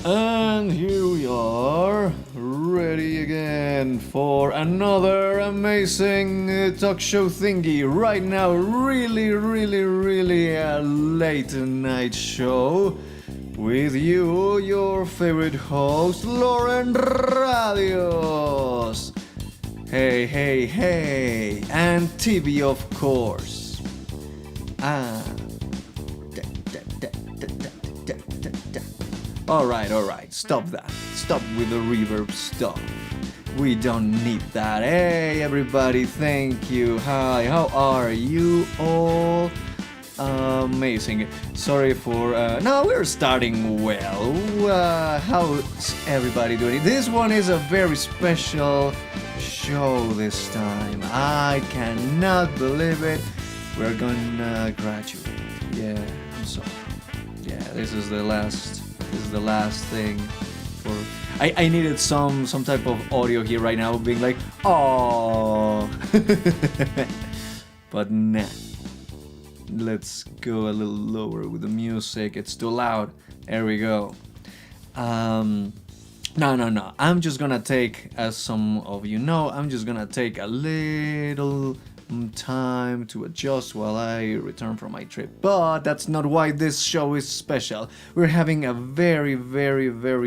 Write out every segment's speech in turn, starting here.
And here we are, ready again for another amazing talk show thingy. Right now, really a late night show with you, your favorite host, Lauren Radios. Hey, and TV, of course. Alright, stop that. Stop with the reverb stuff. We don't need that. Hey everybody, thank you. Hi, how are you all? Amazing. Sorry for... no, we're starting well. How's everybody doing? This one is a very special show this time. I cannot believe it. We're gonna graduate. Yeah, I'm sorry. Yeah, this is the last thing for... I needed some type of audio here right now being like, oh. But nah. Let's go a little lower with the music. It's too loud. There we go. No. I'm just gonna take, as some of you know, I'm just gonna take a little time to adjust while I return from my trip. But that's not why this show is special. We're having a very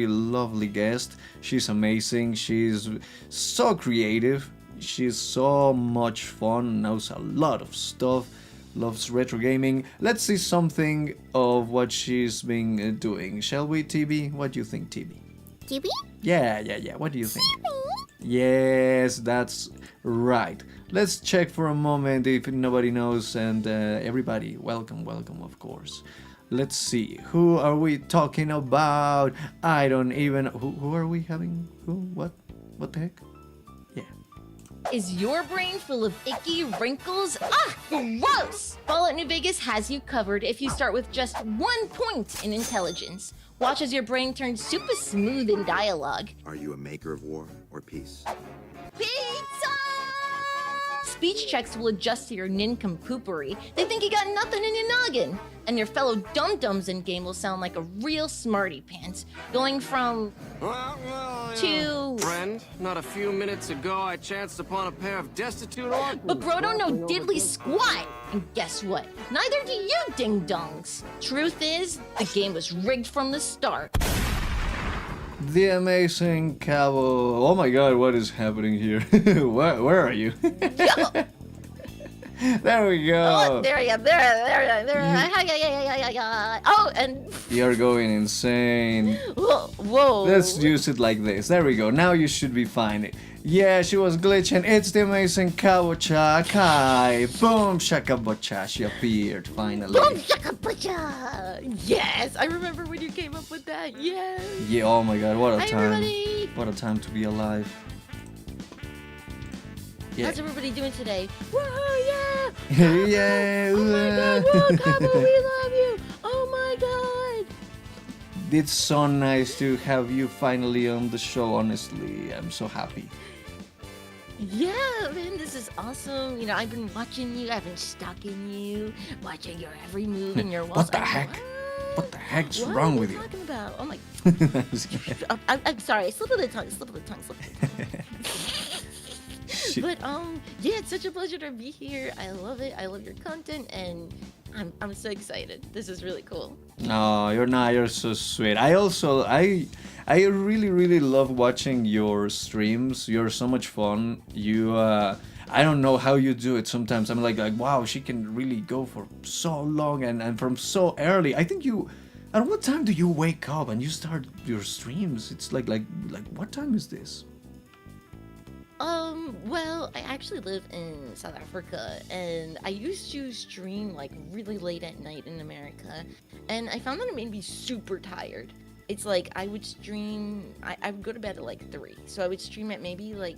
lovely guest. She's amazing. She's so creative. She's so much fun. Knows a lot of stuff. Loves retro gaming. Let's see something of what she's been doing. Shall we, TB? What do you think, TB? TB? Yeah. What do you think? Yes, that's right. Let's check for a moment if nobody knows, and everybody, welcome, of course. Let's see, who are we talking about? I don't even... Who are we having? Who? What the heck? Yeah. Is your brain full of icky wrinkles? Ah, gross! Fallout New Vegas has you covered if you start with just 1 point in intelligence. Watch as your brain turns super smooth in dialogue. Are you a maker of war or peace? Pizza! Speech checks will adjust to your nincompoopery. They think you got nothing in your noggin. And your fellow dum-dums in game will sound like a real smarty pants, going from to... Friend, not a few minutes ago I chanced upon a pair of destitute orphans. But bro don't know diddly squat. And guess what? Neither do you, ding-dongs. Truth is, the game was rigged from the start. The amazing Cabo... Oh my god, what is happening here? Where are you? There we go. Oh, there I am. There. Oh, and... You're going insane. Whoa. Let's use it like this. There we go. Now you should be fine. Yeah, she was glitching. It's the amazing Kabocha. Kai. Boom, shakabocha. She appeared finally. Boom, shakabocha. Yes, I remember when you came up with that. Yes. Yeah, oh my god, what a Hi, time. everybody. What a time to be alive. Yeah. How's everybody doing today? Woohoo, yeah! Yeah. Oh my god, whoa, Cabo, we love you! Oh my god! It's so nice to have you finally on the show, honestly. I'm so happy. Yeah, man, this is awesome. You know, I've been watching you, I've been stalking you, watching your every move and your walls. What the heck? What the heck's wrong with you? What are you talking about? Oh my... I'm sorry, slip of the tongue. But yeah, it's such a pleasure to be here. I love it. I love your content, and I'm so excited. This is really cool. No, you're not. You're so sweet. I really love watching your streams. You're so much fun. You I don't know how you do it. Sometimes I'm like wow, she can really go for so long and from so early. I think you. At what time do you wake up and you start your streams? It's like what time is this? Well, I actually live in South Africa, and I used to stream like really late at night in America, and I found that it made me super tired. It's like I would stream, I would go to bed at like 3, so I would stream at maybe like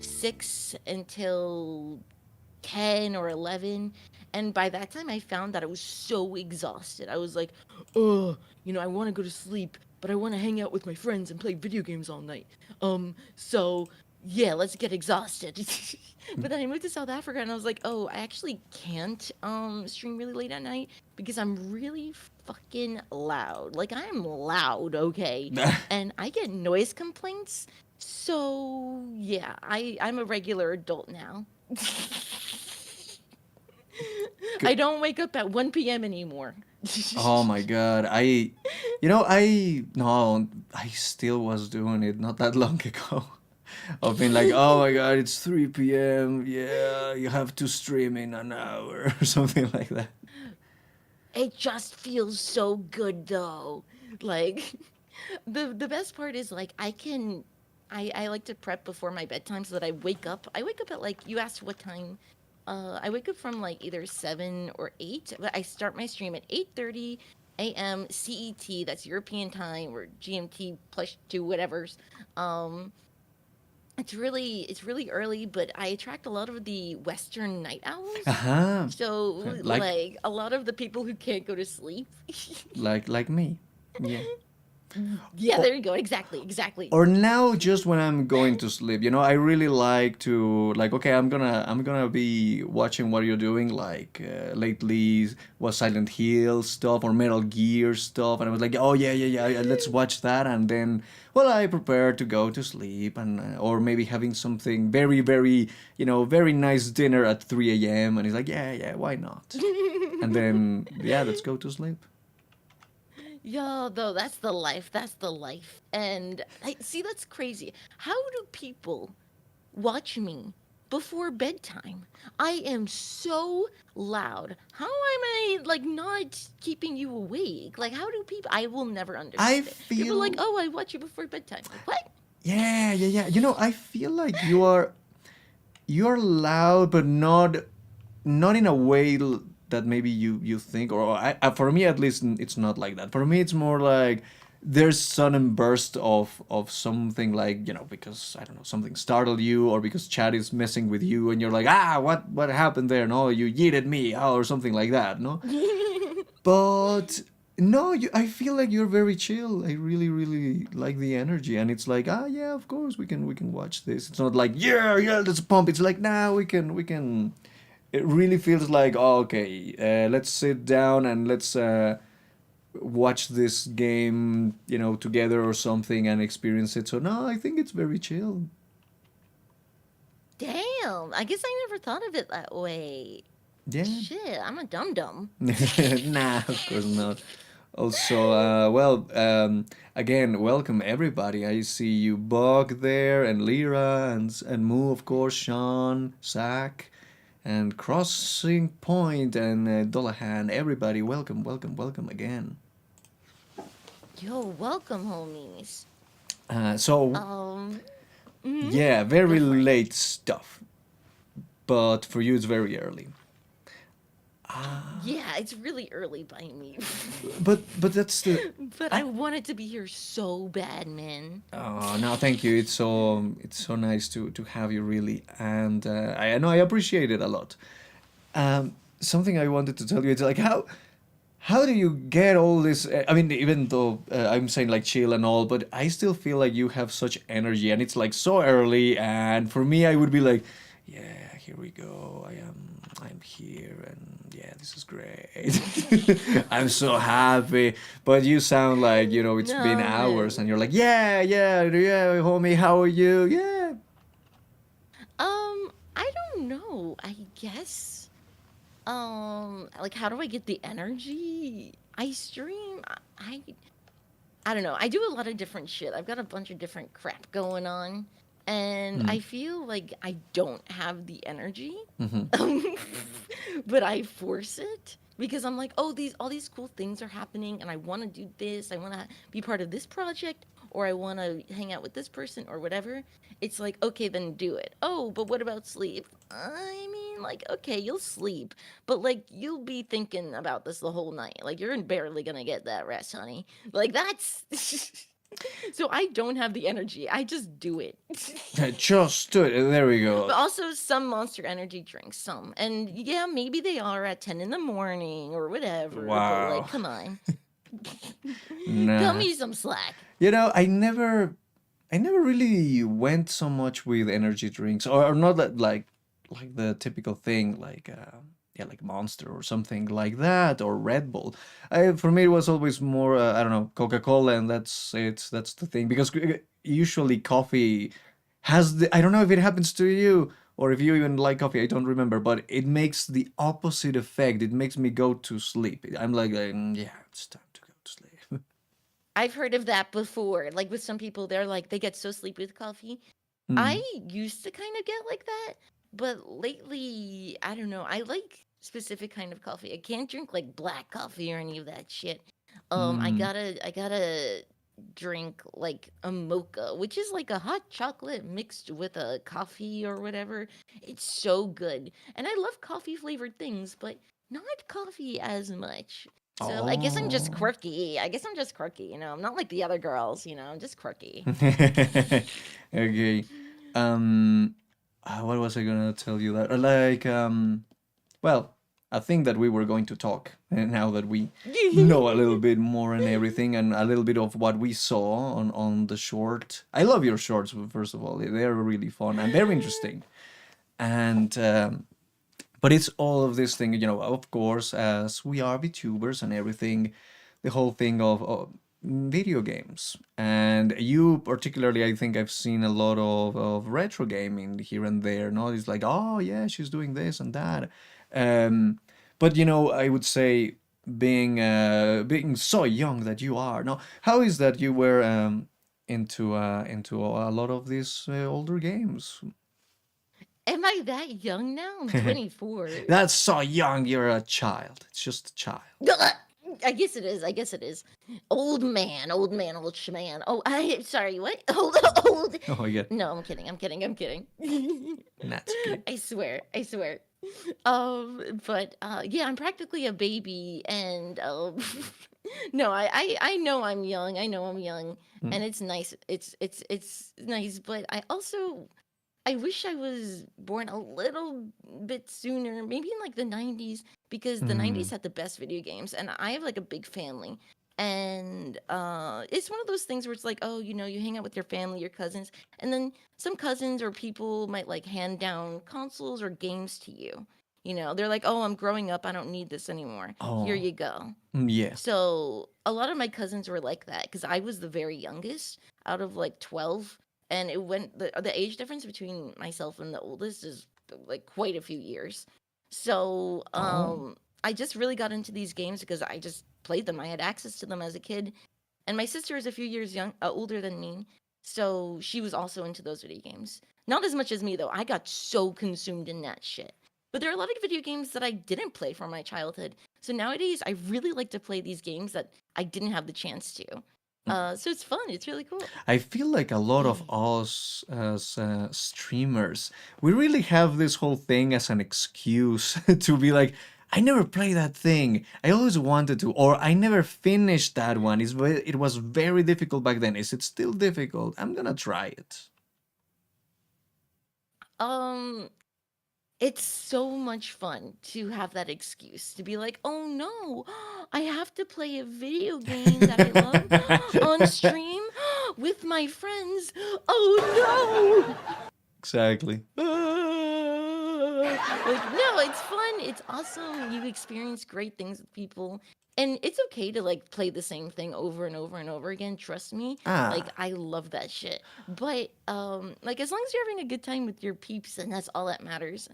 6 until 10 or 11, and by that time I found that I was so exhausted. I was like, oh, you know, I want to go to sleep, but I want to hang out with my friends and play video games all night. So yeah, let's get exhausted. But then I moved to South Africa and I was like, oh, I actually can't stream really late at night because I'm really fucking loud. Like I'm loud, okay? And I get noise complaints. So yeah, I'm a regular adult now. I don't wake up at 1 p.m. anymore. Oh my god, I still was doing it not that long ago. Of being like, oh my god, it's 3 p.m. Yeah, you have to stream in an hour or something like that. It just feels so good though. Like the best part is like I like to prep before my bedtime so that I wake up. I wake up at like you asked what time. I wake up from like either 7 or 8, but I start my stream at 8:30 a.m. CET, that's European time, or GMT plus 2 whatever's. Um it's really early, but I attract a lot of the Western night owls. Uh-huh. So Like like a lot of the people who can't go to sleep. like me. Yeah. Yeah, Or, there you go. Exactly, exactly. or now just when I'm going to sleep, I really like to like okay, I'm gonna be watching what you're doing like lately was Silent Hill stuff or Metal Gear stuff and I was like, "Oh yeah, let's watch that." And then well, I prepare to go to sleep and or maybe having something very very, very nice dinner at 3 a.m. and he's like, "Yeah, why not?" And then yeah, let's go to sleep. Yo, though, that's the life. That's the life. And I see that's crazy. How do people watch me before bedtime? I am so loud. How am I like not keeping you awake? Like how do people I will never I understand it. People are like, feel "Oh, I watch you before bedtime." Like, what? yeah. I feel like you're loud, but not in a way that maybe you think, or for me at least, it's not like that. For me, it's more like there's sudden burst of something like because I don't know something startled you, or because chat is messing with you, and you're like what happened there? No, you yeeted me, or something like that. No, but no, I feel like you're very chill. I really, really like the energy, and it's like, yeah, of course we can watch this. It's not like, yeah, let's pump. It's like, nah, we can. It really feels like, oh, okay, let's sit down and let's watch this game, together or something and experience it. So no, I think it's very chill. Damn. I guess I never thought of it that way. Yeah. Shit, I'm a dum dum. Nah, of course not. Also, well, again, welcome everybody. I see you, Bog there, and Lyra, and Moo, of course, Sean, Zach, and Crossing Point, and Dolahan. Everybody, welcome again. Yo, welcome, homies. So, yeah, Go very for it. late stuff, but for you it's very early. Yeah, it's really early by me. But that's the But I wanted to be here so bad, man. Oh no, thank you. It's so nice to have you really, and I know I appreciate it a lot. Something I wanted to tell you is like how do you get all this? I mean, even though I'm saying like chill and all, but I still feel like you have such energy, and it's like so early. And for me, I would be like, yeah, here we go. I'm here, and yeah, this is great. I'm so happy. But you sound like it's been No, hours, man. and you're like, yeah, homie, how are you? Yeah. I don't know. I guess. Like, how do I get the energy? I stream. I don't know. I do a lot of different shit. I've got a bunch of different crap going on. And Mm. I feel like I don't have the energy. Hmm. But I force it because I'm like, oh, these all these cool things are happening and I want to do this. I want to be part of this project or I want to hang out with this person or whatever. It's like, okay, then do it. Oh, but what about sleep? I mean, like, okay, you'll sleep, but like you'll be thinking about this the whole night. Like you're barely going to get that rest, honey. Like that's so I don't have the energy. I just do it. Just do it. There we But go. also some Monster Energy drinks, some. And yeah, maybe they are at 10 in the morning or whatever, but like, Wow. come on. Cut Nah. me some slack. I never. I never really went so much with energy drinks, or not that like the typical thing like yeah, like Monster or something like that, or Red Bull. For me, it was always more I don't know, Coca-Cola, and that's it. That's the thing, because usually coffee has the, I don't know if it happens to you or if you even like coffee. I don't remember, but it makes the opposite effect. It makes me go to sleep. I'm like, yeah, it's time to go to sleep. I've heard of that before. Like with some people, they're like they get so sleepy with coffee. I Mm. used to kind of get like that, but lately, I don't know. I like specific kind of coffee. I can't drink like black coffee or any of that shit. Mm. I gotta drink like a mocha, which is like a hot chocolate mixed with a coffee or whatever. It's so good. And I love coffee flavored things, but not coffee as much. So I guess I'm just Oh. quirky. I guess I'm just quirky, you know. I'm not like the other girls, you know. I'm just quirky. Okay. Um, what was I gonna tell you that? Like, well, I think that we were going to talk, and now that we know a little bit more and everything, and a little bit of what we saw on the short. I love your shorts, first of all. They're really fun and very interesting. And but it's all of this thing, of course, as we are VTubers and everything, the whole thing of video games. And you particularly, I think I've seen a lot of retro gaming here and there. No, it's like, oh yeah, she's doing this and that. Um, but I would say being so young that you are. No, how is that you were into a lot of these older games? Am I that young now? I'm 24. That's so young. You're a child. It's just a child. I guess it is. I guess it is. Old man, old schman. Oh, I sorry. What? Old. Oh my god. No, I'm kidding. I'm kidding. I'm kidding. That's okay. I swear. I swear. But yeah, I'm practically a baby, and no, I know I'm young. I know I'm young, Mm. and it's nice. It's nice, but I wish I was born a little bit sooner, maybe in like the 90s, because the 90s Mm. had the best video games, and I have like a big family. And it's one of those things where it's like, oh, you know, you hang out with your family, your cousins, and then some cousins or people might like hand down consoles or games to you. You know, they're like, oh, I'm growing up, I don't need this anymore. Here Oh. you go. Yeah. So a lot of my cousins were like that because I was the very youngest out of like 12, and it went the age difference between myself and the oldest is like quite a few years. So Oh. I just really got into these games because I just played them. I had access to them as a kid, and my sister is a few years older than me, so she was also into those video games. Not as much as me though. I got so consumed in that shit. But there are a lot of video games that I didn't play from my childhood. So nowadays, I really like to play these games that I didn't have the chance to. So it's fun. It's really cool. I feel like a lot of us as streamers, we really have this whole thing as an excuse to be like, I never played that thing. I always wanted to, or I never finished that one. It was very difficult back then. Is it still difficult? I'm gonna try it. Um, it's so much fun to have that excuse to be like, oh no, I have to play a video game that I love on stream with my friends. Oh no! Exactly. Like, no, it's fun. It's awesome. You experience great things with people. And it's okay to like play the same thing over and over and over again. Trust me. Like Ah. I love that shit. But like as long as you're having a good time with your peeps and that's all that matters.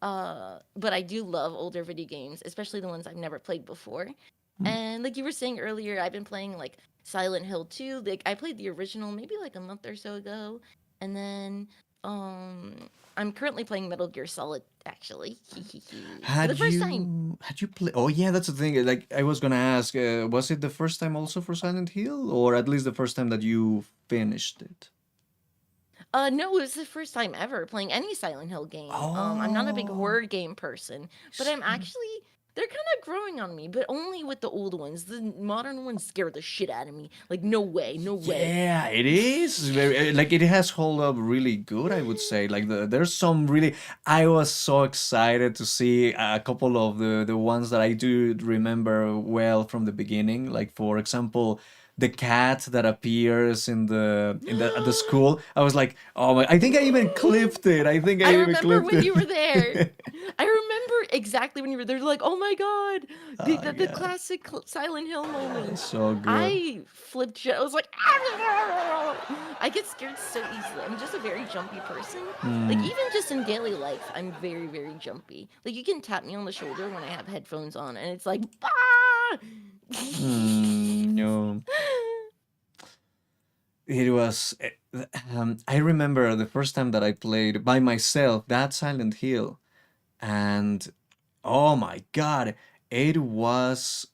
But I do love older video games, especially the ones I've never played before. Mm. And like you were saying earlier, I've been playing like Silent Hill 2. Like I played the original maybe like a month or so ago. And then um I'm currently playing Metal Gear Solid actually. For the first time. Had you play? Oh yeah, that's the thing. Like I was gonna ask, was it the first time also for Silent Hill, or at least the first time that you finished it? No, it was the first time ever playing any Silent Hill game. I'm not a big Oh. horror game person, but I'm actually they're kind of growing on me, but only with the old ones. The modern ones scare the shit out of me. Like no way, no way. Yeah, it is very like it has hold up really good, I would say. Like there's some really. I was so excited to see a couple of the ones that I do remember well from the beginning. Like for example, the cat that appears in the at the school. I was like, oh my! I think I even clipped it. I think I I even remember clipped when it. you were there. I remember exactly when you were there. Like, oh my god, the Yeah. classic Silent Hill moment. So good. I flipped shit. I was like, I get scared so easily. I'm just a very jumpy person. Like even just in daily life, I'm very, very jumpy. Like you can tap me on the shoulder when I have headphones on, and it's like, ah! No. It was. I remember the first time that I played by myself that Silent Hill, and oh my god, it was.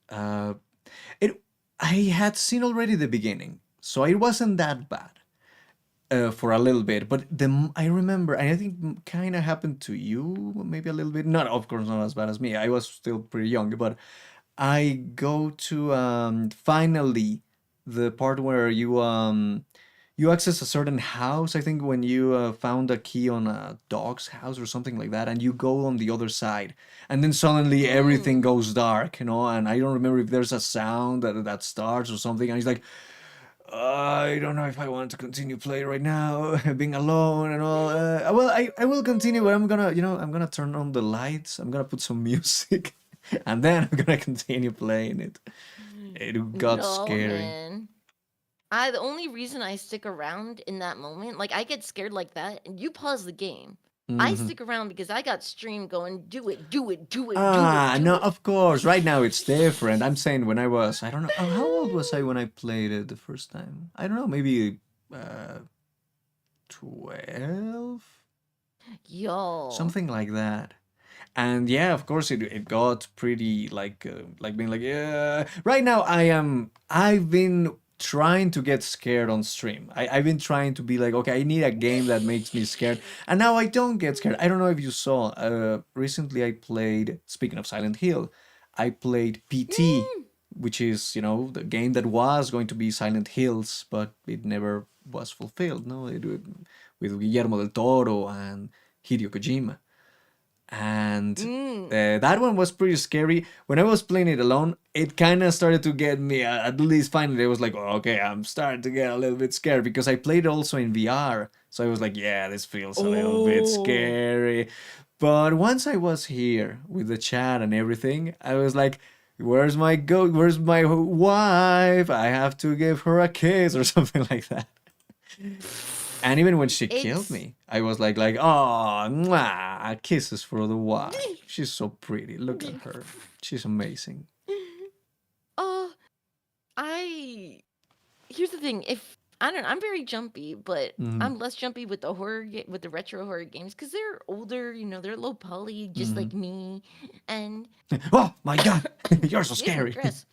It. I had seen already the beginning, so it wasn't that bad. For a little bit, but I remember, and I think kind of happened to you, maybe a little bit. Not, of course, not as bad as me. I was still pretty young, but I go to finally the part where you access a certain house. I think when you found a key on a dog's house or something like that, and you go on the other side, and then suddenly everything goes dark, and I don't remember if there's a sound that starts or something, and he's like, I don't know if I want to continue playing right now, being alone and all. Well, I will continue, but I'm gonna turn on the lights. I'm gonna put some music, and then I'm gonna continue playing it. It got No, scary. man. The only reason I stick around in that moment, like I get scared like that, and you pause the game. I Mhm. stick around because I got stream going, do it, do it, do it, do Ah, it, do no, it. of course. Right now it's different. I'm saying when I was, I don't know, how old was I when I played it the first time? I don't know, maybe 12, Yo. something like that. And yeah, of course, it got pretty like being like, yeah. Right now, I've been trying to get scared on stream. I've been trying to be like, okay, I need a game that makes me scared, and now I don't get scared. I don't know if you saw. Recently, I played. Speaking of Silent Hill, I played PT, which is the game that was going to be Silent Hills, but it never was fulfilled. No, with Guillermo del Toro and Hideo Kojima, and that one was pretty scary. When I was playing it alone, it kind of started to get me. At least finally, I was like, oh, okay, I'm starting to get a little bit scared because I played also in VR. So I was like, yeah, this feels a little bit scary. But once I was here with the chat and everything, I was like, where's my goat? Where's my wife? I have to give her a kiss or something like that. And even when she killed It's me, I was like, oh, mwah, kisses for the wife. She's so pretty. Look at her. She's amazing. uh I here's the thing, if I don't know, I'm very jumpy, but I'm less jumpy with the with the retro horror games because they're older, they're low poly, just like me. And Oh my god, you're so excuse me, scary. Chris.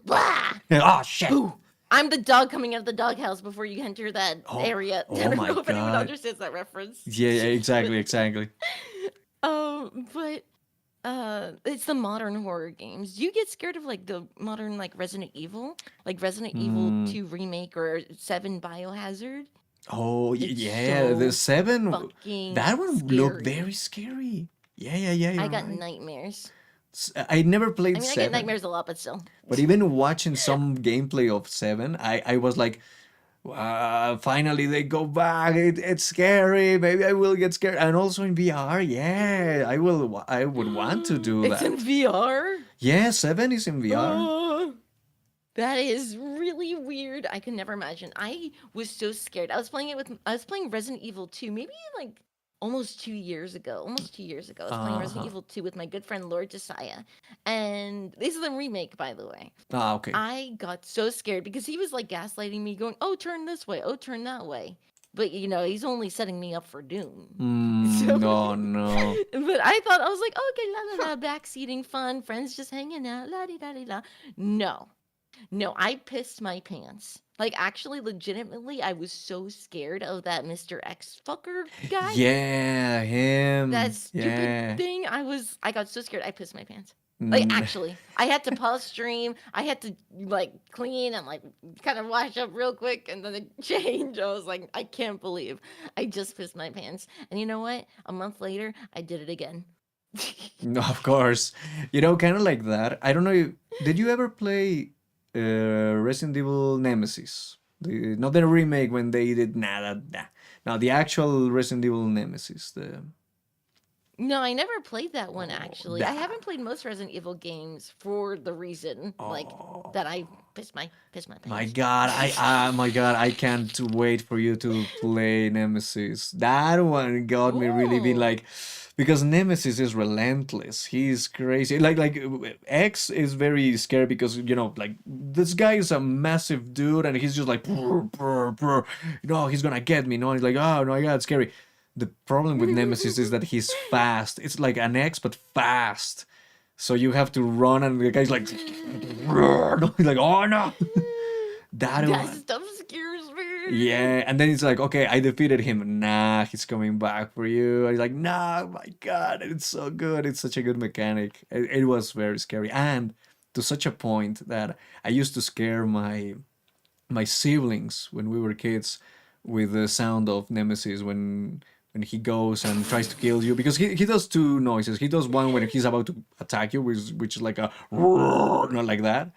Blah! Oh shit. Boo! I'm the dog coming out of the doghouse before you enter that area. I don't my know if anyone God. understands that reference. Yeah, exactly. But it's the modern horror games. Do you get scared of like the modern like Resident Evil? Like Resident Evil 2 remake or 7 Biohazard? Oh It's yeah, the so 7. fucking That one looked scary. very scary. Yeah, I you're got right. nightmares. I never I played mean, I 7. get nightmares a lot, but still. But even watching some gameplay of 7, I was like, finally they go back. It's scary. Maybe I will get scared. And also in VR, yeah, I will. I would want to do It's that. in VR? Yeah, 7 is in VR. Oh, that is really weird. I could never imagine. I was so scared. I was playing Resident Evil 2, maybe like almost 2 years ago. Almost 2 years ago. I was playing Resident Evil 2 with my good friend Lord Josiah. And this is the remake, by the way. Ah, okay. I got so scared because he was like gaslighting me, going, oh, turn this way, oh, turn that way. But he's only setting me up for doom. No. But I thought, I was like, okay, la la la, backseating fun, friends just hanging out, la di da di la. No, I pissed my pants. Like, actually, legitimately, I was so scared of that Mr. X fucker guy. Yeah, him. That stupid Yeah. thing. I got so scared, I pissed my pants. Like, actually, I had to pause stream. I had to, like, clean and, like, kind of wash up real quick and then change. I was like, I can't believe I just pissed my pants. And you know what? A month later, I did it again. No, of course. Kind of like that. I don't know. Did you ever play Resident Evil Nemesis. Not the remake when they did no, the actual Resident Evil Nemesis. No, I never played that one Oh, actually. I haven't played most Resident Evil games for the reason like that I piss my My pants. God, my God, I can't wait for you to play Nemesis. That one got me really being Ooh. like, because Nemesis is relentless. He's crazy. Like X is very scary because like this guy is a massive dude and he's just like, "Brr, brr, brr." He's gonna get me. No, he's like, oh no, yeah, it's scary. The problem with Nemesis is that he's fast. It's like an X but fast. So you have to run, and the guy's like, he's like, oh no, that That one. stuff scares me. Yeah, and then it's like, okay, I defeated him. Nah, he's coming back for you. And he's like, nah, my God, it's so good. It's such a good mechanic. It was very scary, and to such a point that I used to scare my siblings when we were kids with the sound of Nemesis when he goes and tries to kill you, because he does two noises. He does one when he's about to attack you, which is like a not like that.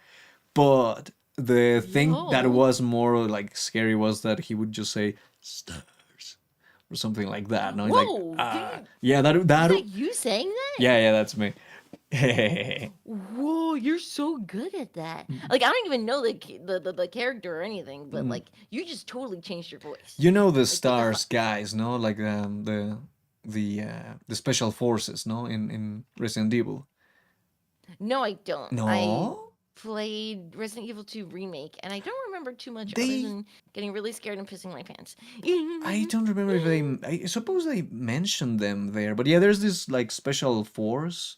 But the thing that Yo. was more like scary was that he would just say stars or something like that. No, he's like, Whoa, yeah, that is that that you saying that? yeah, that's me. Whoa, you're so good at that. Like I don't even know the character or anything, but like you just totally changed your voice. You know the Like what the stars fuck? guys, no? Like the special forces, no? In Resident Evil. No, I don't. I No, played Resident Evil 2 remake, and I don't remember too much other they. than getting really scared and pissing my pants. I don't remember if they. I suppose they mentioned them there, but yeah, there's this like special force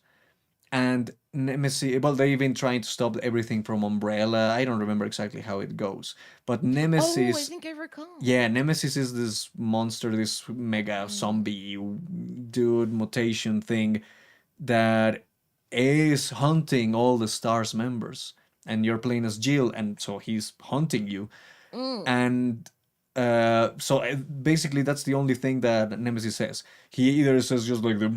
and Nemesis. Well, they've been trying to stop everything from Umbrella. I don't remember exactly how it goes, but Oh, I Nemesis. think I recall. Yeah, Nemesis is this monster, this mega Mm. zombie dude mutation thing that is hunting all the stars members, and you're playing as Jill, and so he's hunting you. Mm. And so basically that's the only thing that Nemesis says. He either says just like the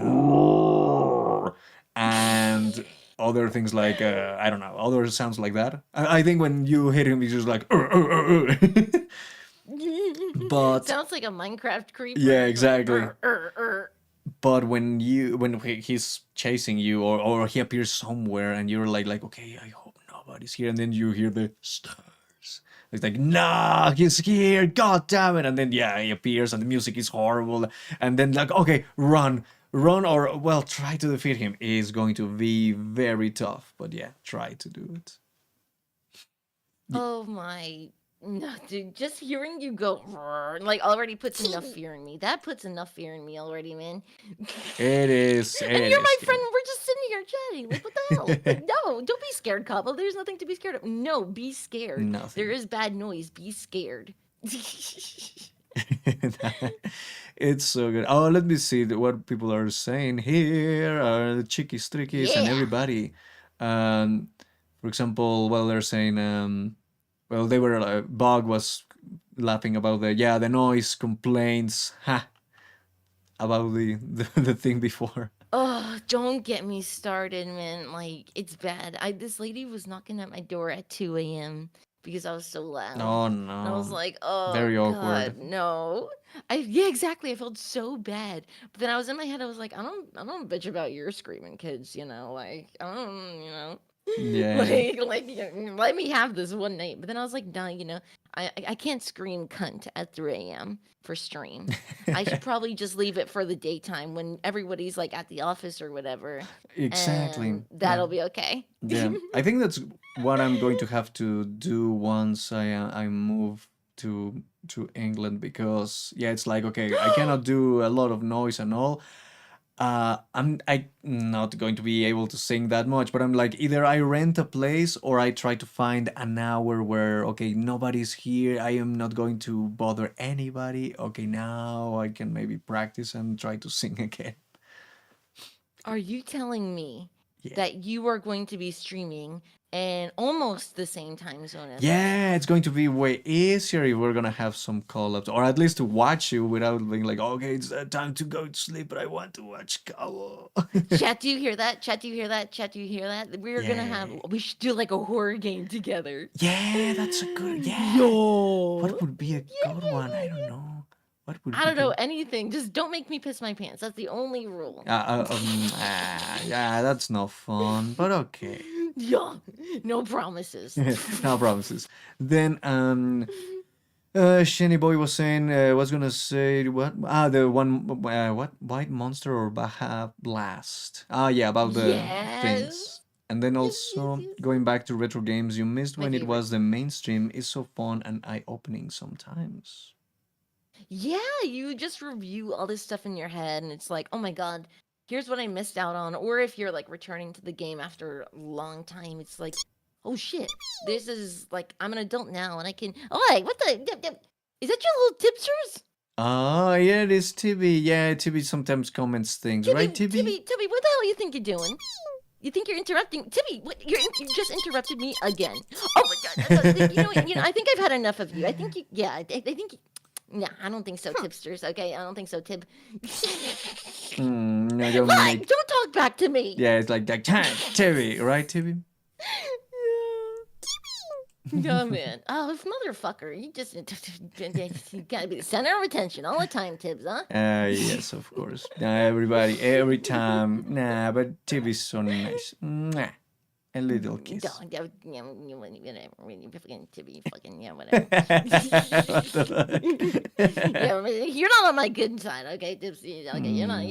and other things like I don't know, other sounds like that. I think when you hit him he's just like but Sounds like a Minecraft yeah, creeper. Just like exactly. But when he's chasing you, or he appears somewhere and you're like okay, I hope nobody's here, and then you hear the stars. It's like, nah, he's here, god damn it. And then yeah, he appears and the music is horrible. And then like, okay, run. Or well, try to defeat him is going to be very tough. But yeah, try to do it. Oh my. No, dude, just hearing you go like already puts enough fear in me. That puts enough fear in me already, man. It is. And It you're is my scary. friend. We're just sitting here chatting. Like, what the hell? Like, no, don't be scared, Cabo. There's nothing to be scared of. No, be scared. Nothing. There is bad noise. Be scared. It's so good. Oh, let me see what people are saying here. The Chickies, Trickies, and Yeah. everybody. Um, for example, well, they're saying, well, they were, Bog was laughing about the noise complaints, ha, about the thing before. Oh, don't get me started, man. Like, it's bad. This lady was knocking at my door at 2 a.m. because I was so loud. Oh And I was no, like, oh very God, awkward. no. Yeah, exactly. I felt so bad. But then I was in my head, I was like, I don't bitch about your screaming kids, like I don't, Yeah. let me have this one night. But then I was like, nah, I can't scream cunt at 3 a.m. for stream. I should probably just leave it for the daytime when everybody's like at the office or whatever, Exactly. and Yeah. that'll be okay. Yeah, I think that's what I'm going to have to do once I move to England, because yeah, it's like okay, I cannot do a lot of noise and all. I not going to be able to sing that much, but I'm like either I rent a place or I try to find an hour where okay, nobody's here. I am not going to bother anybody. Okay, now I can maybe practice and try to sing again. Are you telling me that you are going to be streaming and almost the same time zone as us. Yeah, it's going to be way easier if we're gonna have some collabs, or at least to watch you without being like, okay, it's time to go to sleep, but I want to watch Cabo. Chat, do you hear that? Chat, do you hear that? Chat, do you hear that? We're gonna have. We should do like a horror game together. Yeah, that's a good. Yeah. Yo. What would be a good one? I don't know. What would I be don't know good? anything. Just don't make me piss my pants. That's the only rule. Yeah, that's no fun, but okay. Yeah, no promises. No promises. Then Shenny Boy was saying, was gonna say what? The one, what? White Monster or Baja Blast? Yeah, about the things. Yes. And then also going back to retro games, you missed My when it favorite. was the mainstream. Is so fun and eye-opening sometimes. Yeah, you just review all this stuff in your head, and it's like, oh my god, here's what I missed out on. Or if you're like returning to the game after a long time, it's like, oh shit, this is like, I'm an adult now, and I can. Oh, wait, what the? Is that your little tipsters? Oh, yeah, it is Tibby. Yeah, Tibby sometimes comments things, right, Tibby? Tibby, what the hell you think you're doing? You think you're interrupting Tibby? What? You just interrupted me again. Oh my god! You know, I think I've had enough of you. I think you. Yeah, I think. Nah, I don't think so, tipsters. Okay, I don't think so, Tib. No, don't What? make. Don't talk back to me. Yeah, it's like Tibby, right, Tibby? Yeah, man. Oh, motherfucker. You just you gotta be the center of attention all the time, Tibbs, huh? Yes, of course. Everybody, every time. Nah, but Tibby's so nice. Mwah. A little kiss. Whatever. Tibby, fucking, yeah, whatever. Yeah, you're not on my good side, okay, Tibbs? Okay, you're not.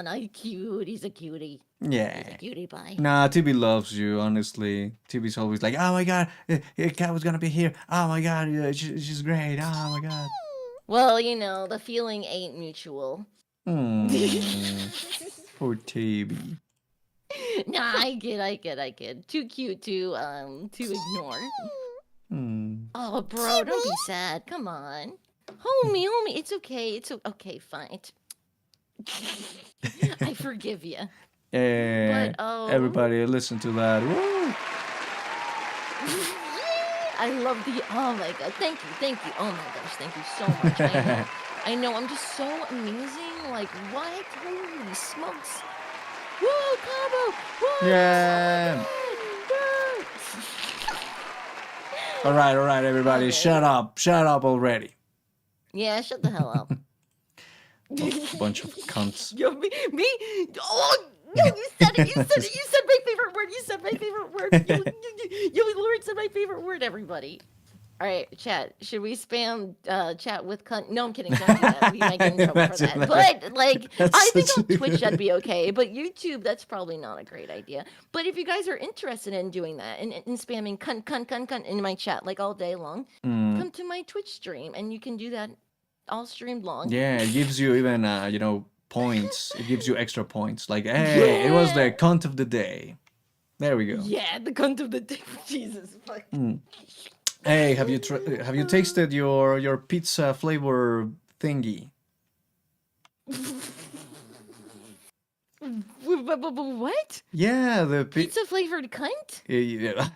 No, he's cute. He's a cutie. Yeah. He's a cutie pie. Nah, Tibby loves you, honestly. Tibby's always like, oh my god, Kat was gonna be here. Oh my god, she's great. Oh my god. Well, you know, the feeling ain't mutual. Poor Tibby. Nah, I kid. Too cute to ignore. Oh, bro, don't be sad. Come on. Homie, it's okay. It's okay, fine. I forgive you. Yeah. But, Everybody listen to that. Woo! I love the. Oh my god, thank you. Oh my gosh, thank you so much. I know, I'm just so amazing. Like, what? Holy smokes! Whoa, Cabo! Whoa! Yeah. All right, everybody, Okay. shut up already. Yeah, shut the hell up. Bunch of cunts. Yo, me? Oh, no, you said it. You said my favorite word. You Lord said my favorite word, everybody. All right, chat. Should we spam chat with cunt? No, I'm kidding. Don't do that. We might get in trouble for that. But, like, I think on Twitch that'd be okay. But YouTube, that's probably not a great idea. But if you guys are interested in doing that and spamming cunt in my chat, like, all day long, come to my Twitch stream, and you can do that all streamed long. Yeah, it gives you even, points. It gives you extra points. Like, hey, it was the cunt of the day. There we go. Yeah, the cunt of the day. Jesus fuck. Hey, have you tasted your pizza flavor thingy? What? Yeah, the Pizza flavored cunt? Yeah.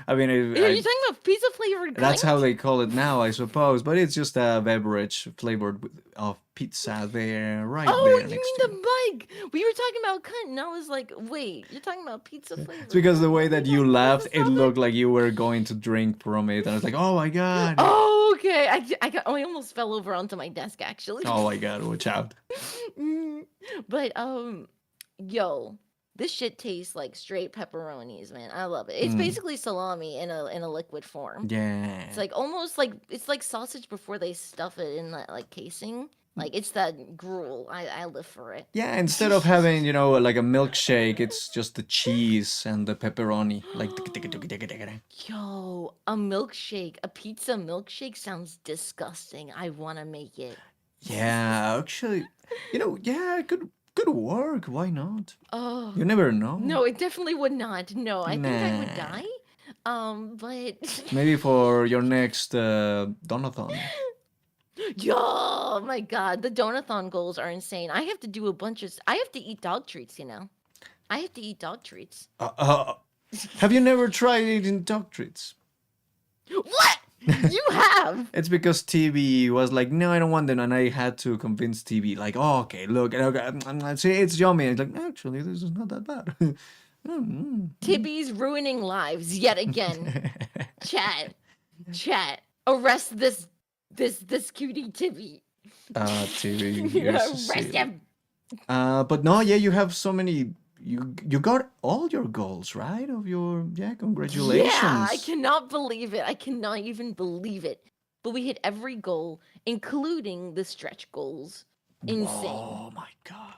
I mean, Are you talking about pizza flavored cunt? that's how they call it now, I suppose. But it's just a beverage flavored of pizza there, right Oh, there. you next mean to the mug? We were talking about cunt, and I was like, wait, you're talking about pizza flavored? It's because the way that you laughed, it strawberry? looked like you were going to drink from it, and I was like, "Oh my god!" Oh, okay. I almost fell over onto my desk actually. Oh my god! Watch out! But yo, this shit tastes like straight pepperonis, man. I love it. It's basically salami in a liquid form. Yeah. It's like almost like it's like sausage before they stuff it in that like casing. Like it's that gruel. I live for it. Yeah, instead of having, like a milkshake, it's just the cheese and the pepperoni. Like, Yo, a milkshake, a pizza milkshake sounds disgusting. I want to make it. yeah, actually, yeah, it could work. Why not? Oh, You never know. no, it definitely would not. No, I think I would Nah. die. But Maybe for your next donathon. Yo, oh my god, the donathon goals are insane. I have to do a bunch of. I have to eat dog treats. I have to eat dog treats. Have you never tried eating dog treats? What? You have? It's because TV was like, no, I don't want them, and I had to convince TV, like, oh, okay, look, see, it's yummy. And it's like, actually, this is not that bad. Tibby's ruining lives yet again. Chat, arrest this cutie Tibby. TV, you're so Arrest silly. him. But no, yeah, you have so many. You got all your goals, right? Of your congratulations. Yeah, I cannot believe it. I cannot even believe it. But we hit every goal, including the stretch goals. Insane. Oh my god.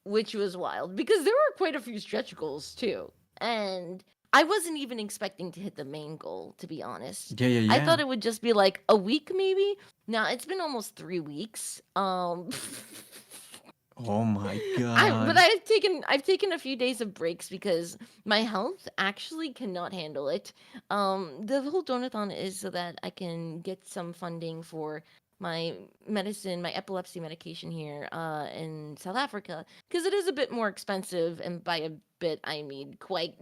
Which was wild because there were quite a few stretch goals too. And I wasn't even expecting to hit the main goal, to be honest. Yeah. I thought it would just be like a week maybe. Now it's been almost 3 weeks. Oh my god. But I've taken a few days of breaks because my health actually cannot handle it. The whole donathon is so that I can get some funding for my medicine, my epilepsy medication here in South Africa, because it is a bit more expensive, and by a bit I mean quite.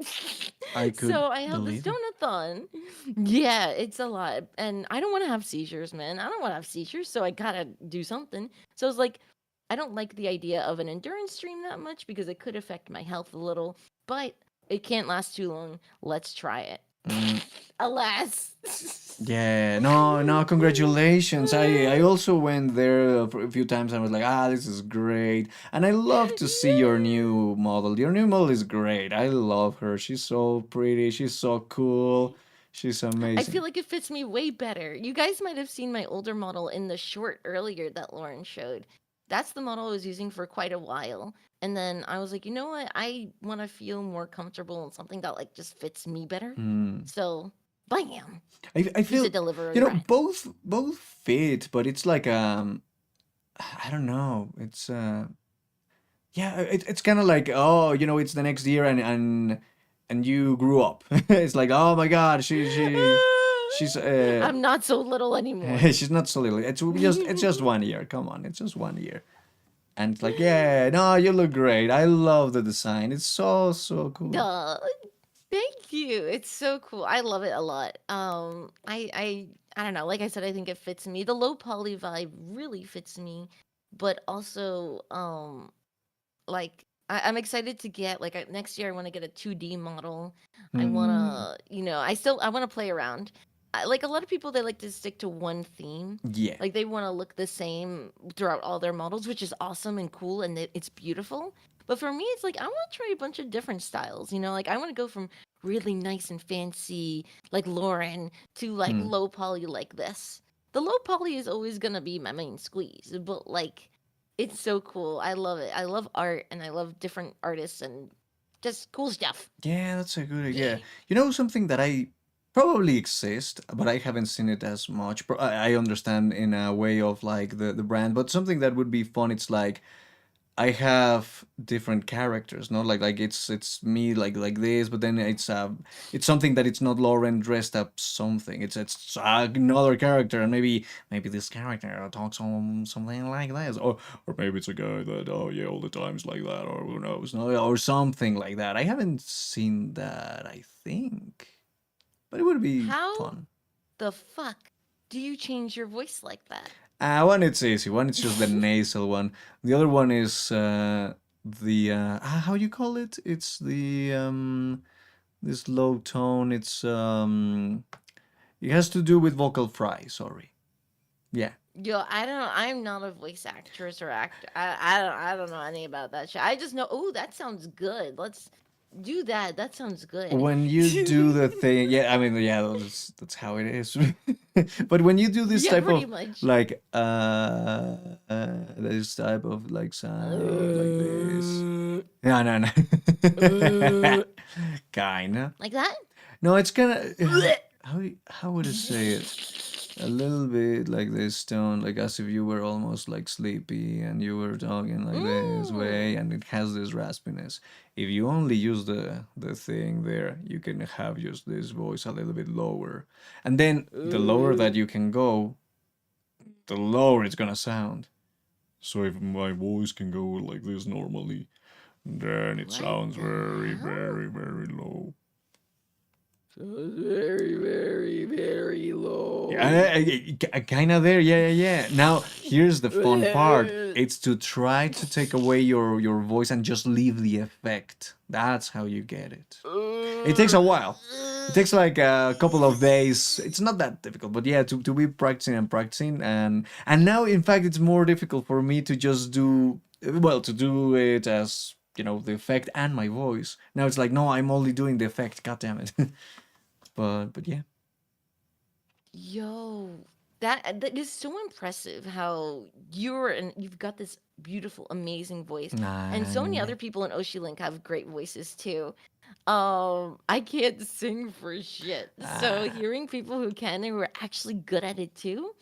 I could So I have this believe it. donathon. Yeah, it's a lot, and I don't want to have seizures, man. I don't want to have seizures, so I gotta do something. So I was like, I don't like the idea of an endurance stream that much because it could affect my health a little, but it can't last too long. Let's try it. Alas. Yeah, no, congratulations. I also went there for a few times and was like, this is great. And I love to see your new model. Your new model is great. I love her. She's so pretty. She's so cool. She's amazing. I feel like it fits me way better. You guys might have seen my older model in the short earlier that Lauren showed. That's the model I was using for quite a while. And then I was like, you know what? I want to feel more comfortable in something that like just fits me better. So, bam. I feel to deliver both fit, but it's like I don't know. It's it's kind of like, oh, it's the next year and you grew up. It's like, oh my god, she's I'm not so little anymore. she's not so little. It's just 1 year. Come on, it's just 1 year. And it's like, yeah, no, you look great. I love the design. It's so cool. Thank you. It's so cool. I love it a lot. I don't know. Like I said, I think it fits me. The low poly vibe really fits me, but also like I'm excited to get like next year. I want to get a 2D model. I wanna, I want to play around. Like a lot of people, they like to stick to one theme. Yeah. Like they want to look the same throughout all their models, which is awesome and cool, and it's beautiful. But for me, it's like I want to try a bunch of different styles. Like I want to go from really nice and fancy, like Lauren, to like low poly like this. The low poly is always gonna be my main squeeze, but like it's so cool. I love it. I love art, and I love different artists and just cool stuff. Yeah, that's a good idea. You know something that I probably exist, but I haven't seen it as much. I understand in a way of like the brand, but something that would be fun. It's like I have different characters, not like it's me like this, but then it's something that it's not Lauren dressed up something. It's another character, and maybe this character talks on something like this, or maybe it's a guy that all the time's like that, or who knows, no, or something like that. I haven't seen that, I think, but it would be fun. The fuck do you change your voice like that? One it's easy. One it's just the nasal one. The other one is the how you call it? It's the this low tone. It's it has to do with vocal fry. Sorry. Yeah. Yo, I'm not a voice actress or actor. I don't know anything about that shit. I just know. Oh, that sounds good. Let's do that. That sounds good. When you do the thing, yeah, I mean, yeah, that's how it is. But when you do this type of like this type of like sound like this, no, kinda like that. No, it's kinda how would I say it? A little bit like this tone, like as if you were almost like sleepy and you were talking like this way, and it has this raspiness. If you only use the thing there, you can have just this voice a little bit lower, and then the lower that you can go, the lower it's gonna sound. So if my voice can go like this normally, then it What sounds the very, hell? very, very low. Very, very, very low. Kind of there, yeah. Now, here's the fun part. It's to try to take away your voice and just leave the effect. That's how you get it. It takes a while. It takes like a couple of days. It's not that difficult, but yeah, to be practicing and practicing. And now, in fact, it's more difficult for me to just do, well, to do it as, you know, the effect and my voice. Now it's like, no, I'm only doing the effect. God damn it. But yeah. Yo, that is so impressive how you've got this beautiful, amazing voice. And so many other people in OshiLink have great voices too. I can't sing for shit. So hearing people who can and who are actually good at it too,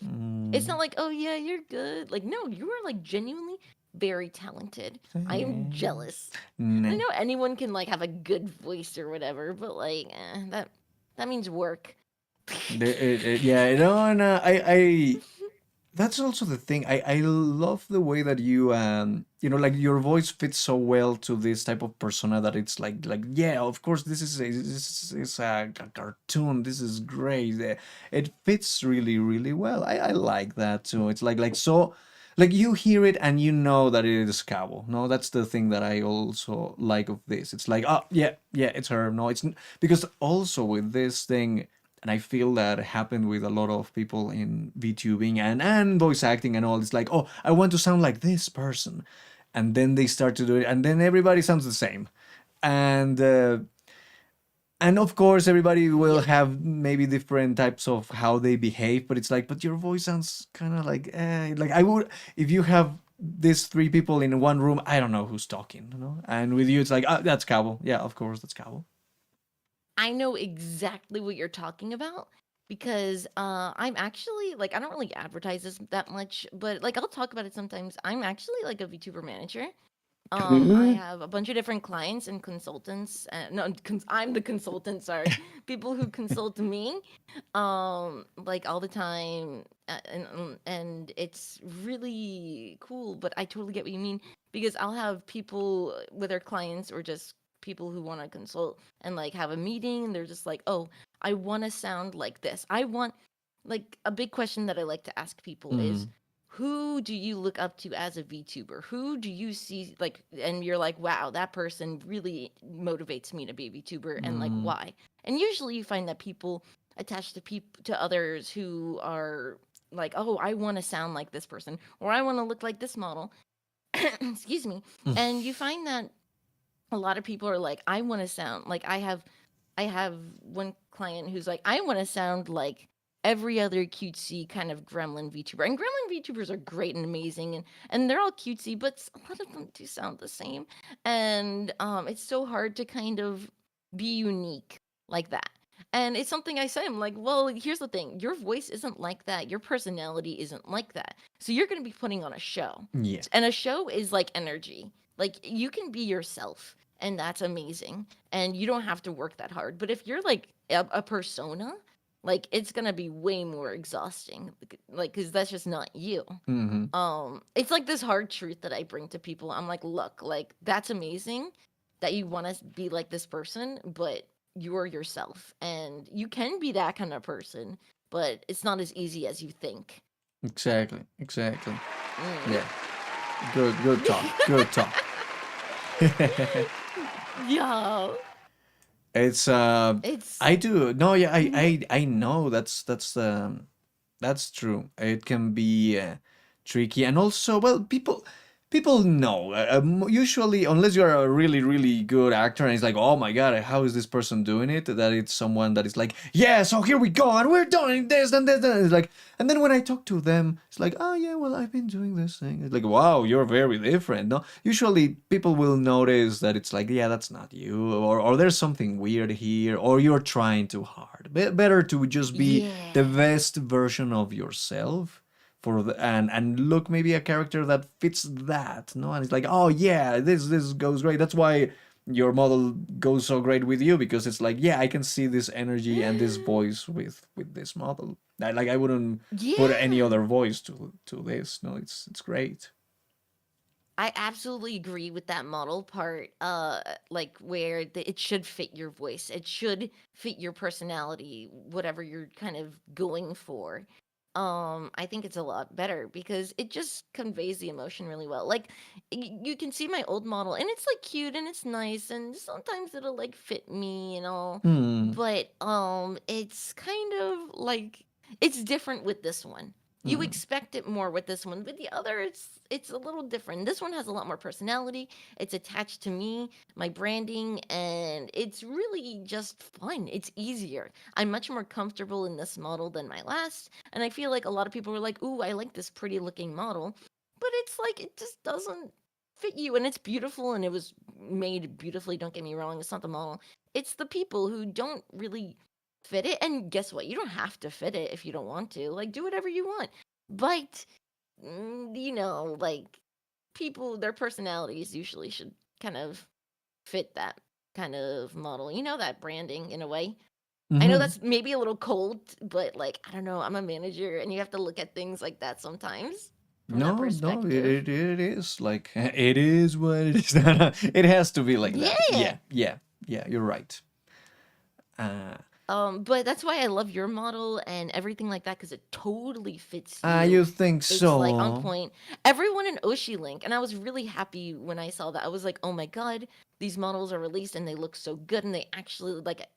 it's not like, oh yeah, you're good. Like, no, you are like genuinely very talented. I am jealous. I know anyone can like have a good voice or whatever, but like that means work. Yeah, no, and I that's also the thing. I love the way that you know, like your voice fits so well to this type of persona that it's like yeah, of course this is a cartoon. This is great. It fits really really well. I like that too. It's like so. Like you hear it and you know that it is Cabo. No, that's the thing that I also like of this. It's like, oh yeah, it's her. No, because also with this thing, and I feel that happened with a lot of people in VTubing and voice acting and all. It's like, oh, I want to sound like this person, and then they start to do it, and then everybody sounds the same, and of course everybody will have maybe different types of how they behave, but it's like, but your voice sounds kind of like, like I would, if you have these three people in one room, I don't know who's talking, you know, and with you it's like, oh, that's Cabo. Yeah, of course that's Cabo. I know exactly what you're talking about because I'm actually like I don't really advertise this that much, but like I'll talk about it sometimes. I'm actually like a VTuber manager. I have a bunch of different clients and consultants. No, I'm the consultant. Sorry, people who consult me, like all the time, and it's really cool. But I totally get what you mean because I'll have people with their clients or just people who want to consult and like have a meeting. And they're just like, oh, I want to sound like this. I want like a big question that I like to ask people is who do you look up to as a VTuber? Who do you see like, and you're like, wow, that person really motivates me to be a VTuber, and like why? And usually you find that people attach to others who are like, oh, I want to sound like this person, or I want to look like this model. Excuse me. And you find that a lot of people are like, I want to sound like I have one client who's like, I want to sound like every other cutesy kind of gremlin VTuber. And gremlin VTubers are great and amazing, and they're all cutesy, but a lot of them do sound the same. And it's so hard to kind of be unique like that. And it's something I say, I'm like, well, here's the thing. Your voice isn't like that. Your personality isn't like that. So you're going to be putting on a show. Yeah. And a show is like energy. Like you can be yourself, and that's amazing. And you don't have to work that hard. But if you're like a persona, like it's gonna be way more exhausting, like because that's just not you. It's like this hard truth that I bring to people. I'm like, look, like that's amazing that you want to be like this person, but you're yourself, and you can be that kind of person, but it's not as easy as you think. Exactly. Yeah. Good talk. Yo, It's it's I do. No, yeah, I know that's true. It can be tricky, and also, well, people know. Usually, unless you're a really really good actor, and it's like, oh my god, how is this person doing it? That it's someone that is like, yeah, so here we go, and we're doing this and this, and it's like, and then when I talk to them, it's like, oh yeah, well, I've been doing this thing. It's like, wow, you're very different. No, usually people will notice that it's like, yeah, that's not you, or there's something weird here, or you're trying too hard. Better to just be the best version of yourself for and look maybe a character that fits that, no, and it's like, oh yeah, this goes great. That's why your model goes so great with you because it's like, yeah, I can see this energy and this voice with this model. Like I wouldn't put any Yeah. other voice to this. No, it's great. I absolutely agree with that model part. Like where it should fit your voice, it should fit your personality, whatever you're kind of going for. I think it's a lot better because it just conveys the emotion really well. Like you can see my old model, and it's like cute and it's nice, and sometimes it'll like fit me and all. Hmm. But it's kind of like it's different with this one. You Hmm. expect it more with this one, but the other it's a little different. This one has a lot more personality. It's attached to me, my branding, and it's really just fun. It's easier. I'm much more comfortable in this model than my last, and I feel like a lot of people were like, "Ooh, I like this pretty looking model." But it's like it just doesn't fit you, and it's beautiful and it was made beautifully, don't get me wrong. It's not the model. It's the people who don't really fit it. And guess what? You don't have to fit it if you don't want to. Like do whatever you want. But like people, their personalities usually should kind of fit that kind of model. That branding in a way. I know Hmm. that's maybe a little cold, but like, I don't know, I'm a manager and you have to look at things like that sometimes from that No, no, perspective. it is like it is what it is. It has to be like that. Yeah. Yeah. You're right. Uh, But that's why I love your model and everything like that because it totally fits you. you think It's like on so? point. Everyone in OshiLink, and I was really happy when I saw that. I was like, oh my god, these models are released and they look so good, and they actually like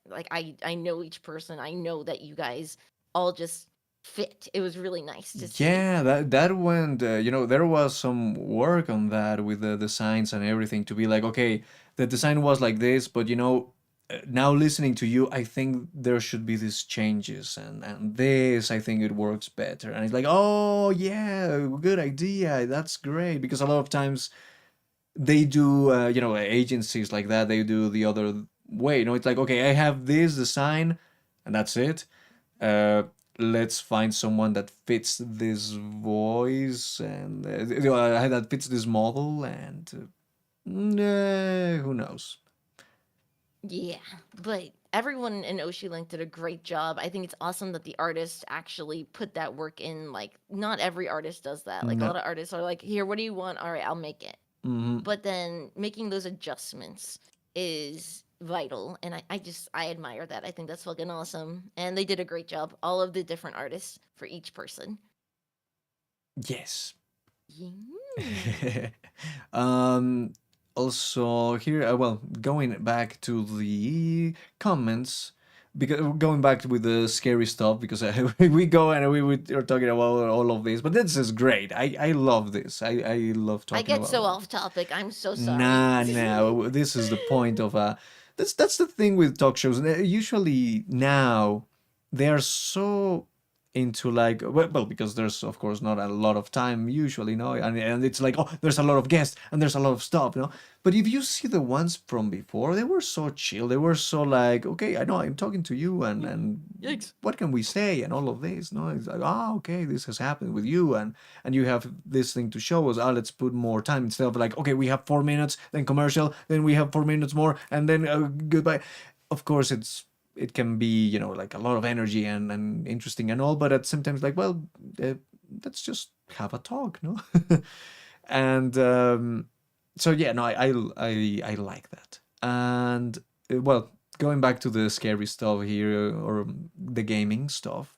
I know each person. I know that you guys all just fit. It was really nice to see. Yeah, that went. There was some work on that with the designs and everything to be like, okay, the design was like this, but now listening to you, I think there should be these changes, and this, I think it works better. And it's like, oh yeah, good idea, that's great, because a lot of times they do, agencies like that, they do the other way. It's like, okay, I have this design, and that's it. uh, let's find someone that fits this voice and that fits this model, and who knows. Yeah, but everyone in OshiLink did a great job. I think it's awesome that the artist actually put that work in. Like, not every artist does that. Like, a No. lot of artists are like, here, what do you want? All right, I'll make it. Hmm. But then making those adjustments is vital. And I admire that. I think that's fucking awesome. And they did a great job. All of the different artists for each person. Yes. Yeah. um Also here, well, going back to the comments, because going back with the scary stuff, because we go and we are talking about all of this, but this is great. I love this. I love I talking get so about. off topic. I'm so sorry. Nah, nah. This is the point of That's the thing with talk shows. Usually now they are so into like, well, because there's of course not a lot of time usually, no, and it's like, oh, there's a lot of guests and there's a lot of stuff, but if you see the ones from before, they were so chill, they were so like, okay, I know I'm talking to you, and Yikes. what can we say, and all of this, no, it's like, okay, this has happened with you, and you have this thing to show us. Let's put more time, instead of like, okay, we have 4 minutes, then commercial, then we have 4 minutes more, and then goodbye. Of course, it can be, like a lot of energy and interesting and all, but at sometimes like, well, let's just have a talk, no. And so yeah, no, I like that. And well, going back to the scary stuff here, or the gaming stuff,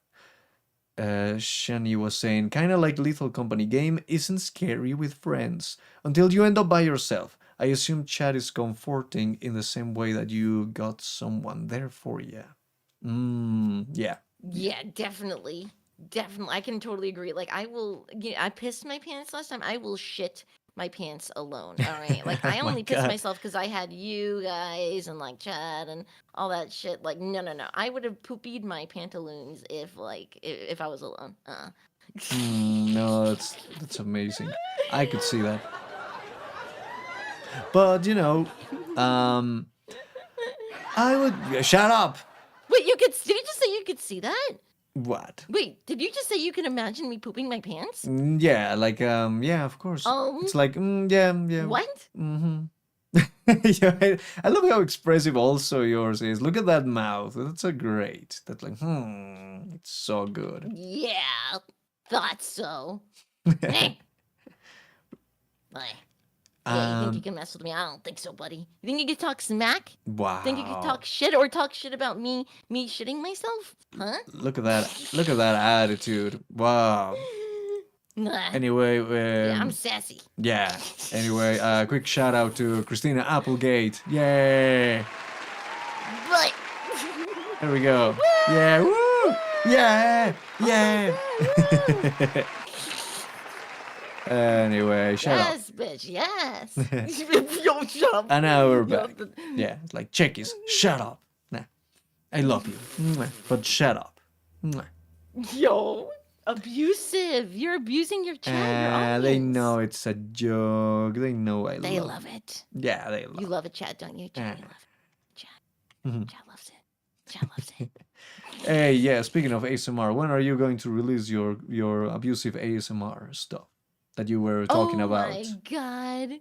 Shani was saying, kind of like Lethal Company, game isn't scary with friends until you end up by yourself. I assume chat is comforting in the same way that you got someone there for you. Yeah. Yeah, definitely. Definitely. I can totally agree. Like I pissed my pants last time. I will shit my pants alone. All right. Like I My only pissed God. myself because I had you guys and like Chad and all that shit. Like no, no, no. I would have poopied my pantaloons if I was alone. No, that's amazing. I could see that. But um, I would shut up. Wait, did you just say you could see that? What? Wait, did you just say you can imagine me pooping my pants? Yeah, like yeah, of course. It's like yeah, yeah. What? Mm-hmm. Yeah, I love how expressive also yours is. Look at that mouth. That's so great. That's like, it's so good. Yeah, thought so. Like, yeah, you think you can mess with me? I don't think so, buddy. You think you can talk smack? Wow. Think you can talk shit or talk shit about me shitting myself? Huh? Look at that. Look at that attitude. Wow. Nah. Anyway, Yeah, I'm sassy. yeah. Anyway, quick shout out to Christina Applegate. Yay! But There we go. Yeah, woo! Yeah, yeah. Anyway, shut up. yes, bitch, yes. Yo, shut up. And now we're Yo, back. Yeah, it's like chickies. Shut up. Nah, I love you, but shut up. Yo, abusive. You're abusing your chat. Your They audience. know it's a joke. They know I They love. love it. Yeah, they love. You love it, chat, don't you? Chat, you love it. Chat. Mhm. Chat loves it. Chat loves it. Hey, yeah. Speaking of ASMR, when are you going to release your abusive ASMR stuff that you were talking about? Oh my god.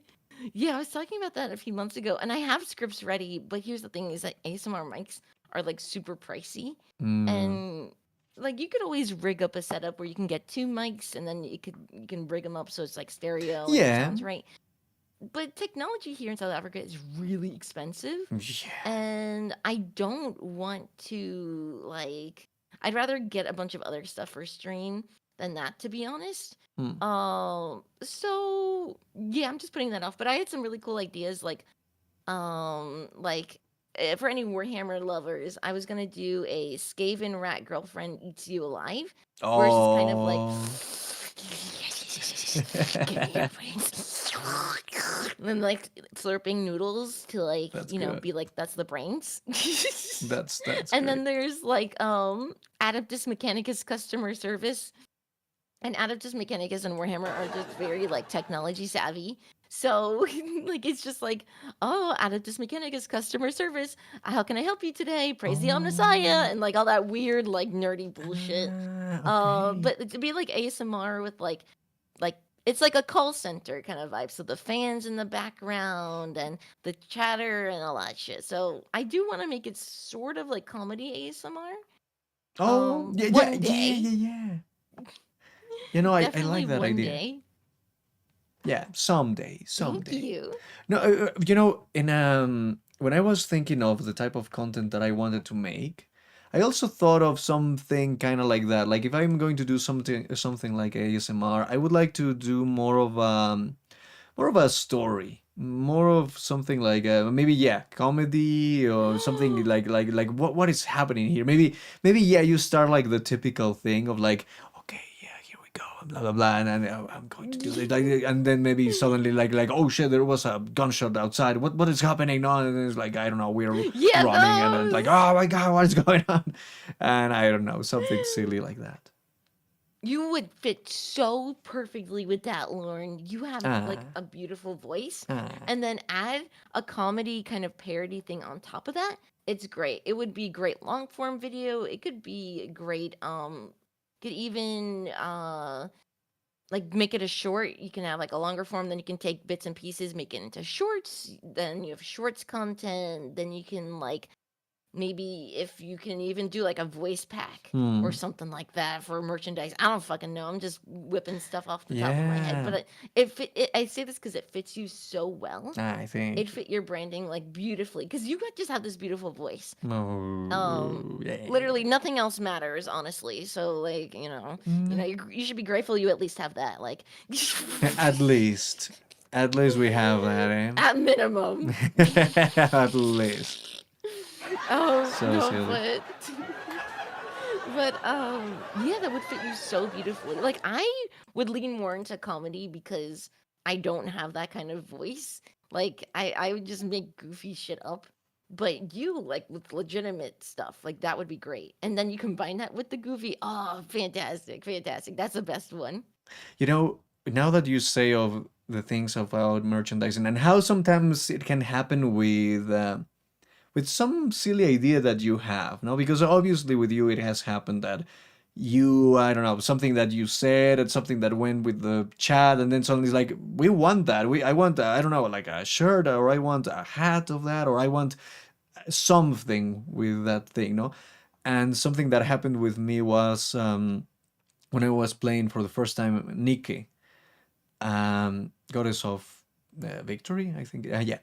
Yeah, I was talking about that a few months ago, and I have scripts ready, but here's the thing is that ASMR mics are like super pricey. Mm. And like you could always rig up a setup where you can get 2 mics and then you can rig them up so it's like stereo and it Yeah. sounds right. But technology here in South Africa is really expensive. Yeah. And I don't want to like I'd rather get a bunch of other stuff for stream than that, to be honest. So yeah, I'm just putting that off. But I had some really cool ideas, like for any Warhammer lovers, I was gonna do a Skaven rat girlfriend eats you alive, where it's just kind of like give me your brains. And then like slurping noodles to like That's you know good. be like that's the brains. That's And then great. there's like Adeptus Mechanicus customer service. And Adeptus Mechanicus and Warhammer are just very like technology savvy. So like it's just like, oh, Adeptus Mechanicus customer service. How can I help you today? Praise the Omnissiah and like all that weird like nerdy bullshit. Okay. But to be like ASMR with like it's like a call center kind of vibe. So the fans in the background and the chatter and all that shit. So I do want to make it sort of like comedy ASMR. Oh, yeah, one day. yeah. You know, I Definitely like that one idea. day. Yeah, someday. Thank you. No, you know, when I was thinking of the type of content that I wanted to make, I also thought of something kind of like that. Like if I'm going to do something like ASMR, I would like to do more of a story, more of something like maybe comedy or something like what is happening here. Maybe yeah, you start like the typical thing of like, okay, yeah, here we go, blah blah blah, and I'm going to do this, like, and then maybe suddenly like oh shit, there was a gunshot outside. What is happening now? And it's like, I don't know, we're Yeah, running, and it's like, those. oh my god, what is going on? And I don't know, something silly like that. You would fit so perfectly with that, Lauren. You have like a beautiful voice. And then add a comedy kind of parody thing on top of that. It's great. It would be great long form video. It could be great could even like make it a short. You can have like a longer form, then you can take bits and pieces, make it into shorts, then you have shorts content, then you can like maybe if you can even do like a voice pack or something like that for merchandise. I don't fucking know. I'm just whipping stuff off the top of my head. But I say this because it fits you so well. I think. It fit your branding like beautifully because you just have this beautiful voice. Yeah. Literally nothing else matters, honestly. So like you should be grateful you at least have that. Like At least we have that, eh? at minimum. At least. Oh So no, silly. but yeah, that would fit you so beautifully. Like I would lean more into comedy because I don't have that kind of voice. Like I would just make goofy shit up. But you like with legitimate stuff, like that would be great. And then you combine that with the goofy. Oh, fantastic. That's the best one. You know, now that you say of the things about merchandising and how sometimes it can happen with some silly idea that you have, no? Because obviously with you it has happened that I don't know, something that you said and something that went with the chat, and then suddenly it's like, we want that. I want, I don't know, like a shirt, or I want a hat of that, or I want something with that thing, no? And something that happened with me was when I was playing for the first time Nike, Goddess of Victory, I think. Yeah.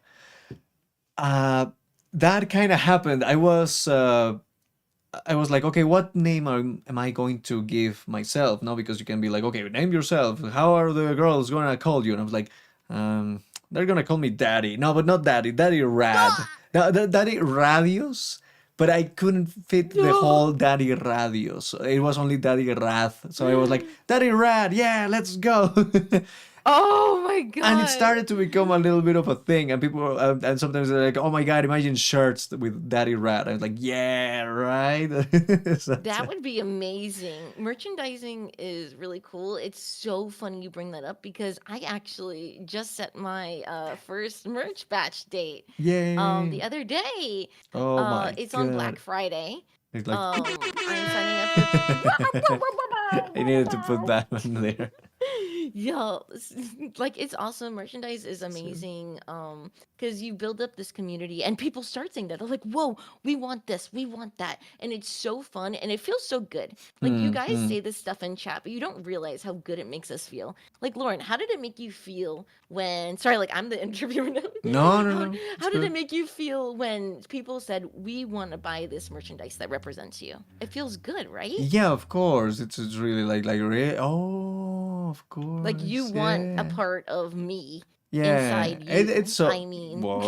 That kind of happened. I was like, okay, what name am I going to give myself? No, because you can be like, okay, name yourself. How are the girls gonna call you? And I was like, they're gonna call me Daddy. No, but not Daddy. Daddy Rad. Daddy Radios. But I couldn't fit the whole Daddy Radios. It was only Daddy Rath. So I was like, Daddy Rad, yeah, let's go. Oh my god! And it started to become a little bit of a thing, and people, and sometimes they're like, "Oh my god, imagine shirts with Daddy Rat." I was like, "Yeah, right." That would be amazing. Merchandising is really cool. It's so funny you bring that up because I actually just set my first merch batch date Yay! the other day. Oh my It's god! on Black Friday. It's like I'm signing up with. I needed to put that one there. Yo, like it's awesome. Merchandise is amazing. Because you build up this community and people start saying that. They're like, whoa, we want this, we want that. And it's so fun and it feels so good. Like you guys say this stuff in chat, but you don't realize how good it makes us feel. Like Lauren, how did it make you feel when like I'm the interviewer now. No. How did it make you feel when people said we want to buy this merchandise that represents you? It feels good, right? Yeah, of course. It's really like really. Oh, of course. Like you want a part of me inside you. It's so. I mean, well,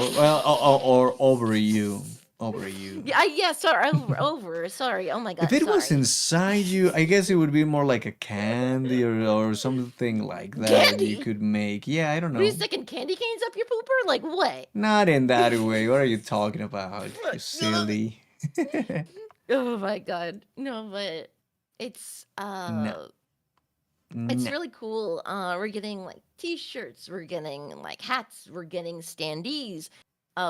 or over you. Yeah. Sorry, over. Sorry. Oh my god. If it was sorry. inside you, I guess it would be more like a candy or something like that Candy? you could make. Yeah, I don't know. Were you sticking candy canes up your pooper? Like what? Not in that way. What are you talking about? You silly. Oh my god. No, but it's No. it's No. really cool. We're getting like t-shirts, we're getting like hats, we're getting standees,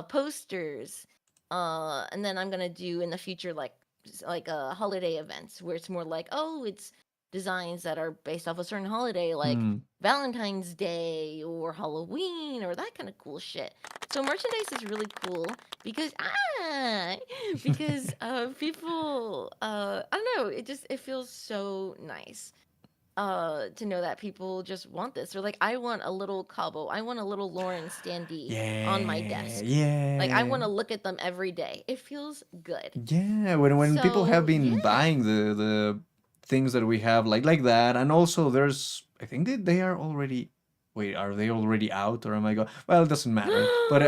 posters. And then I'm gonna do in the future like holiday events where it's more like, oh, it's designs that are based off a certain holiday, like Valentine's Day or Halloween or that kind of cool shit. So merchandise is really cool because people I don't know, it feels so nice to know that people just want this. They're like, I want a little Cabo, I want a little Lauren standee on my desk. Yeah. Like I want to look at them every day. It feels good. Yeah, when people have So, been yeah. buying the things that we have like that, and also there's, I think that they are already. Wait, are they already out, or am I going? Well, it doesn't matter. But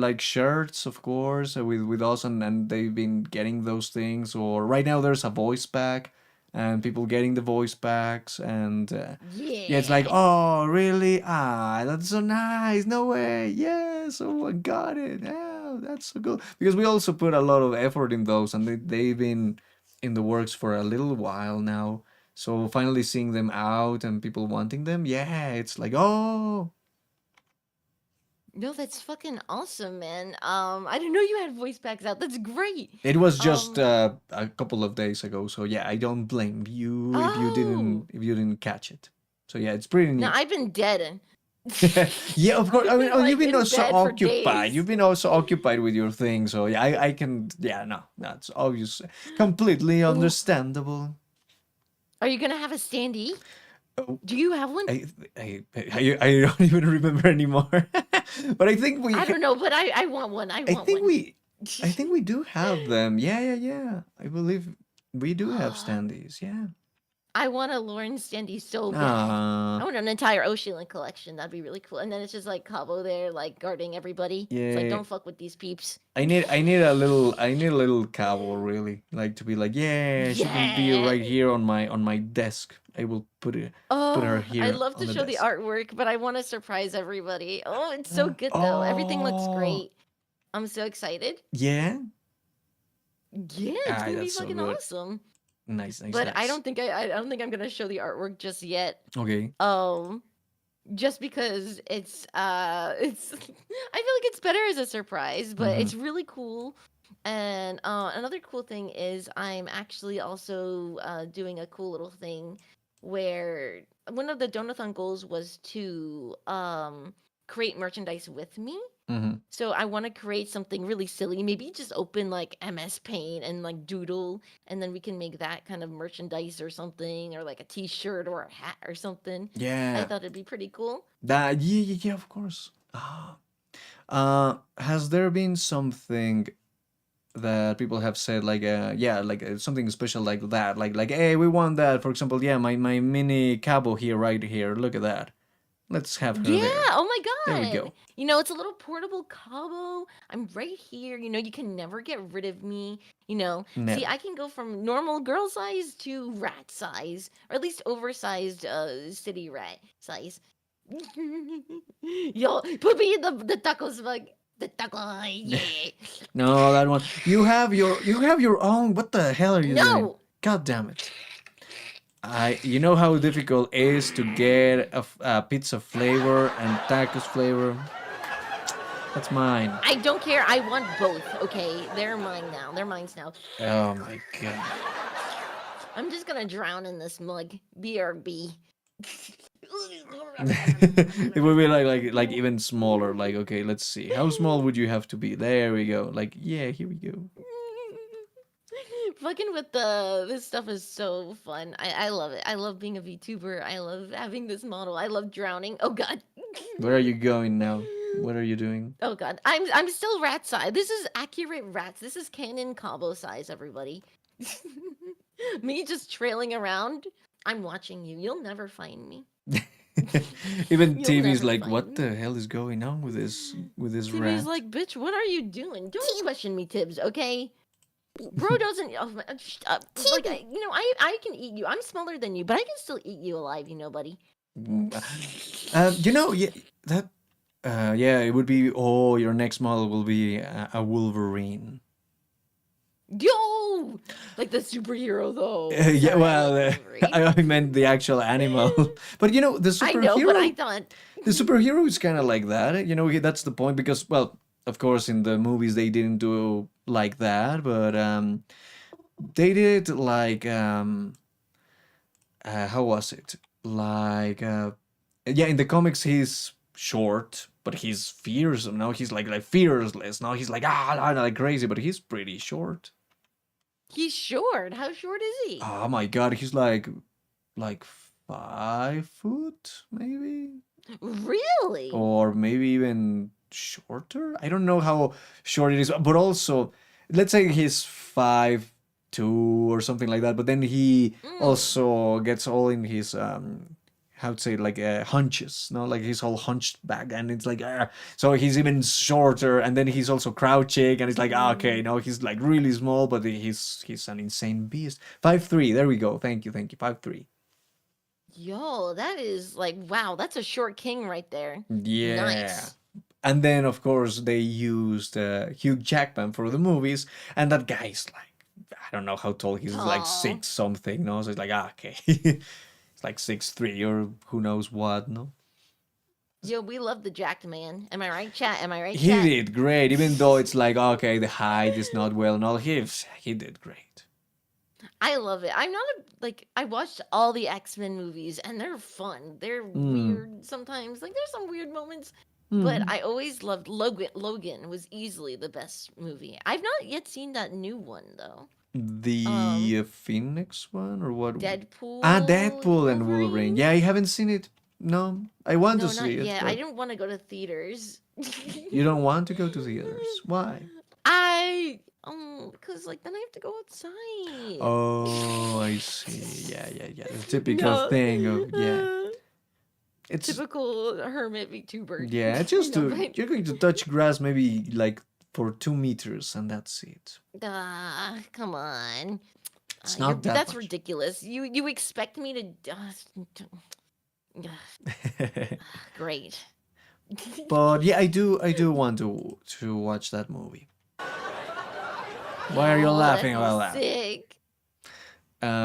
like shirts, of course, with us, and they've been getting those things. Or right now there's a voice pack, and people getting the voice packs, and yeah, it's like, oh, really? That's so nice. No way. Yes. Oh, I got it. Yeah, that's so good. Because we also put a lot of effort in those, and they've been in the works for a little while now. So finally seeing them out and people wanting them, yeah, it's like, oh, No, that's fucking awesome, man. I didn't know you had voice packs out. That's great. it was just a couple of days ago. So yeah, I don't blame you if you didn't catch it. So yeah, it's pretty neat. No, I've been dead. Yeah, of course. I mean, Like, you've been in also bed for occupied. days. You've been also occupied with your thing. So yeah, I can. Yeah, no, that's obvious, completely understandable. Are you gonna have a standee? Oh, Do you have one? I don't even remember anymore. But I think we. I don't know, but I want one. I want one. I think we do have them. Yeah. I believe we do have standees. Yeah. I want a Lauren standee so bad. I Ah, want an entire OshiLink collection. That'd be really cool. And then it's just like Cabo there, like guarding everybody. It's like, yeah. don't fuck with these peeps. I need a little cowboy, really, like to be like, yeah, she will be right here on my desk. I will put her here. I'd love on to the show the desk. artwork, but I want to surprise everybody. Oh, it's so good though. Everything looks Oh, great. I'm so excited. yeah. Yeah, it's gonna be That's so fucking good. Nice. But I Nice. don't think I don't think I'm gonna show the artwork just yet. Okay. Just because it's I feel like it's better as a surprise, but it's really cool. And another cool thing is I'm actually also doing a cool little thing where one of the donathon goals was to create merchandise with me. Mm-hmm. So I want to create something really silly. Maybe just open like MS Paint and like doodle, and then we can make that kind of merchandise or something, or like a T-shirt or a hat or something. I Yeah. thought it'd be pretty cool. That yeah, of course. Has there been something that people have said like something special like that, like hey, we want that, for example, yeah, my mini cabo here, right here, look at that, let's have her Yeah. there. Oh my There we God. go. You know, it's a little portable Cabo. I'm right here. You know, you can never get rid of me. You know, see, Never. I can go from normal girl size to rat size, or at least oversized city rat size. Yo, put me in the tacos bag. The taco, yeah. No, that one, you have your own, what the hell are you doing? No, God damn it. You know how difficult it is to get a pizza flavor and tacos flavor. That's mine. I don't care. I want both. Okay, they're mine now. They're mine now. Oh my god. I'm just gonna drown in this mug. BRB. It would be like even smaller. Like, okay, let's see. How small would you have to be? There we go. Like, yeah, here we go. Fucking with this stuff is so fun. I love it. I love being a VTuber. I love having this model. I love drowning. Oh god. Where are you going now? What are you doing? Oh god. I'm still rat size. This is accurate rats. This is Canon Cabo size, everybody. Me just trailing around. I'm watching you. You'll never find me. Even You'll TV's never like, find what me. the hell is going on with this TV's rat? like, bitch, what are you doing? Don't question me, Tibbs, okay? Bro doesn't. Oh, like, I can eat you. I'm smaller than you, but I can still eat you alive, you know, buddy. Yeah, that. Yeah, it would be. Oh, your next model will be a Wolverine. Yo, like the superhero though. Yeah, Sorry, well, I, like Wolverine. I meant the actual animal. But the I know, but I superhero, thought. the superhero is kind of like that. That's the point because, well, of course, in the movies they didn't do like that, but they did like how was it? Like yeah, in the comics he's short, but he's fearsome. Now he's like fearless. Now he's like crazy, but he's pretty short. He's short. How short is he? Oh my god, he's like 5 foot maybe, Really? or maybe even shorter. I don't know how short it is, but also let's say he's 5'2" or something like that. But then he also gets all in his how to say, like hunches, no, like he's all hunched back, and it's like so he's even shorter, and then he's also crouching, and it's like okay, no, he's like really small, but he's an insane beast. 5'3", there we go. Thank you, 5'3". Yo, that is like wow. That's a short king right there. Yeah. Nice. And then of course they used Hugh Jackman for the movies, and that guy's like, I don't know how tall he's, like Aw. 6 something, no, so it's like okay. It's like 6'3" or who knows what, no. Yo, we love the jacked man. Am I right, chat? Am I right, He chat? did great, even though it's like okay, the height is not well and all. He did great. I love it. I'm not I watched all the X-Men movies and they're fun. They're weird sometimes. Like there's some weird moments, but I always loved Logan. Logan was easily the best movie. I've not yet seen that new one though. The Phoenix one or what? Deadpool. Deadpool and Wolverine. Yeah, I haven't seen it. No, I want No, to not see it. yet. but I didn't want to go to theaters. You don't want to go to theaters? Why? Because like then I have to go outside. Oh, I see. Yeah. The typical No. thing of It's Typical hermit VTuber. yeah. It's just No, to but- you're going to touch grass maybe like for 2 meters, and that's it. Come on. It's not that That's much. ridiculous. You expect me to? Great. But yeah, I do want to watch that movie. Why are you Oh, laughing that'd be about that? Sick.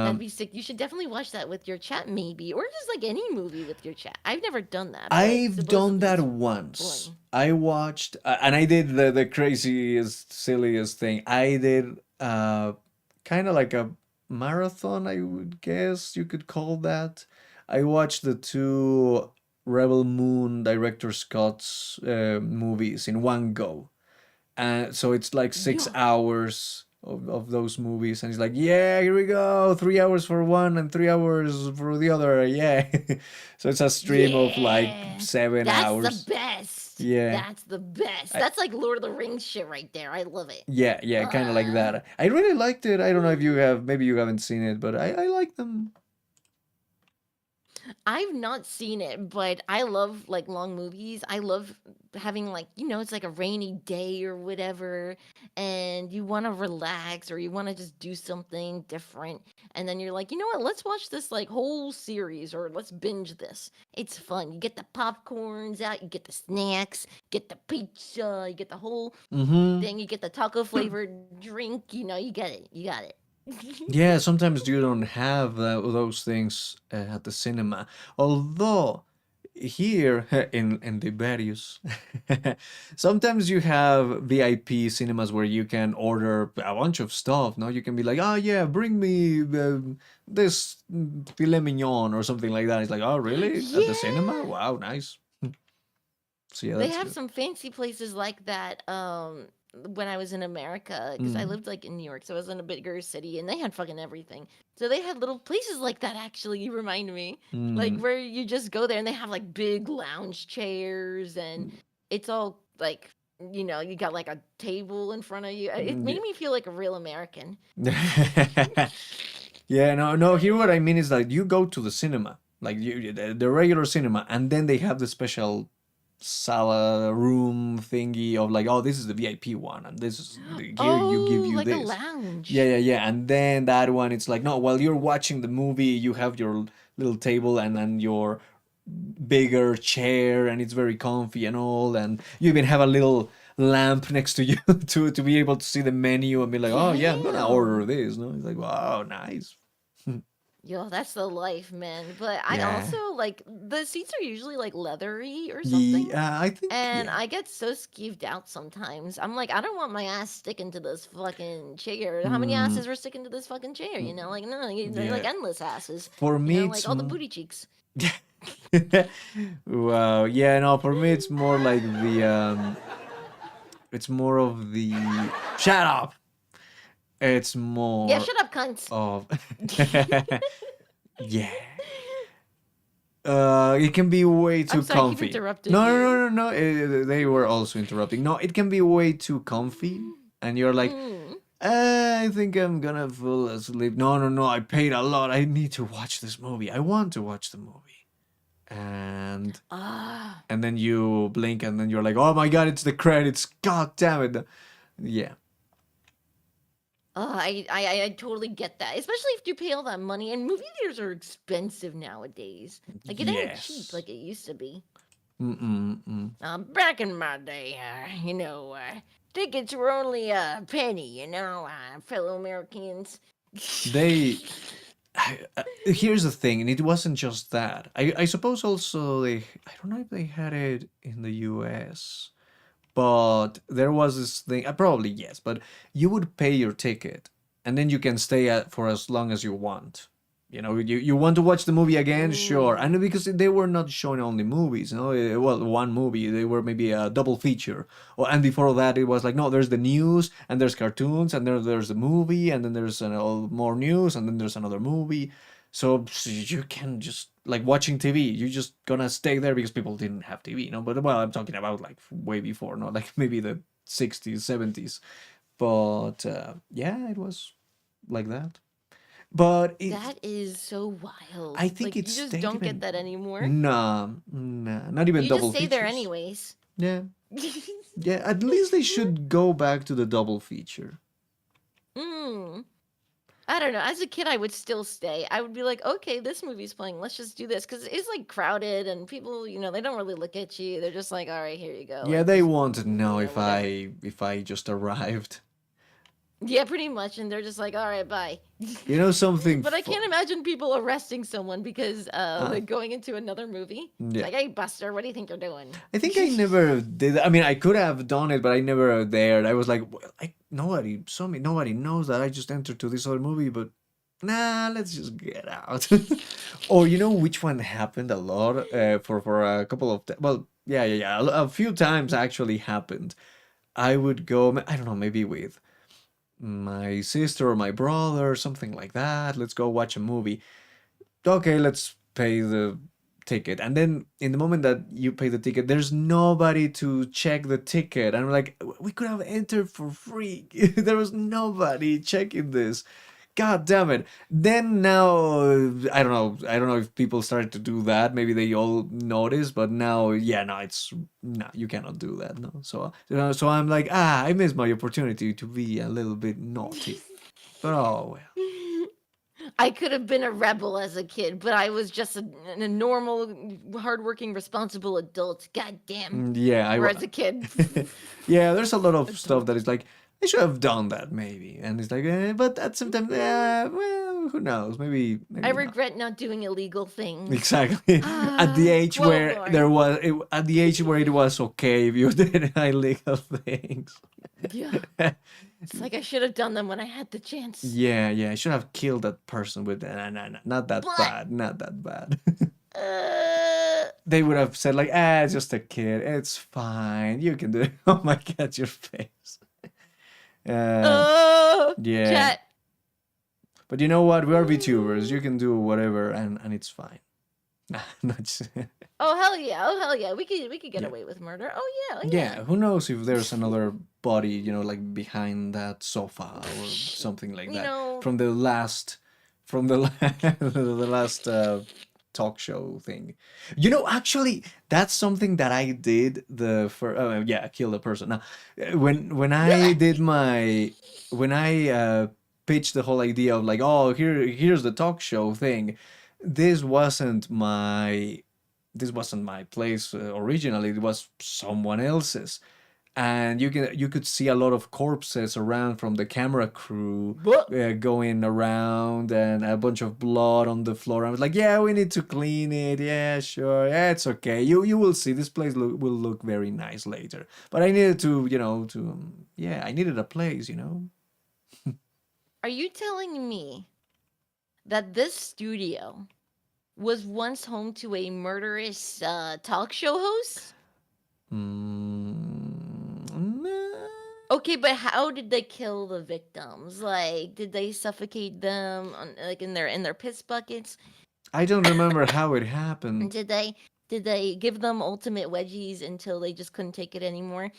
That'd be sick. You should definitely watch that with your chat, maybe, or just like any movie with your chat. I've never done that, but I've done supposedly that it's once. fun. I watched, and I did the craziest, silliest thing. I did kind of like a marathon, I would guess you could call that. I watched the two Rebel Moon director Scott's movies in one go. And so it's like six Yeah. hours of those movies, and he's like, yeah, here we go, 3 hours for one and 3 hours for the other, yeah. So it's a stream of like Yeah. 7 hours. That's the best. Yeah. That's the best. I, That's like Lord of the Rings shit right there. I love it. yeah, kind of like that. I really liked it. I don't know if you have, maybe you haven't seen it, but I like them. I've not seen it, but I love like long movies. I love having like, it's like a rainy day or whatever, and you want to relax or you want to just do something different. And then you're like, you know what? Let's watch this like whole series or let's binge this. It's fun. You get the popcorns out, you get the snacks, get the pizza, you get the whole Mm-hmm. thing, you get the taco flavored drink, you get it. You got it. Yeah, sometimes you don't have those things at the cinema. Although here in the various, sometimes you have VIP cinemas where you can order a bunch of stuff. No, you can be like, oh yeah, bring me this filet mignon or something like that. It's like, oh really? At the cinema? Yeah. Wow, nice. So yeah, They that's have good. some fancy places like that when I was in America because I Mm. lived like in New York, so I was in a bigger city and they had fucking everything. So they had little places like that actually, you remind me. Like Mm. where you just go there and they have like big lounge chairs and it's all like you got like a table in front of you. It made me feel like a real American. Yeah, no. Here, what I mean is that you go to the cinema, like the regular cinema, and then they have the special sala room thingy of like, oh, this is the VIP one, and this is here you give Oh, you like a this. lounge. Yeah. And then that one, it's like, no, while you're watching the movie, you have your little table and then your bigger chair, and it's very comfy and all, and you even have a little lamp next to you to be able to see the menu and be like, oh yeah, I'm gonna order Damn. this. No, it's like, wow, nice. Yo, that's the life, man. But I Yeah. also like the seats are usually like leathery or something. Yeah, I think And yeah. I get so skeeved out sometimes. I'm like, I don't want my ass sticking to this fucking chair. How many Mm, asses were sticking to this fucking chair? Like, no, they're like yeah. endless asses. For me, Like it's all the booty cheeks. wow. Yeah, no, for me it's more like the it's more of the shut up. It's Yeah, more shut up, cunts. of yeah. It can be way too I'm sorry, I keep comfy. interrupting No, no, you. no, no, no. They were also interrupting. No, it can be way too comfy, and you're like, Mm. I think I'm gonna fall asleep. No. I paid a lot. I need to watch this movie. I want to watch the movie, and Ah. then you blink, and then you're like, oh my god, it's the credits. God damn it. Yeah. Oh, I totally get that. Especially if you pay all that money. And movie theaters are expensive nowadays. Like, it ain't cheap Yes. like it used to be. Mm. Back in my day, tickets were only a penny, fellow Americans. They here's the thing, and it wasn't just that. I suppose also I don't know if they had it in the US, but there was this thing. Probably yes, but you would pay your ticket, and then you can stay at for as long as you want. You want to watch the movie again, sure. Ooh. And because they were not showing only movies, well, one movie, they were maybe a double feature. And before that, it was like, no, there's the news, and there's cartoons, and there's the movie, and then there's more news, and then there's another movie. So you can just like watching TV. You're just gonna stay there because people didn't have TV, But well, I'm talking about like way before, not like maybe the 60s, 70s. But yeah, it was like that. But That is so wild. I think Like, you it's just stayed don't get even. that anymore. Nah, not even You just double stay there features. anyways. Yeah, yeah. At least they should go back to the double feature. Mm. I don't know. As a kid, I would still stay. I would be like, okay, this movie's playing. Let's just do this. Because it's like crowded and people, they don't really look at you. They're just like, all right, here you go. Yeah, Like, they just, want to know whatever. if I just arrived. Yeah, pretty much. And they're just like, all right, bye. You know something? But I can't imagine people arresting someone because like going into another movie. It's Yeah. like, hey, Buster, what do you think you're doing? I think I never did. I mean, I could have done it, but I never dared. I was like, well, nobody saw me. Nobody knows that I just entered to this other movie, but nah, let's just get out. Or you know which one happened a lot for a couple of well, yeah. A few times actually happened. I would go. I don't know, maybe with my sister or my brother, something like that. Let's go watch a movie. Okay, let's pay the ticket. And then in the moment that you pay the ticket, there's nobody to check the ticket. And I'm like, we could have entered for free. There was nobody checking this. God damn it. Then now, I don't know. I don't know if people started to do that. Maybe they all noticed, but now, yeah, no, you cannot do that. No. So I'm like, I missed my opportunity to be a little bit naughty. But oh well. I could have been a rebel as a kid, but I was just a normal, hardworking, responsible adult. God damn. Yeah, Or as a kid. Yeah, there's a lot of stuff that is like, I should have done that maybe, and it's like, but at some time, well, who knows? Maybe I not. regret not doing illegal things. Exactly. At the age well, where Lord. at the age where it was okay if you did illegal things. Yeah. It's like I should have done them when I had the chance. Yeah, I should have killed that person with not that What? bad, not that bad. Uh, They would have said like, it's just a kid, it's fine, you can do it. Oh my god, your face. oh, Yeah. chat. But you know what? We are VTubers. You can do whatever, and it's fine. Nah, not just, Oh hell yeah! Oh hell yeah! We could get Yeah. away with murder. Oh yeah! Oh, yeah. Who knows if there's another body, you know, like behind that sofa or something like You that know- from the last, the last talk show thing. You know, actually, that's something that I did the for. Yeah, kill the person. Now, when I did my when I pitched the whole idea of like, oh, here's the talk show thing. This wasn't my place originally. It was someone else's, and you could see a lot of corpses around from the camera crew going around, and a bunch of blood on the floor. I was like, yeah, we need to clean it. Yeah, sure. Yeah, it's okay. You will see this place will look very nice later. But I needed to, I needed a place, Are you telling me that this studio was once home to a murderous talk show host? Okay, but how did they kill the victims? Like, did they suffocate them like in their piss buckets? I don't remember how it happened. Did they give them ultimate wedgies until they just couldn't take it anymore?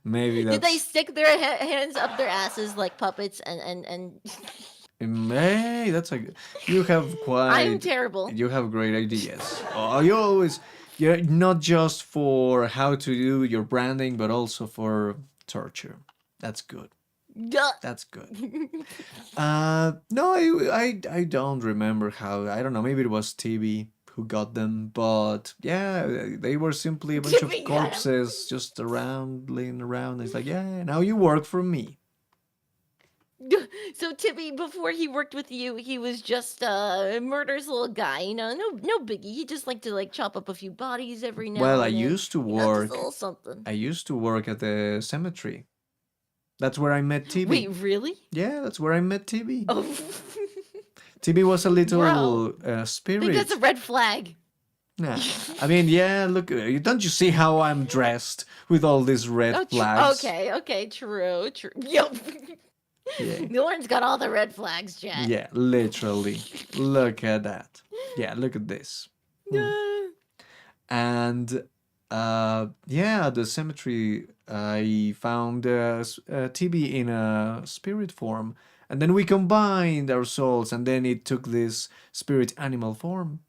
Maybe that's. Did they stick their hands up their asses like puppets and Hey, you have quite. I'm terrible. You have great ideas. You're not just for how to do your branding, but also for torture. That's good. Duh. That's good. No, I don't remember how. I don't know. Maybe it was TV who got them, but yeah, they were simply a bunch of TV got 'em. corpses just laying around. It's like, yeah, now you work for me. So Tippy, before he worked with you, he was just a murderous little guy, no biggie. He just liked to like chop up a few bodies every now Well, and I then. used to You know, just work. a little something. I used to work at the cemetery. That's where I met TB. Wait, really? Yeah, that's where I met TB. Oh, TB was a little I spirit. think that's a red flag. Nah. I mean, yeah, look, don't you see how I'm dressed with all these red Oh, flags? okay, true. Yo, Yeah. Lauren's got all the red flags, Jack. Yeah, literally. Look at that. Yeah, look at this. And yeah, at the cemetery, I found TB in a spirit form, and then we combined our souls, and then it took this spirit animal form.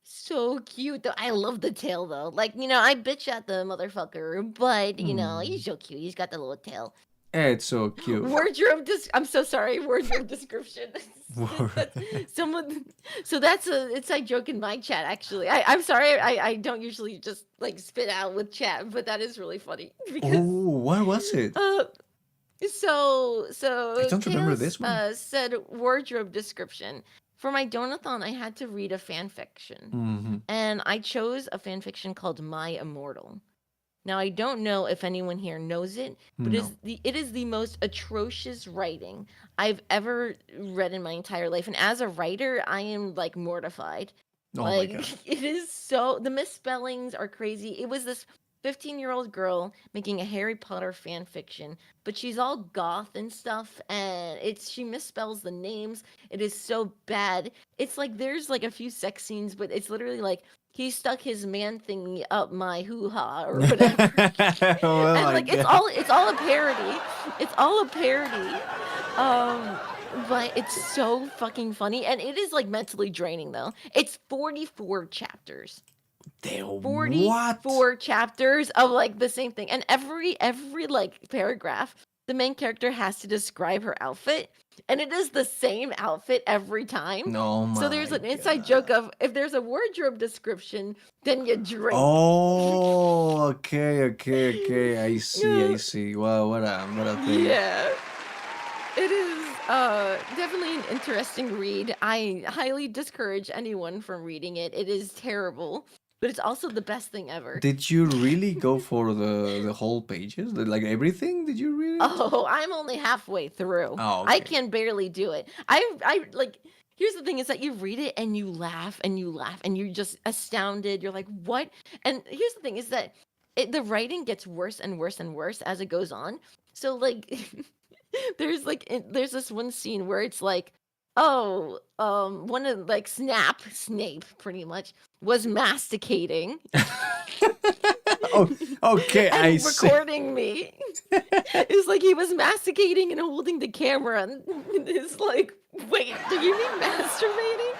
So cute though. I love the tail though. Like, I bitch at the motherfucker, but he's so cute. He's got the little tail. It's so cute. Wardrobe I'm so sorry, wardrobe description. Someone, so that's a inside joke in my chat. Actually, I'm sorry. I don't usually just like spit out with chat, but that is really funny because Oh, what was it? So I don't remember Chaos, this one. said wardrobe description. For my donathon, I had to read a fan fiction, and I chose a fan fiction called My Immortal. Now I don't know if anyone here knows it, but No. it is the most atrocious writing I've ever read in my entire life. And as a writer, I am like mortified. Oh my god. It is so, the misspellings are crazy. It was this 15-year-old girl making a Harry Potter fan fiction, but she's all goth and stuff, and she misspells the names. It is so bad. It's like there's like a few sex scenes, but it's literally like he stuck his man thingy up my hoo-ha or whatever. Oh And my like it's god. all a parody. It's all a parody. But it's so fucking funny, and it is like mentally draining though. It's 44 chapters. Damn, 44 what? chapters of like the same thing. And every like paragraph, the main character has to describe her outfit, and it is the same outfit every time. No, my So there's an inside joke of if there's a wardrobe description, then you drink. Oh, okay. I see. Wow, what a thing. Yeah. It is definitely an interesting read. I highly discourage anyone from reading it. It is terrible, but it's also the best thing ever. Did you really go for the whole pages? Like everything? Did you really? Oh, I'm only halfway through. Oh, I okay. can barely do it. I like, here's the thing is that you read it and you laugh and you're just astounded. You're like, what? And here's the thing is that the writing gets worse and worse and worse as it goes on. So like there's this one scene where it's like, oh, one of like Snape pretty much was masticating. Oh, okay, and I see. recording me. It's like he was masticating and holding the camera, and it's like, wait, do you mean masturbating?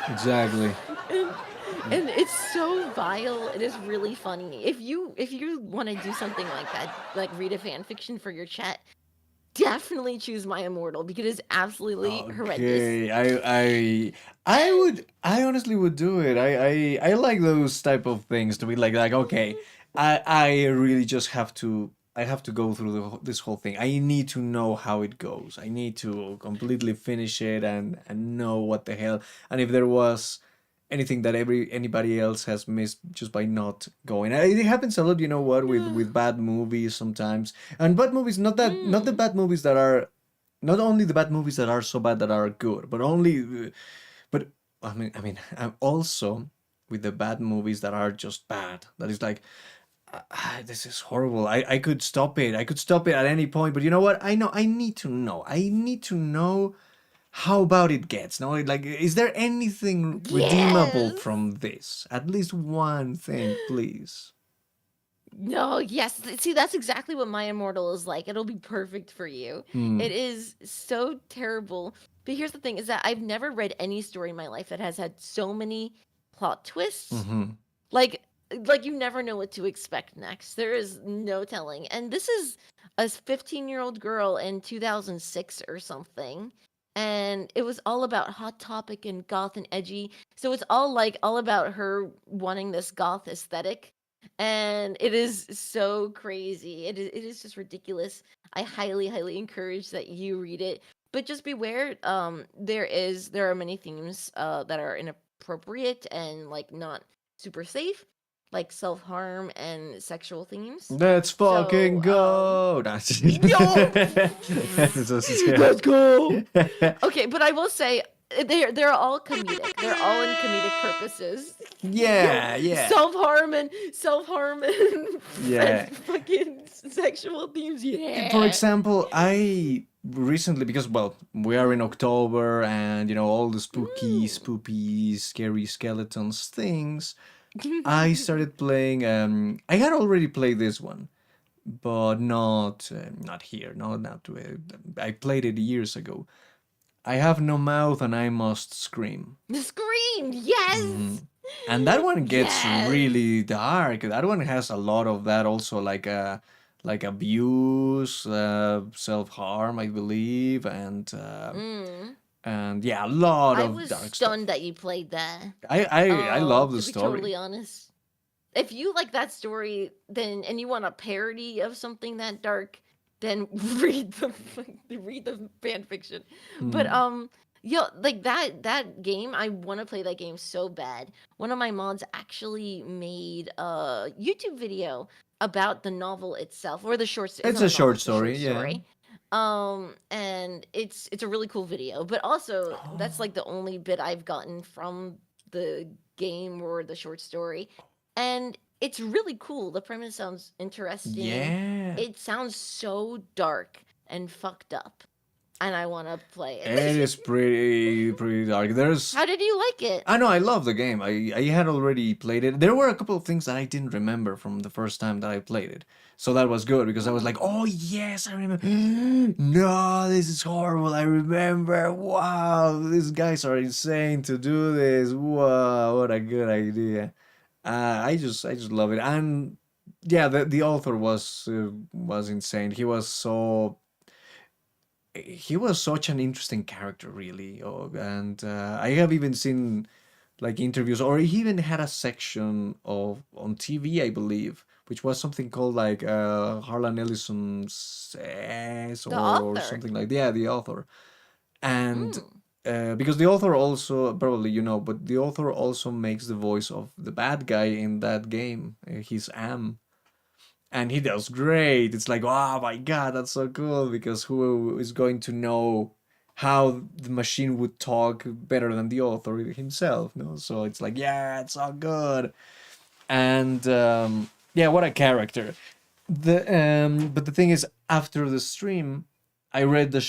Exactly. And it's so vile. It is really funny. If you want to do something like that, like read a fan fiction for your chat, definitely choose My Immortal because it is absolutely horrendous. Okay, I honestly would do it. I like those type of things to be like okay, I really just have to. I have to go through this whole thing. I need to know how it goes. I need to completely finish it and know what the hell. And if there was anything that anybody else has missed just by not going. It happens a lot, you know what, with bad movies sometimes. And bad movies, not the bad movies that are, not only the bad movies that are so bad that are good, but I'm also with the bad movies that are just bad. That is like, this is horrible. I could stop it. I could stop it at any point. But you know what? I need to know. I need to know how about it gets. No, like, is there anything redeemable Yes. from this? At least one thing, please. No, yes. See, that's exactly what My Immortal is like. It'll be perfect for you. It is so terrible. But here's the thing is that I've never read any story in my life that has had so many plot twists. Like you never know what to expect next. There is no telling. And this is a 15-year-old girl in 2006 or something. And it was all about Hot Topic and goth and edgy. So it's all about her wanting this goth aesthetic. And it is so crazy. It is just ridiculous. I highly encourage that you read it. But just beware, there are many themes that are inappropriate and like not super safe, like self-harm and sexual themes. Let's fucking go. Let's go. Okay, but I will say they're all comedic. They're all in comedic purposes. Yeah. Self-harm and Yeah. and fucking sexual themes. Yeah. For example, I recently, because we are in October and all the spooky, scary skeletons things, I started playing. I had already played this one, but not here. I played it years ago. I have no mouth and I must scream. Scream, yes. And that one gets Yes. really dark. That one has a lot of that also, like like abuse, self-harm, I believe, and yeah, a lot I of was dark stuff. stunned that you played that. I love the To be story. totally honest, if you like that story, then and you want a parody of something that dark, then read the fan fiction. But yo, like that game, I want to play that game so bad. One of my mods actually made a YouTube video about the novel itself, or the short. It's It's not a a novel, short it's a short story, yeah. story. And it's a really cool video. But also, that's like the only bit I've gotten from the game or the short story, and it's really cool. The premise sounds interesting. Yeah. It sounds so dark and fucked up, and I want to play it. It is pretty dark. There's How did you like it? I know I love the game. I had already played it. There were a couple of things that I didn't remember from the first time that I played it. So that was good because I was like, "Oh yes, I remember." No, this is horrible. I remember. Wow, these guys are insane to do this. Wow, what a good idea. I just love it. And yeah, the author was insane. He was such an interesting character, really. Oh, and I have even seen like interviews, or he even had a section of on TV, I believe, which was something called like Harlan Ellison says, The or author. something like yeah, the author, and Mm. because the author also probably but the author also makes the voice of the bad guy in that game. He's Am, and he does great. It's like, oh my god, that's so cool because who is going to know how the machine would talk better than the author himself? No, so it's like, yeah, it's so good, and yeah, what a character. But the thing is, after the stream, I read the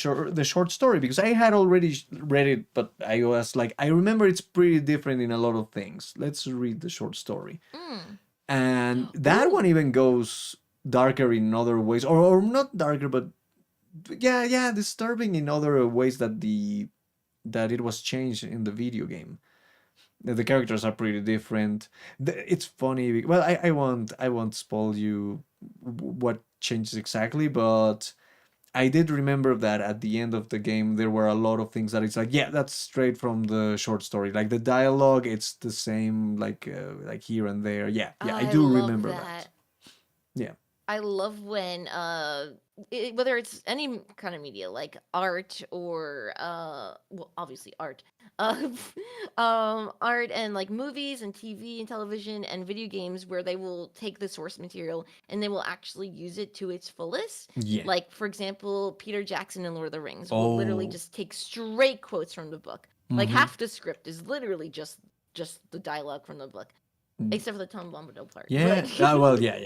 short story because I had already read it, but I was like, I remember it's pretty different in a lot of things. Let's read the short story. Mm. And that one Ooh. even goes darker in other ways, or not darker, but yeah, disturbing in other ways that it was changed in the video game. The characters are pretty different. It's funny. Well, I won't spoil you what changes exactly, but I did remember that at the end of the game there were a lot of things that it's like, yeah, that's straight from the short story. Like the dialogue, it's the same, like here and there. Yeah, I I do love remember that. that. Yeah. I love when whether it's any kind of media like art or well, obviously art, uh, art and like movies and TV and television and video games where they will take the source material and they will actually use it to its fullest. Yeah. Like for example, Peter Jackson in Lord of the Rings will literally Oh. just take straight quotes from the book. Like Mhm. half the script is literally just the dialogue from the book, except for the Tom Bombadil part. Yeah. But Well, yeah.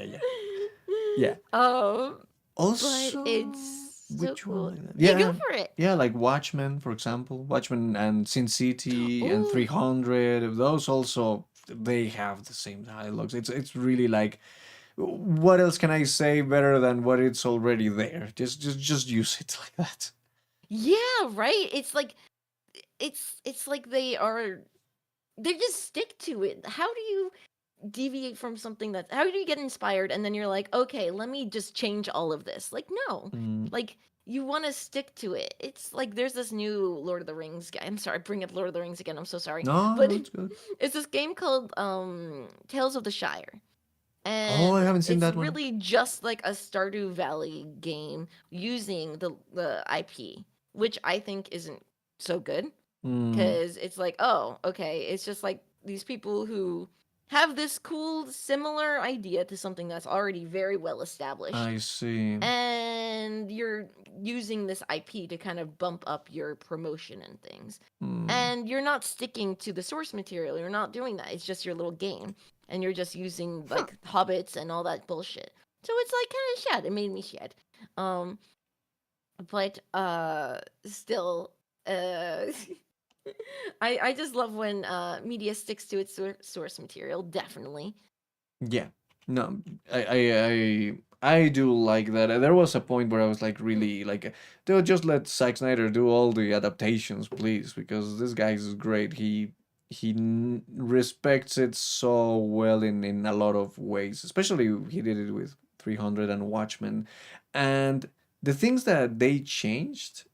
Yeah. but Also, it's so which cool. one like that? Yeah, go Yeah. for it. Yeah, like Watchmen, for example. Watchmen and Sin City and Ooh, 300. Those also, they have the same dialogues. It's really like, what else can I say better than what it's already there? Just use it like that. yeah, right. It's like they just stick to it. How do you deviate from something that's how do you get inspired and then you're like, okay, let me just change all of this? Like, no. Mm. Like you want to stick to it. It's like there's this new Lord of the Rings guy. I'm sorry, bring up Lord of the Rings again. I'm so sorry. No, But that's good. it's this game called Tales of the Shire. Oh, I And haven't seen it's that one. really just like a Stardew Valley game using the IP, which I think isn't so good Mm, because it's like, oh, okay, it's just like these people who have this cool similar idea to something that's already very well established, I see. and you're using this IP to kind of bump up your promotion and things. Mm, And you're not sticking to the source material. You're not doing that. It's just your little game. And you're just using like hobbits and all that bullshit. So it's like kind of sad. It made me sad. Um but still I just love when media sticks to its source material, definitely. yeah. No, I do like that. There was a point where I was like, really like, dude, just let Zack Snyder do all the adaptations, please, because this guy is great. He respects it so well in a lot of ways. Especially he did it with 300 and Watchmen, and the things that they changed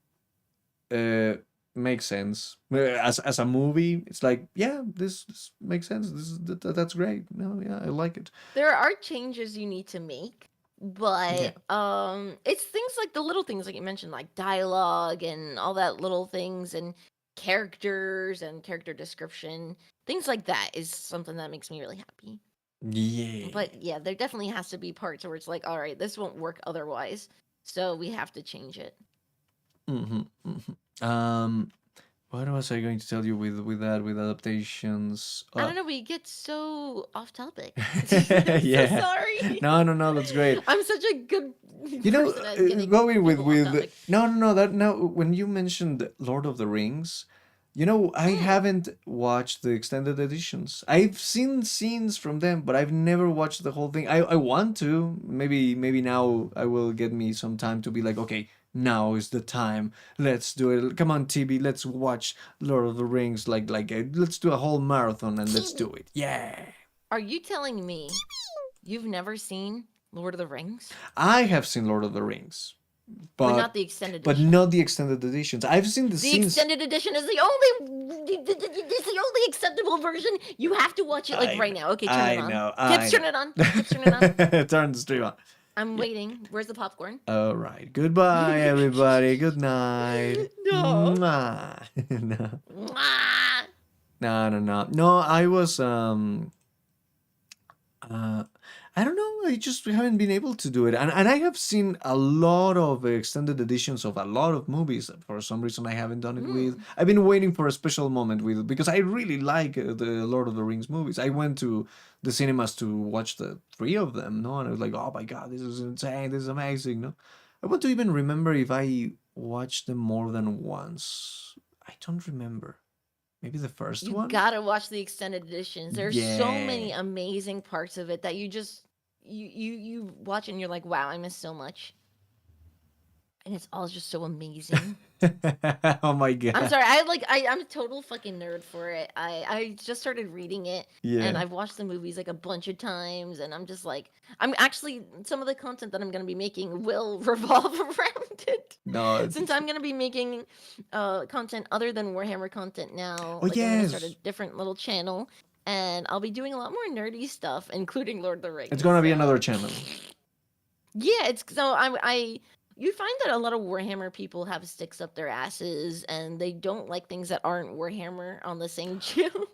make sense. As a movie, it's like, yeah, this makes sense. That's great. No, yeah, I like it. There are changes you need to make, but it's things like the little things like you mentioned, like dialogue and all that little things and characters and character description. Things like that is something that makes me really happy. Yeah. But yeah, there definitely has to be parts where it's like, all right, this won't work otherwise, so we have to change it. What was I going to tell you with adaptations? I don't know, we get so off topic. Yeah. So sorry. No, that's great. I'm such a good You know, person at getting going with people off topic. no, that now when you mentioned Lord of the Rings, you know, I haven't watched the extended editions. I've seen scenes from them, but I've never watched the whole thing. I want to. Maybe now I will get me some time to be like, okay, now is the time. Let's do it. Come on, TB, let's watch Lord of the Rings. Let's do a whole marathon and let's do it. Yeah. Are you telling me you've never seen Lord of the Rings? I have seen Lord of the Rings, But not the extended but edition. not the extended editions. I've seen the The scenes. extended edition is the only acceptable version. You have to watch it like right now. Okay, turn it on. Tips, turn it on. Tips, turn it on. Turn the stream on. I'm waiting. Where's the popcorn? All right. Goodbye, everybody. Good night. No. Mwah. No. Mwah. No. I was I don't know. I just haven't been able to do it, and I have seen a lot of extended editions of a lot of movies. For some reason, I haven't done it with. I've been waiting for a special moment with because I really like the Lord of the Rings movies. I went to the cinemas to watch the 3 of them. No, and I was like, oh my god, this is insane. This is amazing. No, I want to even remember if I watched them more than once. I don't remember. Maybe the first one. You gotta watch the extended editions. There's so many amazing parts of it that you just you watch and you're like, wow, I missed so much. And it's all just so amazing. Oh my god. I'm sorry, I'm a total fucking nerd for it. I just started reading it and I've watched the movies like a bunch of times and I'm just like I'm actually some of the content that I'm gonna be making will revolve around it. No, Since I'm gonna be making content other than Warhammer content now. Oh, I'm yes. gonna start a different little channel and I'll be doing a lot more nerdy stuff, including Lord of the Rings. It's gonna be another channel. Yeah, it's so I you find that a lot of Warhammer people have sticks up their asses and they don't like things that aren't Warhammer on the same channel.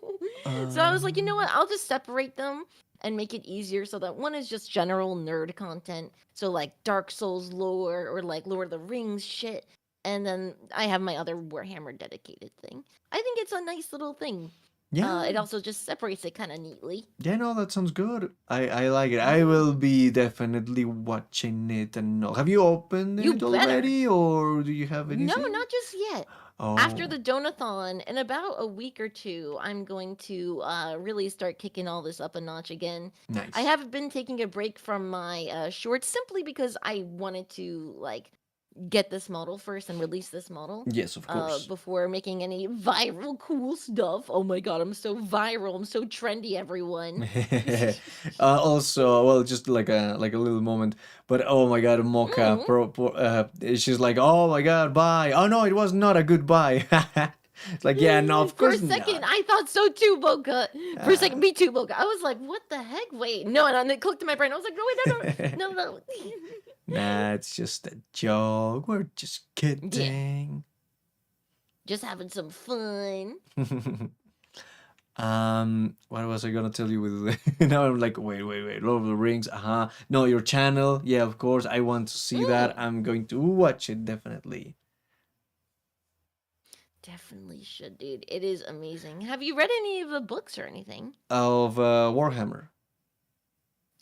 So I was like, you know what? I'll just separate them and make it easier so that one is just general nerd content. So like Dark Souls lore or like Lord of the Rings shit. And then I have my other Warhammer dedicated thing. I think it's a nice little thing. Yeah. It also just separates it kind of neatly. Yeah, no, that sounds good. I like it. I will be definitely watching it and know. Have you opened You it better. already, or do you have anything? No, not just yet. Oh. After the Donathon, in about a week or two, I'm going to really start kicking all this up a notch again. Nice. I have been taking a break from my shorts simply because I wanted to like get this model first and release this model. Yes, of course. Before making any viral cool stuff. Oh my god, I'm so viral. I'm so trendy, everyone. Also, well, just like a little moment, but oh my god, Mocha, she's like, oh my god, bye. Oh no, it was not a goodbye. It's like, yeah, no, of course For a second, not. I thought so too, Boca. For a second, me too, Boca. I was like, what the heck? Wait, no, and it clicked in my brain. I was like, no, wait, no. Nah, it's just a joke. We're just kidding. Just having some fun. What was I gonna tell you with now I'm like, wait, Lord of the Rings, no, your channel, yeah, of course, I want to see that. I'm going to watch it, definitely. Definitely should, dude. It is amazing. Have you read any of the books or anything? Of Warhammer.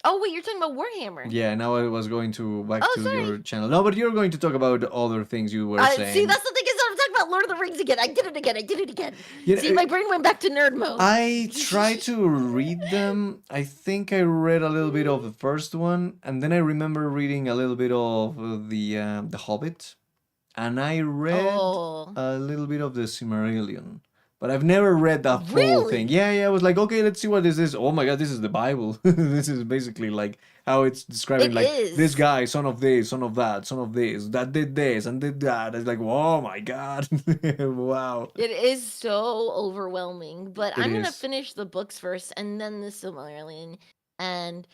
Oh, wait, you're talking about Warhammer. Yeah, now I was going to back to sorry. your channel. No, but you're going to talk about other things you were saying. See, that's the thing is I'm talking about Lord of the Rings again. I did it again. You See, know, my brain went back to nerd mode. I tried to read them. I think I read a little bit of the first one, and then I remember reading a little bit of the Hobbit, and I read Oh. a little bit of the Silmarillion. but I've never read that full thing. Really? Yeah, yeah. I was like, okay, let's see what this is. Oh my god, this is the Bible. This is basically like how it's describing, It like this is. guy, son of this, son of that, son of this, that did this and did that. It's like, oh my god, wow, It is so overwhelming, but it I'm gonna is. finish the books first and then the Silmarillion. And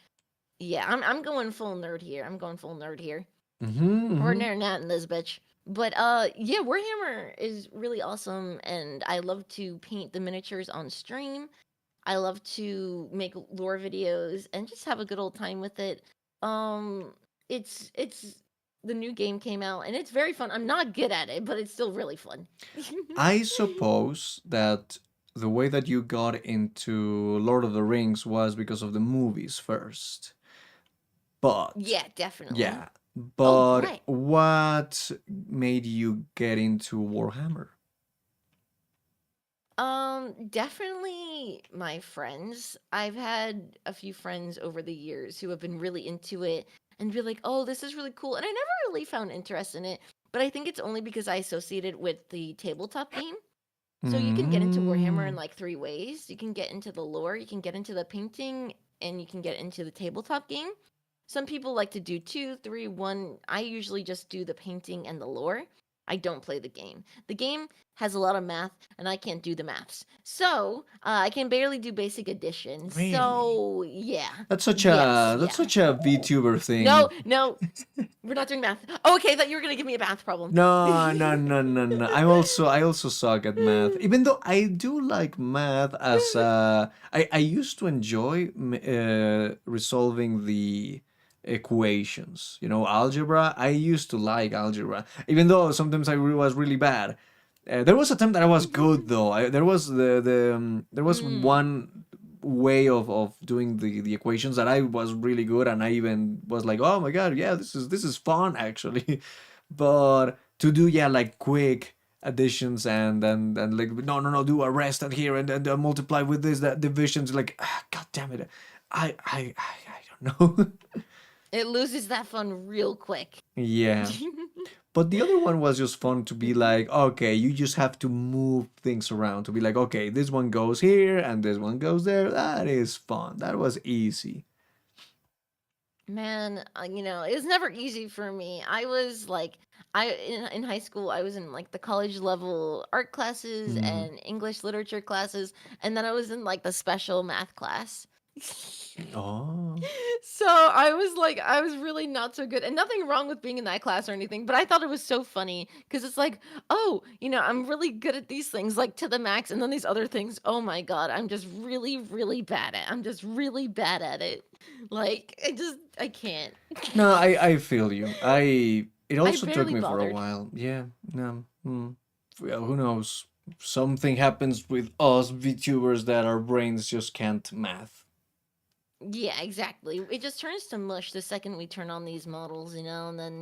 yeah, I'm going full nerd here. I'm going full nerd here. Or Mm-hmm. nerd not in this bitch. But yeah, Warhammer is really awesome, and I love to paint the miniatures on stream. I love to make lore videos and just have a good old time with it. Um, it's the new game came out and it's very fun. I'm not good at it, but it's still really fun. I suppose that the way that you got into Lord of the Rings was because of the movies first. But Yeah, definitely. yeah, Oh, but right. what made you get into Warhammer? Definitely my friends. I've had a few friends over the years who have been really into it and be like, "Oh, this is really cool." And I never really found interest in it, but I think it's only because I associate it with the tabletop game. So you can get into Warhammer in Mm. like three ways. You can get into the lore, you can get into the painting, and you can get into the tabletop game. Some people like to do two, three, one. I usually just do the painting and the lore. I don't play the game. The game has a lot of math, and I can't do the maths. So I can barely do basic addition. Really? So yeah, That's such yes, a that's yeah. such a VTuber No, thing. no, we're not doing math. Oh, okay, I thought you were gonna give me a math problem. No, no, no, no, no. I also suck at math. Even though I do like math as I used to enjoy resolving the equations. You know, algebra. I used to like algebra, even though sometimes was really bad. There was a time that I was good though. There was there was Mm. one way of doing the equations that I was really good, and I even was like, oh my god, yeah, this is fun actually. But to do, yeah, like quick additions and like, no, no, no, do a rest at here and then multiply with this, that divisions, like, god damn it, I don't know. It loses that fun real quick. Yeah. But the other one was just fun to be like, okay, you just have to move things around to be like, okay, this one goes here and this one goes there. That is fun. That was easy. Man, it was never easy for me. I was like, in high school, I was in like the college level art classes Mm. and English literature classes, and then I was in like the special math class. Oh. So I was like, I was really not so good, and nothing wrong with being in that class or anything, but I thought it was so funny because it's like, oh, I'm really good at these things, like to the max, and then these other things, oh my God, I'm just really, really bad at. I'm just really bad at it. Like, I can't. No, I feel you. It I also took barely me for a bothered. while. Yeah, no. Well, who knows? Something happens with us VTubers that our brains just can't math. Yeah, exactly. It just turns to mush the second we turn on these models, and then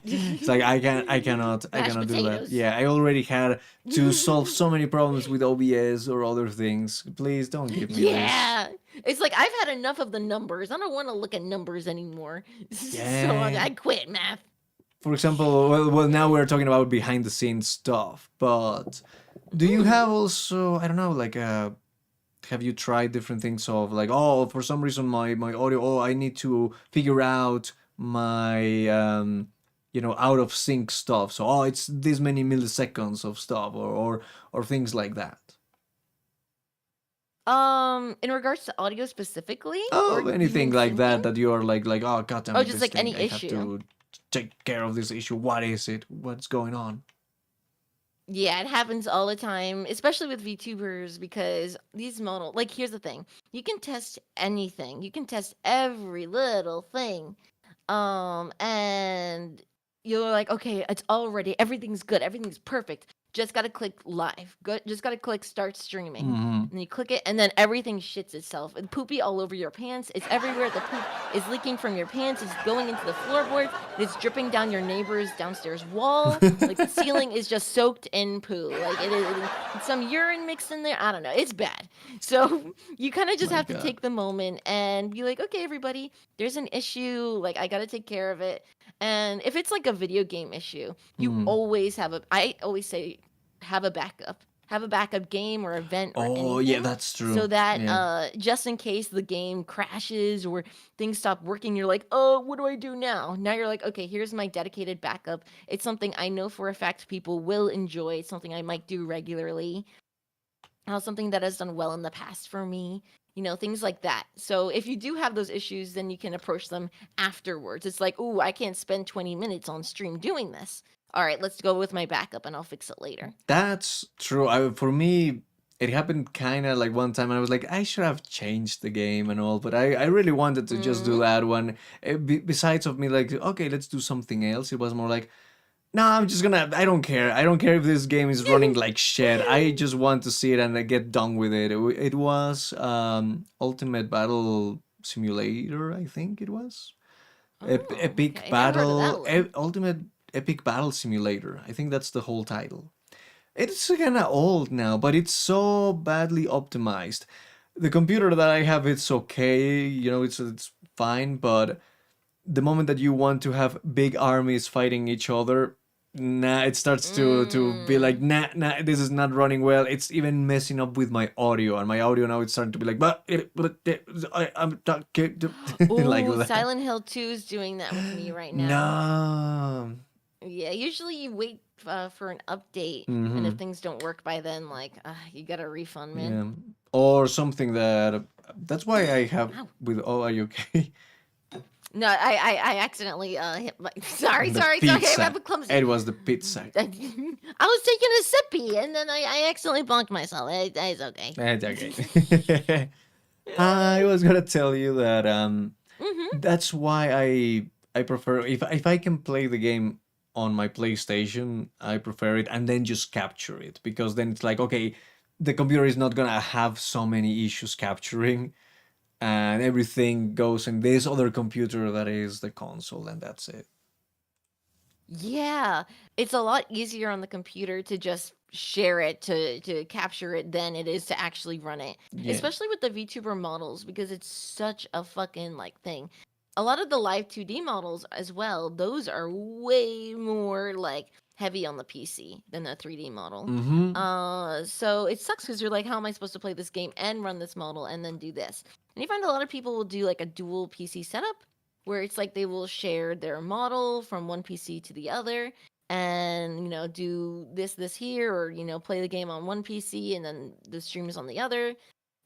It's like I mashed cannot do that. potatoes. Yeah, I already had to solve so many problems with OBS or other things. Please don't give me this. Yeah. It's like I've had enough of the numbers. I don't want to look at numbers anymore. So Yeah. I quit math. For example, well, now we're talking about behind the scenes stuff, but do you have also, I don't know, like have you tried different things of like, oh, for some reason my audio, oh, I need to figure out my out of sync stuff. So, oh, it's this many milliseconds of stuff or things like that. In regards to audio specifically, or Oh, you anything mean like syncing? that you are like, oh, god damn Oh, it, just this like thing, any I have issue. to take care of this issue. What is it? What's going on? Yeah, it happens all the time, especially with VTubers because these model like here's the thing. You can test anything. You can test every little thing. And you're like, okay, it's all ready. Everything's good. Everything's perfect. Just gotta click live. Good. Just gotta click start streaming. Hmm. And you click it, and then everything shits itself. And poopy all over your pants. It's everywhere. The poop is leaking from your pants. It's going into the floorboard. It's dripping down your neighbor's downstairs wall. Like the ceiling is just soaked in poo. Like it's some urine mixed in there. I don't know. It's bad. So you kind of just My have to god. take the moment and be like, okay, everybody, there's an issue. Like I gotta take care of it. And if it's like a video game issue, you Hmm. always I always say have a backup. have a backup game or event or anything. Oh, yeah, that's true. So that Yeah. just in case the game crashes or things stop working, you're like, oh, what do I do now? Now you're like, okay, here's my dedicated backup. It's something I know for a fact people will enjoy. It's something I might do regularly. Something that has done well in the past for me. Things like that. So if you do have those issues, then you can approach them afterwards. It's like, ooh, I can't spend 20 minutes on stream doing this. All right, let's go with my backup and I'll fix it later. That's true. For me, it happened kind of like one time. I was like, I should have changed the game and all, but I really wanted to just do that one. Besides of me, like, okay, let's do something else. It was more like, no, I'm just gonna. I don't care. I don't care if this game is running like shit. I just want to see it and get done with it. It was Ultimate Battle Simulator, I think it was. Epic okay. Never heard of that Battle, one. Ultimate Epic Battle Simulator. I think that's the whole title. It's kind of old now, but it's so badly optimized. The computer that I have, it's okay. It's fine, but the moment that you want to have big armies fighting each other, nah, it starts to be like, nah, this is not running well. It's even messing up with my audio, and my audio now it's starting to be like, I'm talking like Ooh, that. Silent Hill 2 is doing that with me right now. No. Yeah, usually you wait for an update, and Mm-hmm. if things don't work by then, like, you got a refund, man. Yeah. Or something that's why I have Ow. with, oh, are you okay? No, I accidentally hit my. Sorry, The sorry, it's okay. pizza. I'm clumsy. It was the pizza. I was taking a sippy, and then I accidentally bonked myself. It's okay. It's okay. I was gonna tell you that Mm-hmm. that's why I prefer, if I can play the game on my PlayStation, I prefer it and then just capture it, because then it's like, okay, the computer is not gonna have so many issues capturing, and everything goes in this other computer that is the console, and that's it. Yeah, it's a lot easier on the computer to just share it to capture it than it is to actually run it. Yeah. Especially with the VTuber models because it's such a fucking like thing. A lot of the live 2D models as well, those are way more like heavy on the PC than the 3D model. Mm-hmm. So it sucks because you're like, how am I supposed to play this game and run this model and then do this? And you find a lot of people will do like a dual PC setup where it's like they will share their model from one PC to the other and do this here, or play the game on one PC and then the stream is on the other,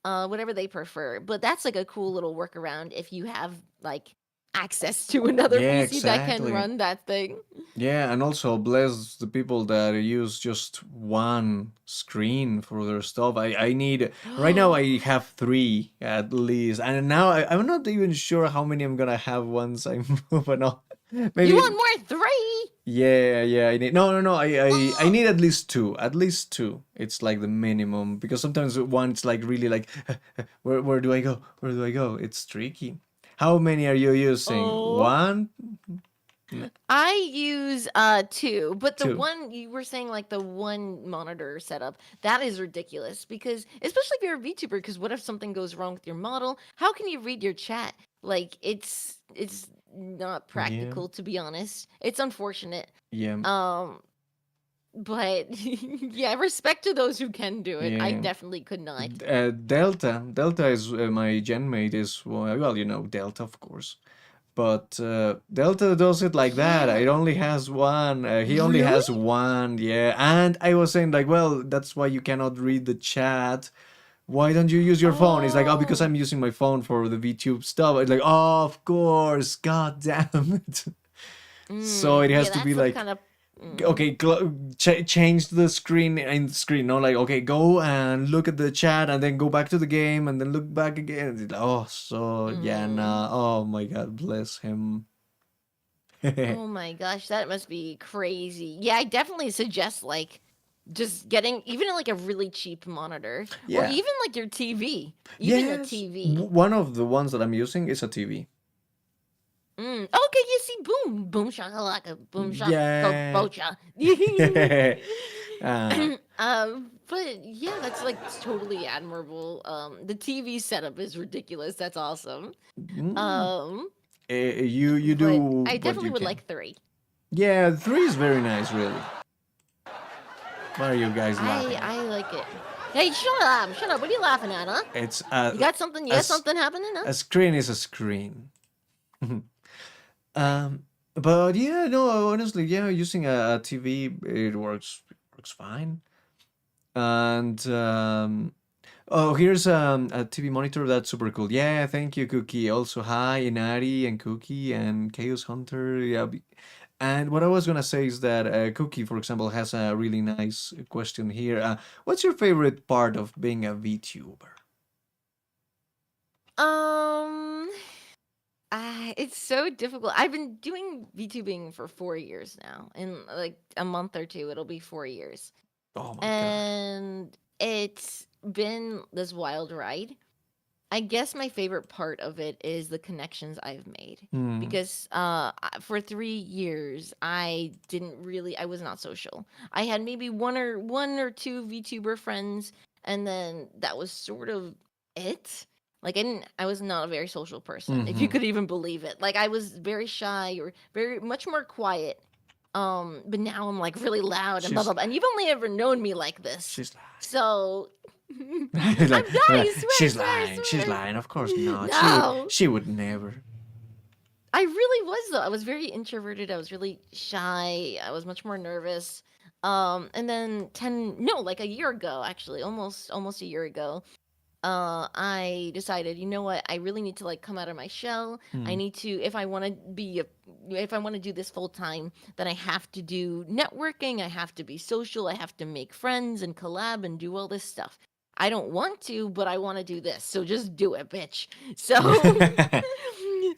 whatever they prefer. But that's like a cool little workaround if you have like access to another Yeah, PC that can exactly. run that thing. Yeah, and also bless the people that use just one screen for their stuff. I need, right now I have 3 at least, and now I'm not even sure how many I'm gonna have once I move and all. Maybe. You want more 3? Yeah. I need, no. I need at least 2. At least 2. It's like the minimum, because sometimes one's like really like, where do I go? Where do I go? It's tricky. How many are you using? Oh. 1? I use 2, but the 2. one you were saying, like the one monitor setup, that is ridiculous because especially if you're a VTuber, because what if something goes wrong with your model? How can you read your chat? Like it's not practical, to be honest. It's unfortunate. Yeah. But yeah, respect to those who can do it. I Yeah. definitely could not. Delta is my gen mate is, well, Delta, of course, but Delta does it like that. Yeah. It only has one. He only has one. Yeah, and I was saying like, well, that's why you cannot read the chat. Why don't you use your phone? It's like, oh, because I'm using my phone for the VTube stuff. It's like, oh, of course, god damn it. So it has to be like, kind of okay, change the screen in the screen. No, like, okay, go and look at the chat and then go back to the game and then look back again. Oh, so yeah, nah. Oh my god, bless him. Oh my gosh, that must be crazy. Yeah, I definitely suggest like just getting even like a really cheap monitor, or Yeah. even like your TV, even a Yes. TV. One of the ones that I'm using is a TV. Okay, you see, boom shakalaka, boom Yeah. Kabocha. Uh, But yeah, that's like totally admirable. The TV setup is ridiculous. That's awesome. you do. But I what definitely you would can. like 3. Yeah, 3 is very nice, really. What are you guys laughing at? I like it. Hey, shut up! Shut up! What are you laughing at, huh? It's You got something? You got something happening, huh? a screen is a screen. But yeah, no, honestly, yeah, using a TV, it works fine. And oh, here's a TV monitor that's super cool. Yeah, thank you, Cookie. Also, hi, Inari and Cookie and Chaos Hunter. Yeah, and what I was gonna say is that Cookie, for example, has a really nice question here. What's your favorite part of being a VTuber? Um, it's so difficult. I've been doing VTubing for 4 years now. In like a month or two, it'll be 4 years. Oh my god. And it's been this wild ride. I guess my favorite part of it is the connections I've made Hmm. because for 3 years I was not social. I had maybe one or two VTuber friends, and then that was sort of it. Like I was not a very social person, if you Mhm. could even believe it. Like I was very shy or very much more quiet. But now I'm like really loud and blah She's blah blah. And you've only ever known me like this. she's lying. So Like, I'm dying, like, swear, she's swear, lying. She's swear. lying. Of course not. No. She would never. I really was though. I was very introverted. I was really shy. I was much more nervous. And then like a year ago, actually, almost a year ago, I decided, you know what, I really need to like come out of my shell. I Hmm. need to, if I want to do this full time, then I have to do networking. I have to be social. I have to make friends and collab and do all this stuff. I don't want to, but I want to do this. So just do it, bitch. So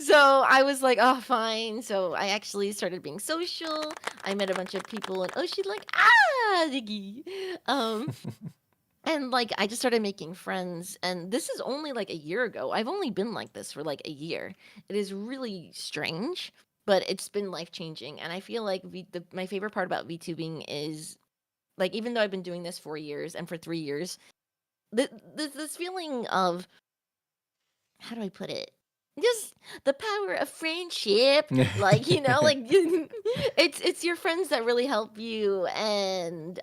so I was like, oh, fine. So I actually started being social. I met a bunch of people and oh, she's like, Diggy. And like I just started making friends, and this is only like a year ago. I've only been like this for like a year. It is really strange, but it's been life changing. And I feel like my favorite part about VTubing is like even though I've been doing this 4 years and for 3 years, this feeling of how do I put it? Just the power of friendship, like like it's your friends that really help you, and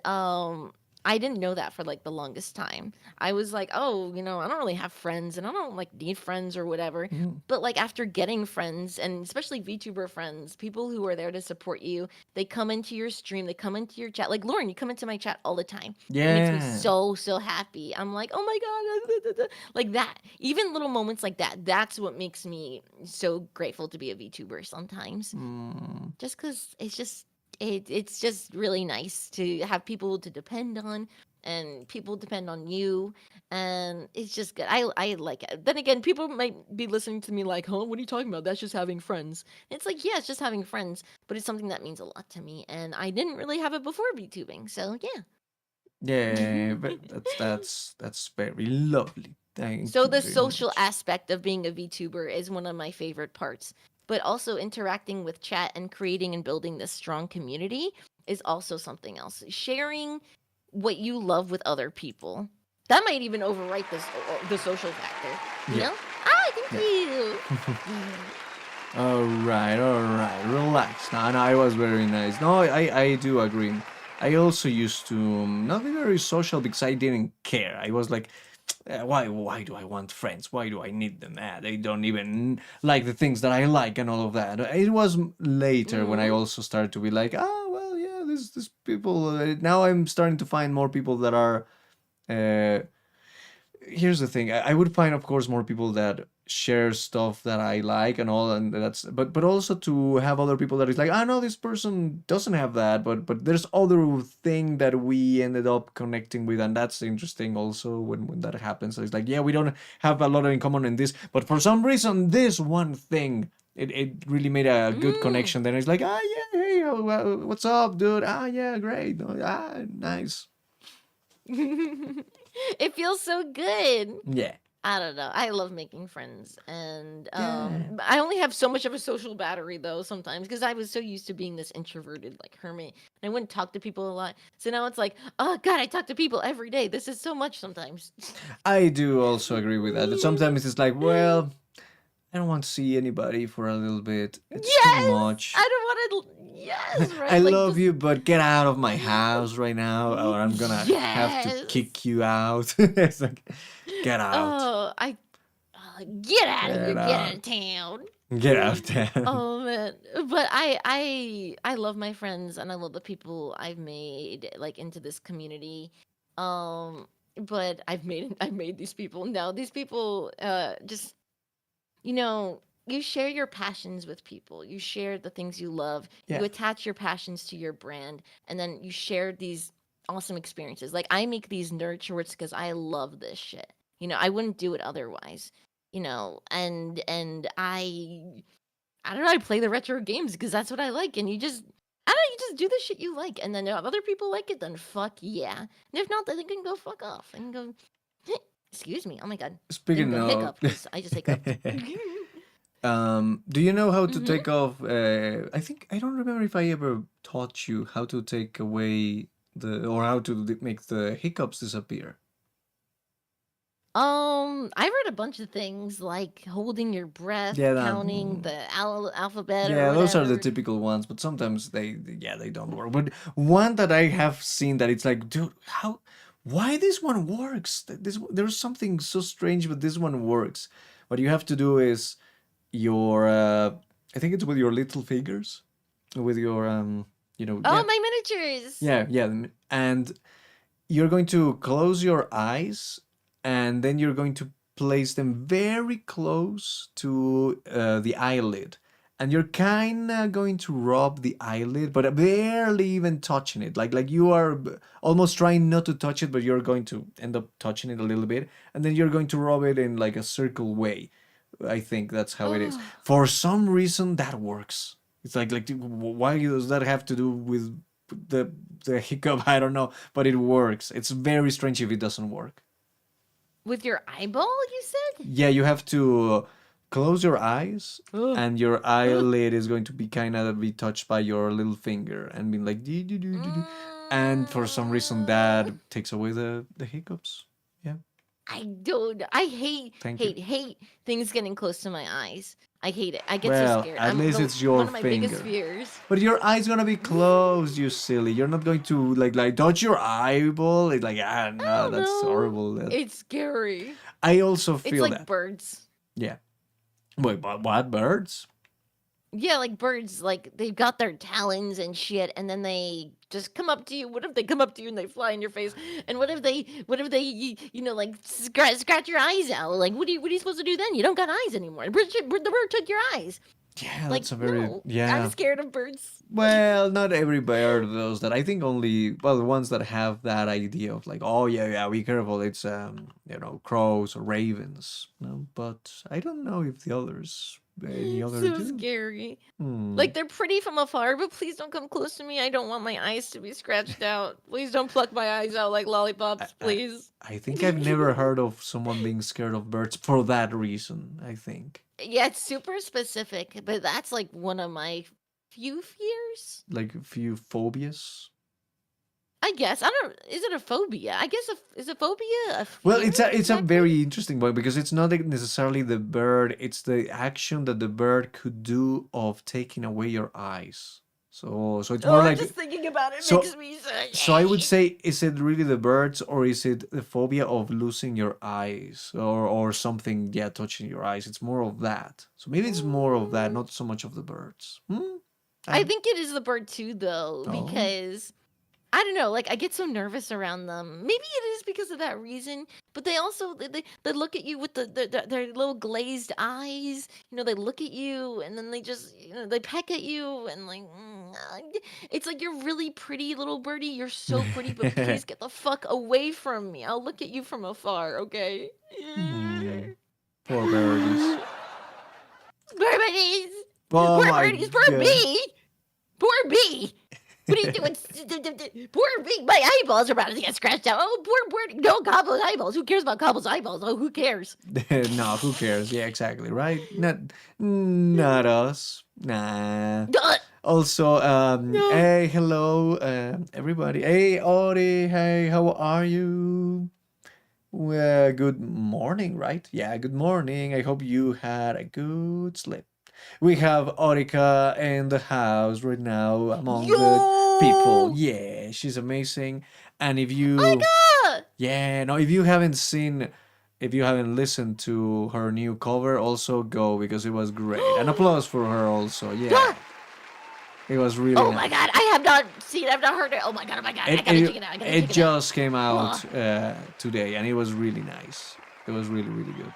I didn't know that for like the longest time. I was like, oh, I don't really have friends, and I don't like need friends or whatever. Mm. But like after getting friends, and especially VTuber friends, people who are there to support you, they come into your stream, they come into your chat. Like Lauren, you come into my chat all the time. It makes me Yeah. so happy. I'm like, oh my god, like that. Even little moments like that. That's what makes me so grateful to be a VTuber sometimes. Mm. Just because it's just really nice to have people to depend on, and people depend on you, and it's just good. I like it. Then again, people might be listening to me like, huh, what are you talking about? That's just having friends. It's like, yeah, it's just having friends, but it's something that means a lot to me, and I didn't really have it before VTubing, so yeah. Yeah, but that's very lovely. Thank So you the very social much. aspect of being a VTuber is one of my favorite parts. But also interacting with chat and creating and building this strong community is also something else. Sharing what you love with other people. That might even overwrite the social factor. You Yeah. know? Ah, thank Yeah. you. All right. Relax. No, it was very nice. No, I do agree. I also used to not be very social because I didn't care. I was like, why do I want friends? Why do I need them? They don't even like the things that I like and all of that. It was later when I Mhm. also started to be like, oh well, yeah, this people. Now I'm starting to find more people that are. Here's the thing. I would find, of course, more people that share stuff that I like and all, and that's. But also to have other people that is like, I know this person doesn't have that, but there's other thing that we ended up connecting with, and that's interesting also when that happens. So it's like, yeah, we don't have a lot in common in this, but for some reason, this one thing. It really made a good Mm. connection. Then it's like, yeah, hey, what's up, dude? Yeah, great. Nice. It feels so good. Yeah. I don't know. I love making friends, and Yeah. I only have so much of a social battery though sometimes because I was so used to being this introverted like hermit, and I wouldn't talk to people a lot. So now it's like, oh god, I talk to people every day. This is so much sometimes. I do also agree with that. Sometimes it's like, well, I don't want to see anybody for a little bit. It's too Yes, much. I don't want to. Yes, right. I like, love just- you, but get out of my house right now, or I'm gonna have to Yes. kick you out. It's like, get out, Oh, get out of here, get get out out, of town. get out of town. Oh man, but I love my friends and I love the people I've made like into this community. But I've made these people. Now these people just you share your passions with people. You share the things you love. Yeah. You attach your passions to your brand and then you share these awesome experiences. Like I make these nerd shorts because I love this shit. I wouldn't do it otherwise. And I don't know, I play the retro games because that's what I like. And you just do the shit you like. And then if other people like it, then fuck yeah. And if not, then they can go fuck off. They can go, excuse me. Oh my God. They can Speaking go of, hiccup 'cause I just hiccuped. do you know how to Mhm. take off? I don't remember if I ever taught you how to take away or how to make the hiccups disappear. I've read a bunch of things like holding your breath, Yeah, counting the alphabet or yeah, whatever. those are the typical ones, but sometimes they don't work. But one that I have seen that it's like, dude, why this one works? There's something so strange, but this one works. What you have to do is your I think it's with your little fingers, with your Oh, my miniatures. and you're going to close your eyes, and then you're going to place them very close to the eyelid, and you're kind of going to rub the eyelid, but barely even touching it. Like you are almost trying not to touch it, but you're going to end up touching it a little bit, and then you're going to rub it in like a circle way. I think that's how it is. For some reason, that works. It's like why does that have to do with the hiccup? I don't know, but it works. It's very strange if it doesn't work. With your eyeball, you said? Yeah, you have to close your eyes, Ugh. and your eyelid is going to be kind of be touched by your little finger and be like, dee, dee, dee, dee, dee. And for some reason, that takes away the hiccups. Yeah. I hate, Thank you. hate things getting close to my eyes. I hate it. I get Well, so scared. at least it's your one of my biggest finger. fears. But your eye's gonna be closed, you silly. You're not going to like touch your eyeball. It's like no, that's No, horrible. It's scary. I also It's feel like that. birds. Yeah. Wait, what birds? Yeah, like birds, like they've got their talons and shit, and then they just come up to you. What if they come up to you and they fly in your face? And what if they, like scratch your eyes out? Like, what are you supposed to do then? You don't got eyes anymore. The bird took your eyes. Yeah, Like, that's a very no, yeah. I'm scared of birds. Well, not every bird does that. I think only the ones that have that idea of like, oh yeah, be careful. It's crows or ravens. No, but I don't know if the others any other So do. scary. Hmm. Like they're pretty from afar, but please don't come close to me. I don't want my eyes to be scratched out. Please don't pluck my eyes out like lollipops, please. I think I've never heard of someone being scared of birds for that reason. I think Yeah, it's super specific, but that's like one of my few fears. like a few phobias. I guess I don't. Is it a phobia? I guess is a phobia a Well, fear? it's a exactly? very interesting one because it's not necessarily the bird; it's the action that the bird could do of taking away your eyes. So it's more like just thinking about it so- makes me sick. so I would say, is it really the birds or is it the phobia of losing your eyes or something? Yeah, touching your eyes. It's more of that. So maybe it's more of that, not so much of the birds. I think it is the bird too, though, Oh. because I don't know. Like I get so nervous around them. Maybe it is because of that reason. But they also they look at you with their little glazed eyes. They look at you and then they just they peck at you and like it's like you're really pretty little birdie. You're so pretty, but please get the fuck away from me. I'll look at you from afar, okay? Poor birdies. Poor birdies. Oh Poor my birdies. Poor God. bee. Poor bee. What are you doing? Poor bee. My eyeballs are about to get scratched out. Oh, poor birdie. No, Cobble's eyeballs. Who cares about Cobble's eyeballs? Oh, who cares? No, who cares? Yeah, exactly, right? Not us. Nah. Duh. Also, No. hey, hello, everybody. Hey, Ori, hey, how are you? Well, good morning, right? Yeah, good morning. I hope you had a good sleep. We have Orika in the house right now among the Yo! people. Yeah, she's amazing. And if you, Orika! yeah, no, if you haven't seen, if you haven't listened to her new cover, also go because it was great. An applause for her also. Yeah, it was really Oh nice. my god, I have not seen, I've not heard it. Oh my god, I gotta check it out. I gotta check It it out. just came out today, and it was really nice. It was really, really good.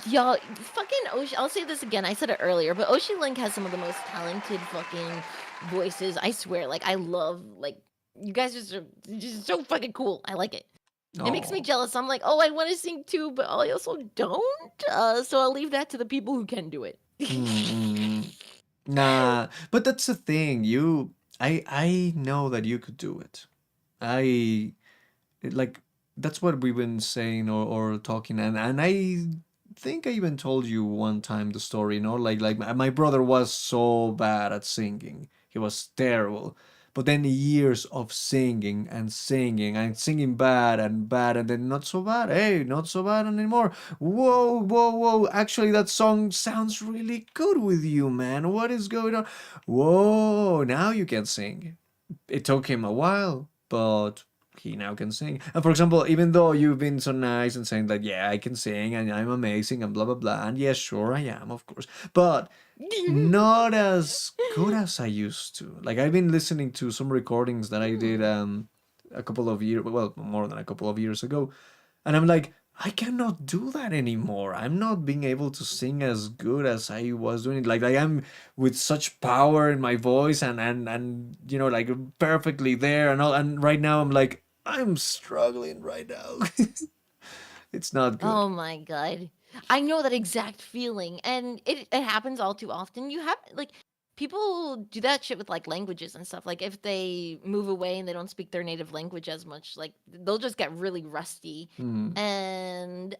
Yo, fucking Oshi, I'll say this again, I said it earlier, but OshiLink has some of the most talented fucking voices. I swear, like, I love, like, you guys are just so fucking cool. I like it. It makes me Aw. jealous. I'm like, oh, I want to sing too, but I also don't. So I'll leave that to the people who can do it. Mm-mm. Nah, but that's the thing. I know that you could do it. Like that's what we've been saying or talking, and I think I even told you one time the story. Like my brother was so bad at singing. He was terrible. But then years of singing and singing and singing bad and then not so bad. Hey, not so bad anymore. Whoa, whoa, whoa. Actually, that song sounds really good with you, man. What is going on? Whoa, now you can sing. It took him a while, but he now can sing. And for example, even though you've been so nice and saying that, yeah, I can sing and I'm amazing and blah, blah, blah. And yes, sure, I am, of course. But not as good as I used to. Like I've been listening to some recordings that I did a couple of years, well, more than a couple of years ago, and I'm like, I cannot do that anymore. I'm not being able to sing as good as I was doing it. Like I am with such power in my voice and you know like perfectly there and all. And right now I'm like I'm struggling right now. It's not good. Oh my god. I know that exact feeling, and it happens all too often. You have like people do that shit with like languages and stuff. Like if they move away and they don't speak their native language as much, like they'll just get really rusty. Hmm. And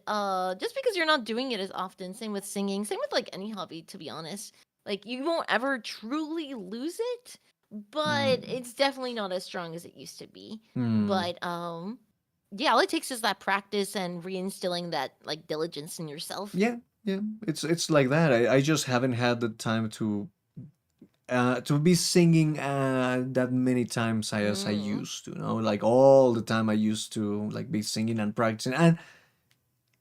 just because you're not doing it as often, same with singing, same with like any hobby, to be honest. Like you won't ever truly lose it, but Hmm. it's definitely not as strong as it used to be. Hmm. But yeah, all it takes is that practice and reinstilling that like diligence in yourself. Yeah, yeah. It's like that. I just haven't had the time to be singing that many times as I Mm. used to, you know, like all the time I used to like be singing and practicing, and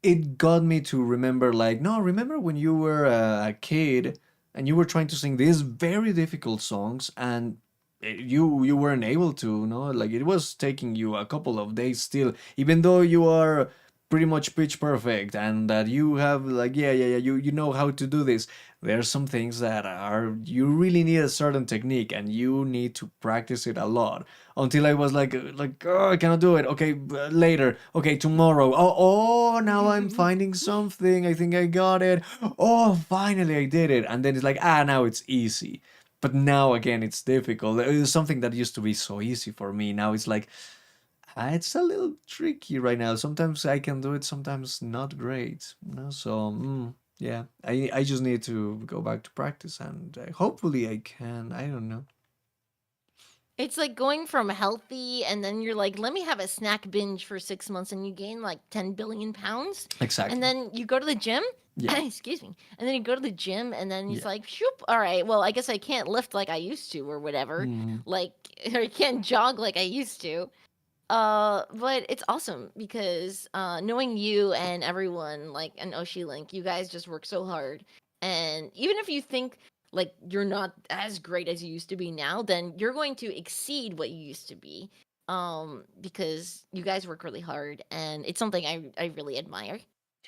it got me to remember like, no, remember when you were a kid and you were trying to sing these very difficult songs and you weren't able to, no, like it was taking you a couple of days still, even though you are pretty much pitch perfect and that you have like yeah you know how to do this. There's some things that are you really need a certain technique and you need to practice it a lot until I was like oh, I cannot do it. Okay, later. Okay, tomorrow. Oh, now I'm finding something. I think I got it. Oh, finally I did it. And then it's like now it's easy. But now again it's difficult. It was something that used to be so easy for me. Now it's like it's a little tricky right now. Sometimes I can do it, sometimes not great. You know? So yeah, I just need to go back to practice and hopefully I can. I don't know. It's like going from healthy and then you're like, let me have a snack binge for 6 months and you gain like 10 billion pounds. Exactly. And then you go to the gym. Yeah. Excuse me. And then you go to the gym and then it's Yeah. like, shoop, all right, well, I guess I can't lift like I used to or whatever. Mhm. Like, or I can't jog like I used to. But it's awesome because knowing you and everyone like an OshiLink, you guys just work so hard. And even if you think like you're not as great as you used to be now, then you're going to exceed what you used to be. Because you guys work really hard and it's something I really admire.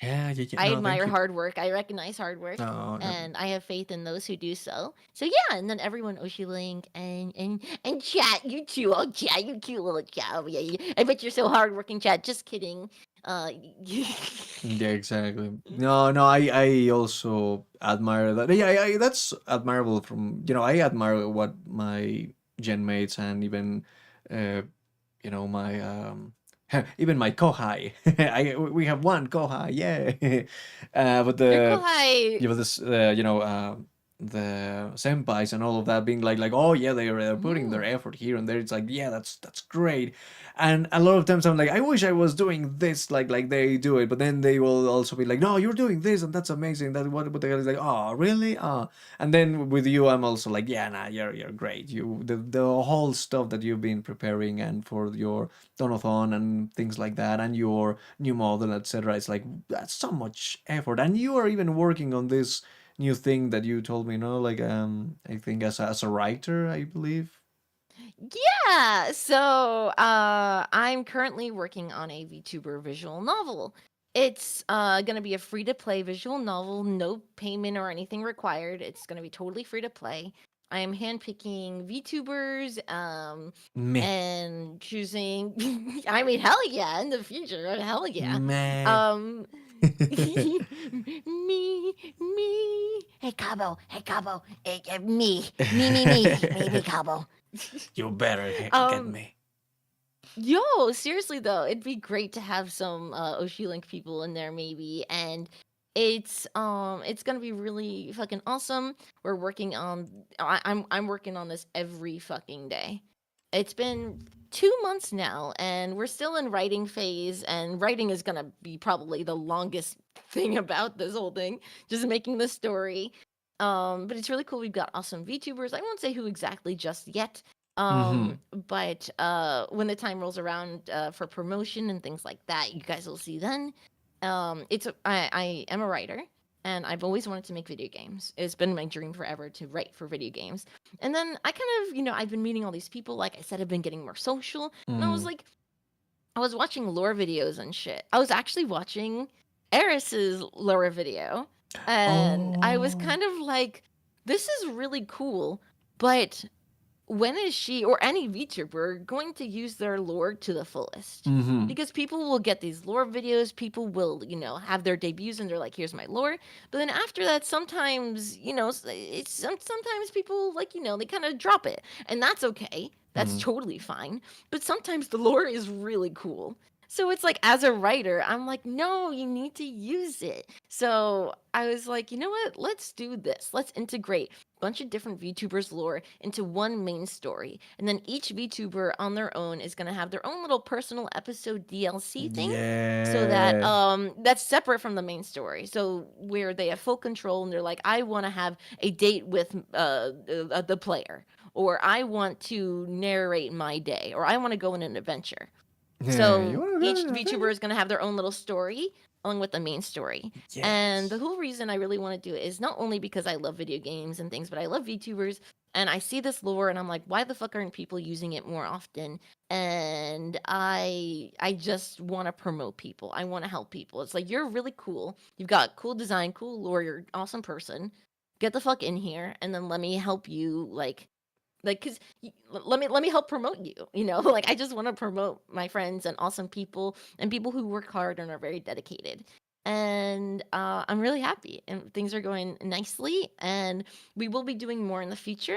Yeah. I No, thank admire you. hard work. I recognize hard work, No, no. and I have faith in those who do so. So yeah, and then everyone OshiLink and chat, you too. Oh chat, you cute little chat. Oh, yeah, I bet you're so hardworking, chat. Just kidding. Yeah, exactly. No, I also admire that. Yeah, that's admirable from, I admire what my gen mates and even, uh, my, even my kohai. We have one kohai, yeah. But You're the, Kohai. this, the senpais and all of that being like, oh yeah, they're putting their Mm. effort here and there. It's like, yeah, that's great. And a lot of times I'm like, I wish I was doing this like they do it, but then they will also be like, no, you're doing this and that's amazing. That what the hell is like, oh really? And then with you I'm also like, yeah, nah, you're great. The whole stuff that you've been preparing and for your donathon and things like that and your new model, etc. It's like that's so much effort. And you are even working on this new thing that you told me, no? Like I think as a writer, I believe. Yeah. So I'm currently working on a VTuber visual novel. It's gonna be a free to play visual novel, no payment or anything required. It's gonna be totally free to play. I am handpicking VTubers, Meh. and choosing. I mean, hell yeah! In the future, hell yeah. Meh. Um, me, me. Hey Cabo, me, Cabo. You better get Um, me. Yo, seriously though, it'd be great to have some OshiLink people in there maybe, and it's gonna be really fucking awesome. We're working on I'm working on this every fucking day. It's been 2 months now, and we're still in writing phase, and writing is gonna be probably the longest thing about this whole thing, just making the story. But it's really cool. We've got awesome VTubers. I won't say who exactly just yet. Mm-hmm. But when the time rolls around for promotion and things like that, you guys will see then. I am a writer, and I've always wanted to make video games. It's been my dream forever to write for video games. And then I kind of, I've been meeting all these people. Like I said, I've been getting more social, and I was Mm. like, I was watching lore videos and shit. I was actually watching Eris's lore video, and I was Oh. kind of like, this is really cool, but when is she or any VTuber going to use their lore to the fullest? Mm-hmm. Because people will get these lore videos, people will, have their debuts and they're like, here's my lore. But then after that, sometimes, sometimes people like, they kind of drop it. And that's okay. That's Mm-hmm. totally fine. But sometimes the lore is really cool. So it's like, as a writer, I'm like, no, you need to use it. So I was like, you know what? Let's do this. Let's integrate a bunch of different VTubers' lore into one main story. And then each VTuber on their own is going to have their own little personal episode DLC thing. So that Yeah. that's separate from the main story. So where they have full control and they're like, I want to have a date with the player, or I want to narrate my day, or I want to go on an adventure. Yeah. You So want to go each to that? VTuber is going to have their own little story along with the main story. And the Yes. whole reason I really want to do it is not only because I love video games and things, but I love VTubers and I see this lore and I'm like, why the fuck aren't people using it more often? And I just want to promote people. I want to help people. It's like, you're really cool. You've got cool design, cool lore, you're an awesome person. Get the fuck in here and then let me help you because let me help promote you, like I just want to promote my friends and awesome people and people who work hard and are very dedicated. And I'm really happy and things are going nicely, and we will be doing more in the future.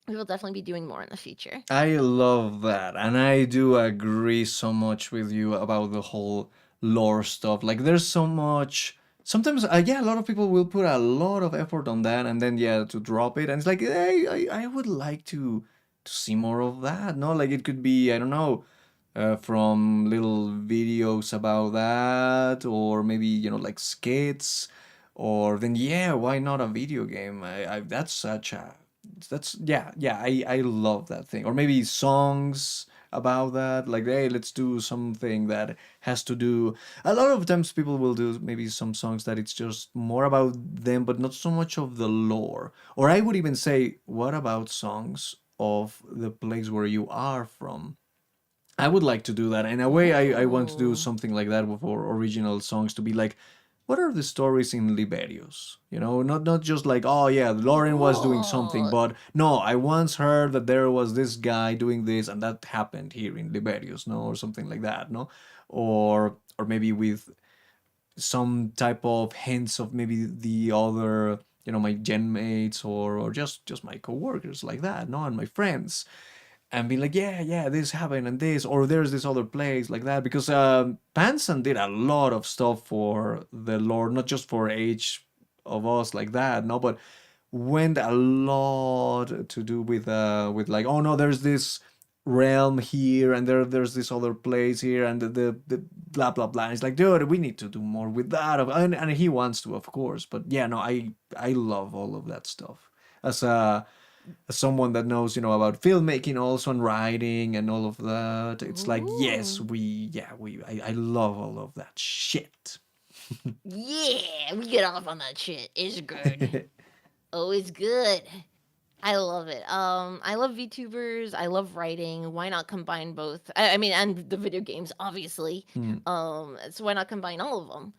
We will definitely be doing more in the future. I love that, and I do agree so much with you about the whole lore stuff. Like, there's so much. Sometimes, yeah, a lot of people will put a lot of effort on that, and then yeah, to drop it, and it's like, hey, I would like to see more of that. No, like it could be, I don't know, from little videos about that, or maybe like skits, or then yeah, why not a video game? That's such a that's yeah, I love that thing. Or maybe songs about that, like, hey, let's do something that has to do. A lot of times people will do maybe some songs that it's just more about them but not so much of the lore. Or I would even say, what about songs of the place where you are from? I would like to do that. In a way, I want to do Ooh. something like that for original songs, to be like, what are the stories in Liberius? Not just like, oh yeah, Lauren was doing something, Cool. but no, I once heard that there was this guy doing this and that happened here in Liberius, no, or something like that, no? Or maybe with some type of hints of maybe the other, my gen mates, or just my coworkers like that, no, and my friends, and be like, yeah, this happened and this, or there's this other place like that, because PanSan did a lot of stuff for the lore, not just for each of us like that, no, but went a lot to do with like, oh no, there's this realm here and there's this other place here and the blah blah blah. And it's like, dude, we need to do more with that. And he wants to, of course. But yeah, no, I love all of that stuff. As someone that knows, about filmmaking also and writing and all of that, it's like, yes, I love all of that shit. Yeah, we get off on that shit. It's good. Oh, it's good. I love it. I love VTubers. I love writing. Why not combine both? I mean, and the video games, obviously. So why not combine all of them?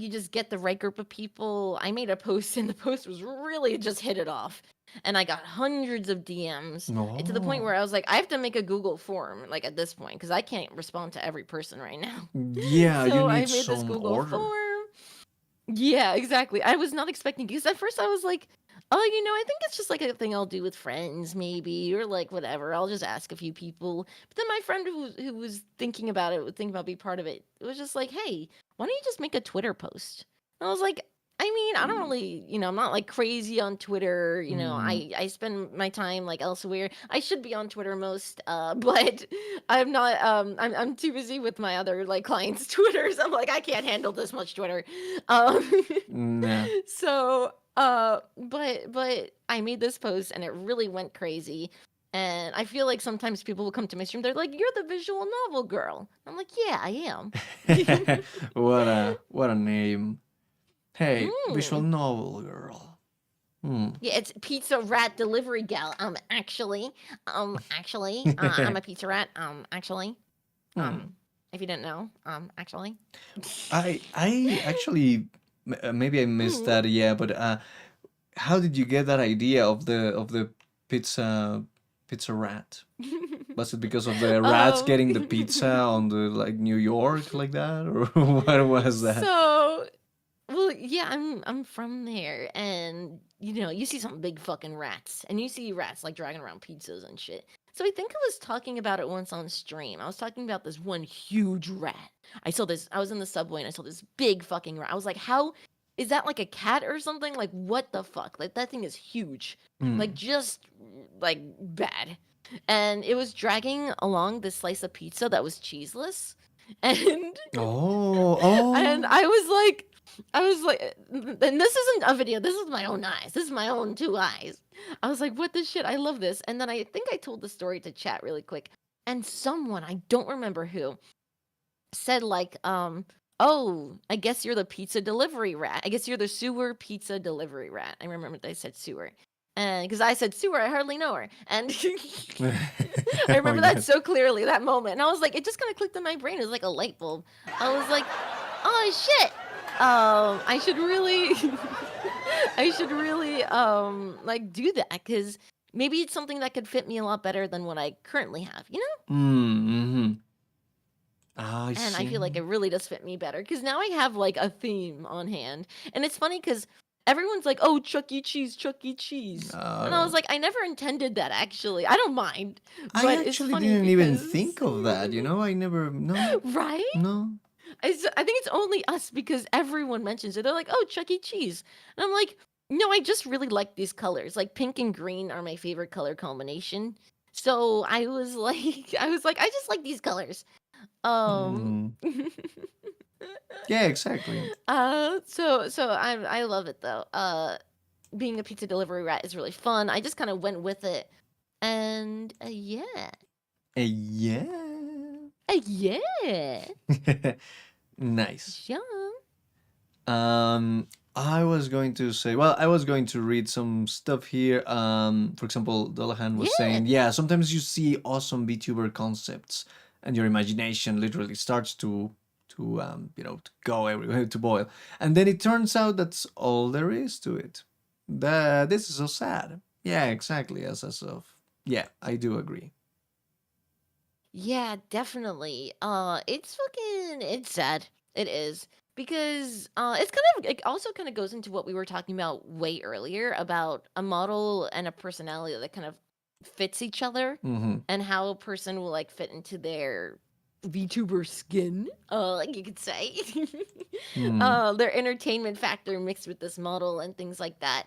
You just get the right group of people. I made a post, and the post was really just hit it off, and I got hundreds of DMs. To the point where I was like, I have to make a Google form, like at this point, because I can't respond to every person right now. Yeah, So you I need made this some Google order. form. Yeah, exactly. I was not expecting, because at first I was like, oh, I think it's just like a thing I'll do with friends, maybe, or like whatever. I'll just ask a few people. But then my friend who was thinking about it, thinking about being part of it, it was just like, hey, why don't you just make a Twitter post? And I was like, I mean, I don't really, I'm not like crazy on Twitter. I spend my time like elsewhere. I should be on Twitter most, but I'm not. I'm too busy with my other like clients' Twitters. I'm like, I can't handle this much Twitter. Nah. So, but I made this post and it really went crazy. And I feel like sometimes people will come to my stream. They're like, "You're the visual novel girl." I'm like, "Yeah, I am." What a name. Hey, visual Mm. novel girl. Yeah, it's pizza rat delivery gal. Actually, I'm a pizza rat. Actually, if you didn't know, actually. I actually maybe I missed Mm. that. Yeah, but how did you get that idea of the pizza rat? Was it because of the rats Um, getting the pizza on the like New York like that, or what was that? so, well, yeah, I'm from there, and you see some big fucking rats, and you see rats like dragging around pizzas and shit. So I think I was talking about it once on stream. I was talking about this one huge rat. I saw this. I was in the subway and I saw this big fucking rat. I was like, how is that like a cat or something? Like, what the fuck? Like, that thing is huge. Like, Mm. just like bad. And it was dragging along this slice of pizza that was cheeseless. And Oh, and oh. I was like, and this isn't a video. This is my own eyes. This is my own two eyes. I was like, what the shit? I love this. And then I think I told the story to chat really quick. And someone, I don't remember who, said like, oh, I guess you're the pizza delivery rat. I guess you're the sewer pizza delivery rat. I remember they said sewer. And because I said sewer, I hardly know her. And I Oh my remember that god. so clearly, that moment. And I was like, it just kind of clicked in my brain. It was like a light bulb. I was like, oh shit. I should really, I should really, like do that, because maybe it's something that could fit me a lot better than what I currently have, Mm-hmm. I And I feel like see. it really does fit me better, because now I have like a theme on hand. And it's funny because everyone's like, oh, Chuck E. Cheese, Chuck E. Cheese. And I was like, I never intended that, actually. I don't mind. I But it's actually funny didn't even because, think of that, I never, no, right? no. I think it's only us, because everyone mentions it. They're like, "Oh, Chuck E. Cheese," and I'm like, "No, I just really like these colors. Like pink and green are my favorite color combination." So I was like, I just like these colors. Um, Mm. Yeah, exactly. so I love it though. Being a pizza delivery rat is really fun. I just kind of went with it, and yeah, Yeah. yeah, Nice. yeah. I was going to say, well, I was going to read some stuff here. For example, Dolahan was Yeah. saying, yeah, sometimes you see awesome VTuber concepts, and your imagination literally starts to go everywhere, to boil, and then it turns out that's all there is to it. This is so sad. Yeah, exactly. Yeah, I do agree. Yeah, definitely. It's sad. It is. Because it's kind of, it also kind of goes into what we were talking about way earlier about a model and a personality that kind of fits each other, Mm-hmm. and how a person will like fit into VTuber skin, like you could say. Hmm. Their entertainment factor mixed with this model and things like that.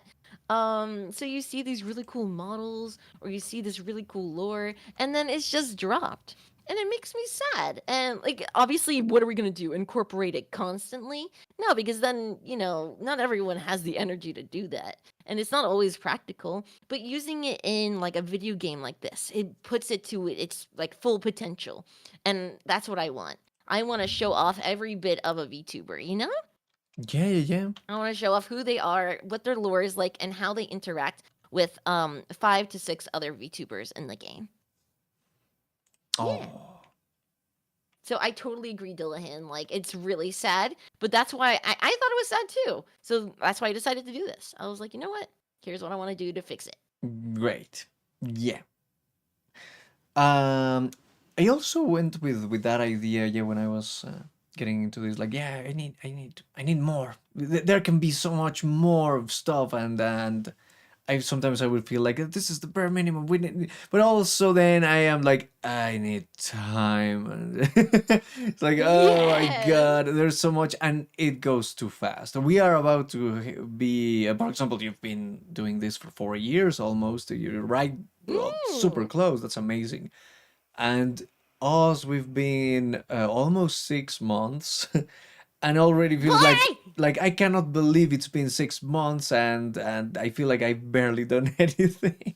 So you see these really cool models, or you see this really cool lore, and then it's just dropped. And it makes me sad. And like obviously what are we gonna do? Incorporate it constantly? No, because then, not everyone has the energy to do that. And it's not always practical. But using it in like a video game like this, it puts it to its like full potential. And that's what I want. I want to show off every bit of a VTuber, you know? Yeah, yeah, I want to show off who they are, what their lore is like, and how they interact with 5 to 6 other VTubers in the game. yeah. Yeah. Oh. So I totally agree, Dillahan. Like, it's really sad, but that's why I thought it was sad too. So that's why I decided to do this. I was like, you know what? Here's what I want to do to fix it. Great. Yeah. I also went with that idea. Yeah, when I was getting into this, like, yeah, I need more. There can be so much more stuff, and I would feel like this is the bare minimum. We need, but also then I am like, I need time. And it's like, oh my Yes. god, there's so much, and it goes too fast. We are about to be, for example, you've been doing this for 4 years almost. You're right, super close. That's amazing. And us, we've been almost 6 months. And already feels like I cannot believe it's been 6 months, and I feel like I've barely done anything.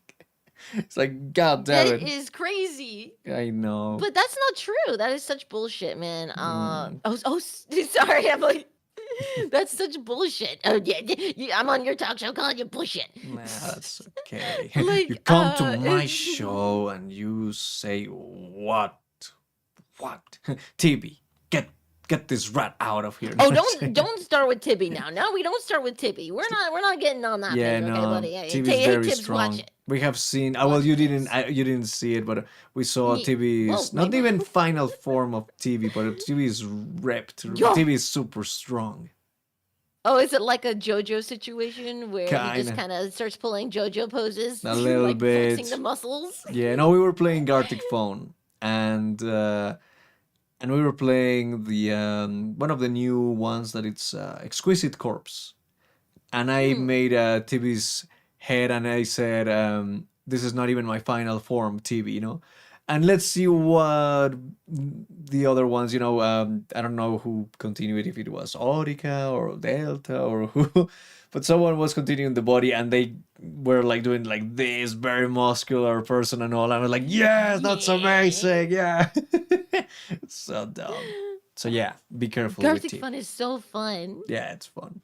It's like, god damn That it. is crazy. I know. But that's not true. That is such bullshit, man. Mm. Sorry, Emily. That's such bullshit. Oh yeah, I'm on your talk show calling you bullshit. Nah, that's okay. Like, You come to my it's- show and you say what? TB, get this rat out of here. Oh, don't start with Tibby now. No, we don't start with Tibby. We're not getting on that. Yeah, page, okay, no, buddy? Hey, TB hey, is very Tibbs, strong. watch it. We have seen. Well, Watch you this. you didn't see it, but we saw Ye- TB's Whoa, not wait. even final form of TB, but TB is ripped. Yo. TB is super strong. Oh, is it like a JoJo situation where he just Kinda. kind of starts pulling JoJo poses, A little like bit. flexing the muscles? Yeah, no, we were playing Gartic Phone, and we were playing the one of the new ones that it's Exquisite Corpse, and I made TB's head, and I said, "This is not even my final form, TB," And let's see what the other ones, I don't know who continued, if it was Orica or Delta or who, but someone was continuing the body, and they were like doing like this very muscular person and all. I was like, yes, that's amazing, yeah. It's so dumb. So yeah, be careful with Gartic TB. Fun is so fun. Yeah, it's fun.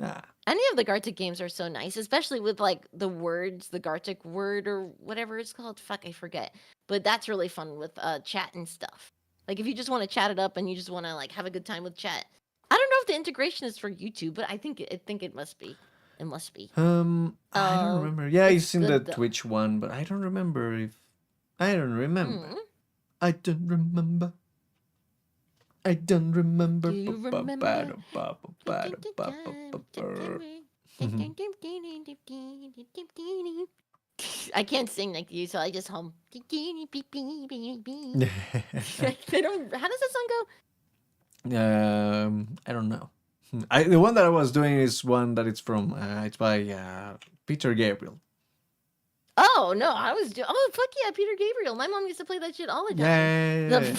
Ah. Any of the Gartic games are so nice, especially with like the words, the Gartic word or whatever it's called. Fuck, I forget. But that's really fun with chat and stuff. Like if you just want to chat it up and you just want to like have a good time with chat. I don't know if the integration is for YouTube, but I think it must be. It must be. I don't remember. Yeah, I've it's seen the good, though. Twitch one, but I don't remember if I don't remember. Mm. I don't remember. I don't remember. Do you remember? I can't sing like you, so I just hum. I don't. How does that song go? I don't know. The one that I was doing is one that it's from. It's by Peter Gabriel. Oh no, I was doing. Oh fuck yeah, Peter Gabriel. My mom used to play that shit all the time. Yeah.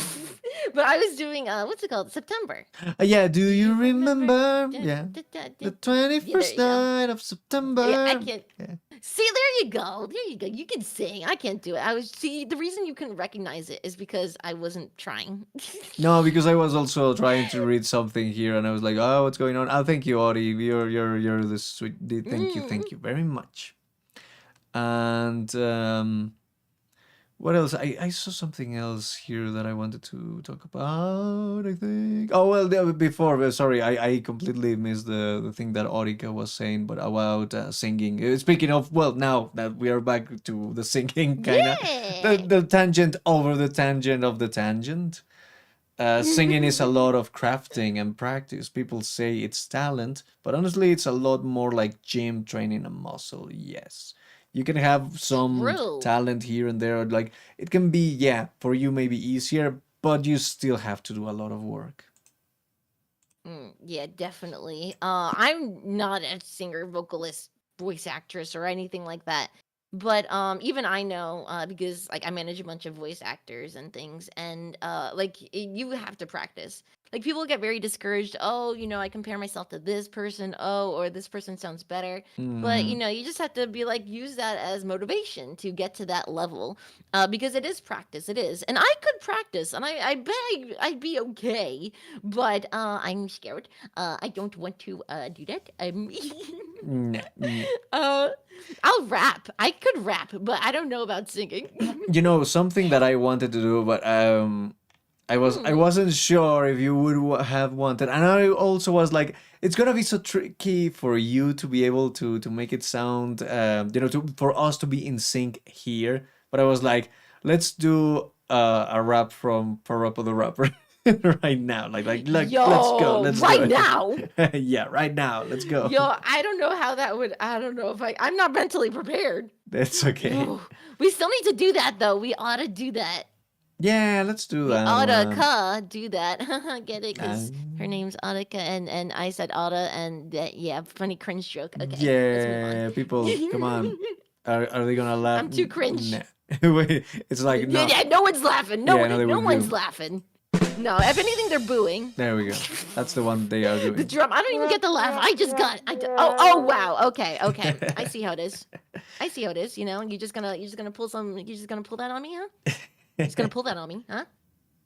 But I was doing what's it called? September. Yeah. Do you remember? Yeah. The Yeah, 21st there you go. night of September. I can't. Yeah. See, there you go. There you go. You can sing. I can't do it. The reason you couldn't recognize it is because I wasn't trying. No, because I was also trying to read something here, and I was like, "Oh, what's going on?" Oh, thank you, Ori. You're the sweet. Thank you very much. And what else? I saw something else here that I wanted to talk about. I think. Oh well, before. Sorry, I completely missed the thing that Orica was saying, but about singing. Speaking of, well, now that we are back to the singing, kind of Yeah. the tangent over the tangent of the tangent. Singing is a lot of crafting and practice. People say it's talent, but honestly, it's a lot more like gym training a muscle. Yes. You can have some True. talent here and there. Like it can be, yeah, for you maybe easier, but you still have to do a lot of work. Yeah, definitely. I'm not a singer, vocalist, voice actress, or anything like that. But even I know because like I manage a bunch of voice actors and things, and you have to practice. Like people get very discouraged. Oh, I compare myself to this person. Oh, or this person sounds better. But Mhm. you just have to be like use that as motivation to get to that level, because it is practice. It is, and I could practice, and I bet I'd be okay. But I'm scared. I don't want to do that. Nah, nah. uh, I'll rap. I could rap, but I don't know about singing. Something that I wanted to do, but I Hmm. wasn't sure if you would have wanted, and I also was like, it's gonna be so tricky for you to be able to make it sound, for us to be in sync here. But I was like, let's do a rap from Parappa the Rapper right now, let's go, Yo, let's do right now. it. Yeah, right now, let's go. Yo, I don't know how that would. I don't know if I'm not mentally prepared. That's okay. Ooh, we still need to do that though. We ought to do that. Yeah, let's do We that one. oughta do that. Get it? Because her Um, name's Autica, and I said oughta, and yeah, funny cringe joke. Okay, let's move on. Yeah, people, come on. Are they gonna laugh? I'm too Nah. cringe. Wait, it's like Yeah, no. yeah, no one's laughing. Yeah, no, they No would one's be. laughing. No, if anything, they're booing. There we go. That's the one they are The doing. drum. I don't even get the laugh. I just got. Oh wow. Okay. I see how it is. I see how it is. You're just gonna pull some. You're just gonna pull that on me, huh? Just gonna pull that on me, huh?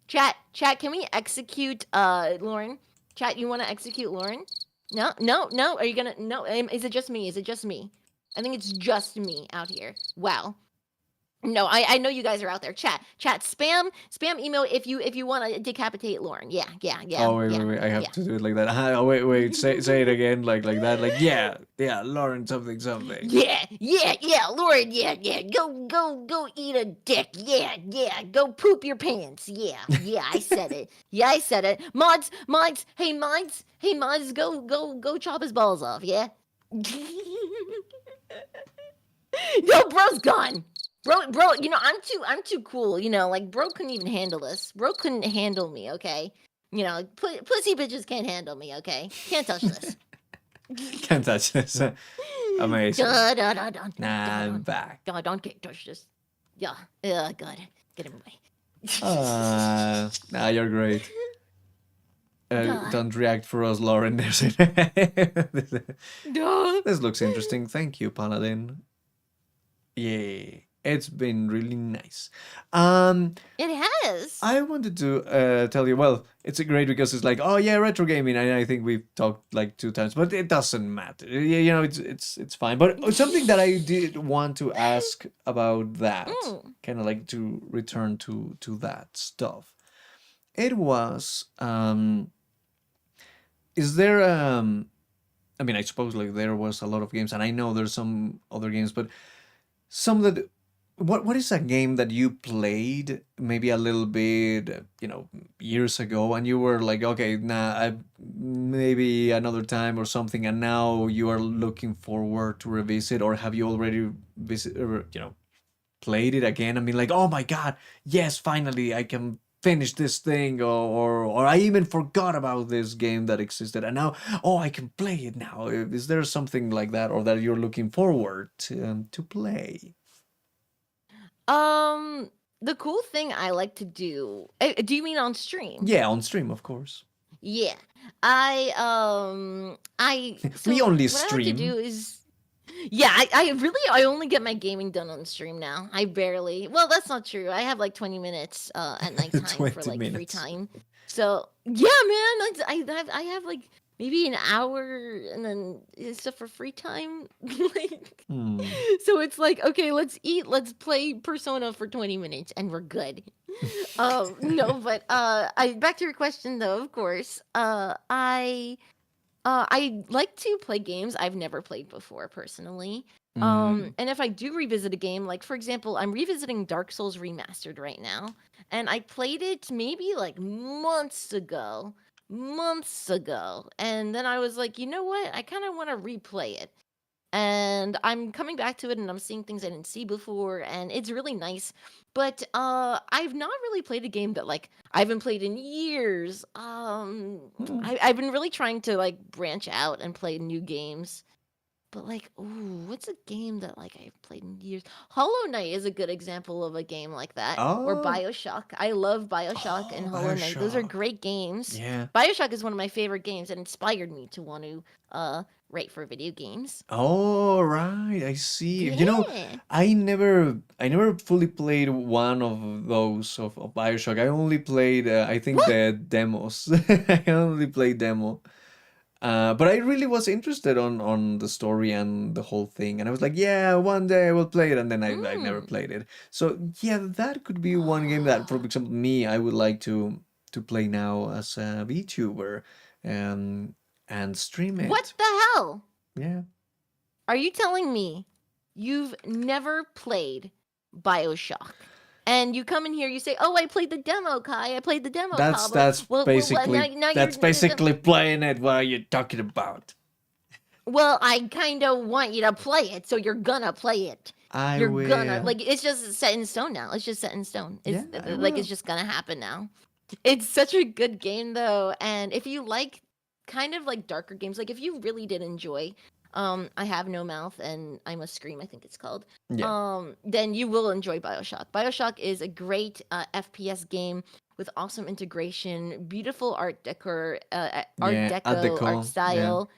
Chat. Can we execute Lauren? Chat. You want to execute Lauren? No. Are you gonna? No. Is it just me? I think it's just me out here. Wow. No, I know you guys are out there. Chat, spam email if you want to decapitate Lauren. Yeah. Oh wait, I have to do it like that. Oh wait, say it again, like that, like yeah, Lauren, something. Yeah, Lauren, yeah. Go eat a dick. Yeah. Go poop your pants. Yeah, I said it. Yeah, I said it. Mods, hey mods, go chop his balls off. Yeah. Yo, bro's gone. Bro, I'm too cool. Like bro couldn't even handle this. Bro couldn't handle me. Okay. Pussy bitches can't handle me. Okay. Can't touch this. Can't touch this. Amazing. Dun. Nah, I'm back. Don't get touch this. Yeah. God. Get him away. Nah, you're great. God. Don't react for us, Lauren. This Duh. looks interesting. Thank you, Paladin. Yay. It's been really nice. It has. I wanted to tell you, well, it's great because it's like, oh yeah, retro gaming. I think we've talked like 2 times, but it doesn't matter. It's fine. But something that I did want to ask about that, kind of like to return to that stuff. It was, is there I mean, I suppose like there was a lot of games, and I know there's some other games, but some that what is a game that you played maybe a little bit, years ago, and you were like, okay, nah, maybe another time or something, and now you are looking forward to revisit, or have you already played it again? I mean, like, oh my god, yes, finally I can finish this thing, or I even forgot about this game that existed, and now, oh, I can play it now. Is there something like that, or that you're looking forward to play? The cool thing I like to do. Do you mean on stream? Yeah, on stream, of course. Yeah. I We only what I like to do stream. is yeah, I only get my gaming done on stream now. I barely. Well, that's not true. I have like 20 minutes at nighttime for 20 like free minutes. time. So yeah, man, I have like maybe an hour and then stuff for free time. Like, so it's like, okay, let's eat, let's play Persona for 20 minutes, and we're good. No, but I back to your question though. Of course, I like to play games I've never played before personally. And if I do revisit a game, like for example, I'm revisiting Dark Souls Remastered right now, and I played it maybe like months ago, and then I was like, you know what? I kind of want to replay it. and I'm coming back to it and I'm seeing things I didn't see before, and it's really nice. But I've not really played a game that like I haven't played in years. Hmm. I've been really trying to like branch out and play new games. But like, ooh, what's a game that like I've played in years? Hollow Knight is a good example of a game like that. Or Oh, BioShock. I love BioShock and oh, Hollow Knight. Those are BioShock. great games. Yeah. BioShock is one of my favorite games and inspired me to want to write for video games. Oh, right. I see. Yeah. I never fully played one of those of BioShock. I only played, I think What? the demos. I only played demo. But I really was interested on the story and the whole thing, and I was like, yeah, one day I will play it, and then I never Mm. played it. So yeah, that could be one game that, for example, me, I would like to play now as a VTuber, um, and stream What it. the hell? Yeah, Are you telling me you've never played BioShock? And you come in here, you say, "Oh, I played the demo, Kai. I played the demo, that's Pablo." that's Well, now, basically now you're. that's basically playing it. What are you talking about? Well, I kind of want you to play it, so you're gonna play it. I You're gonna will. like. It's just set in stone now. It's just set in stone. It's Yeah, I like it's will. just gonna happen now. It's such a good game though, and if you like kind of like darker games, like if you really did enjoy I Have No Mouth and I Must Scream, I think it's called, Yeah, then you will enjoy BioShock. BioShock is a great FPS game with awesome integration, beautiful art yeah. At the deco art call. Yeah. style.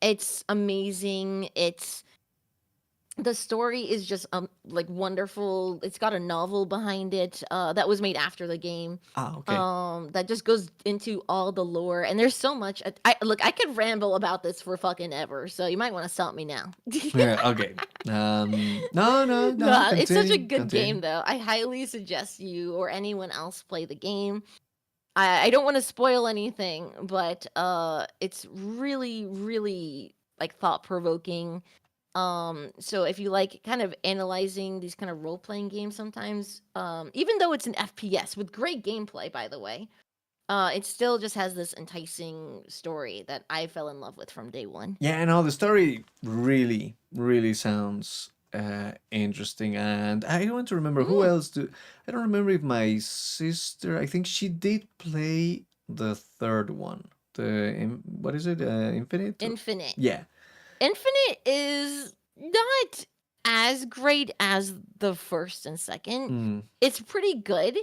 It's amazing. The story is just like wonderful. It's got a novel behind it that was made after the game. Ah, okay. That just goes into all the lore, and there's so much. I look, I could ramble about this for fucking ever, so you might want to stop me now. Yeah. Okay. No, no, no. No, it's such a Continue. good game Continue. though. I highly suggest you or anyone else play the game. I don't want to spoil anything, but it's really, really like thought provoking. So if you like kind of analyzing these kind of role playing games sometimes, even though it's an FPS with great gameplay, by the way, it still just has this enticing story that I fell in love with from day one. Yeah, no, the story really, really sounds interesting, and I don't want to remember who Mm, else do. I don't remember if my sister. I think she did play the third one. What is it? Infinite? Infinite. Yeah. Infinite is not as great as the first and second. Mm. It's pretty good.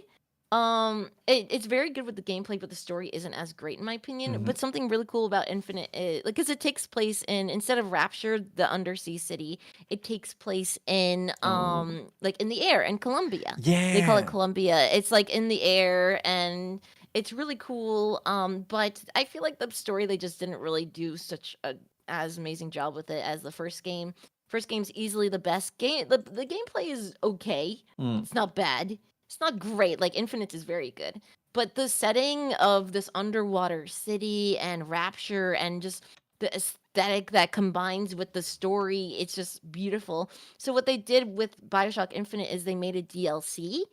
It's very good with the gameplay, but the story isn't as great in my opinion. Hmm. But something really cool about Infinite is like because it takes place in instead of Rapture, the undersea city, it takes place in Oh. like in the air in Colombia. They call it Yeah. Colombia. It's like in the air and it's really cool. But I feel like the story they just didn't really do such a as amazing job with it as the first game. First game's easily the best game. The gameplay is okay. Mm. It's not bad. It's not great. Like Infinite is very good. But the setting of this underwater city and Rapture and just the aesthetic that combines with the story, it's just beautiful. So what they did with BioShock Infinite is they made a DLC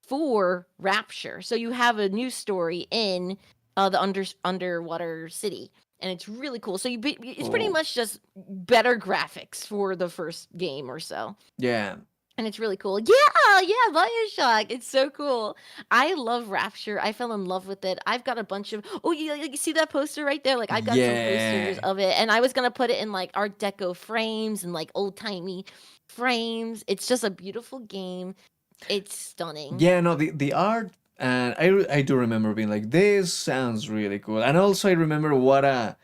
for Rapture. So you have a new story in the underwater city, and it's really cool. So it's pretty Oh. much just better graphics for the first game or so. Yeah. And it's really cool. Yeah, BioShock. It's so cool. I love Rapture. I fell in love with it. I've got a bunch of you see that poster right there? Like I've got some posters Yeah. of it, and I was gonna put it in like Art Deco frames and like old timey frames. It's just a beautiful game. It's stunning. Yeah, no, the art, and I do remember being like, this sounds really cool, and also I remember what a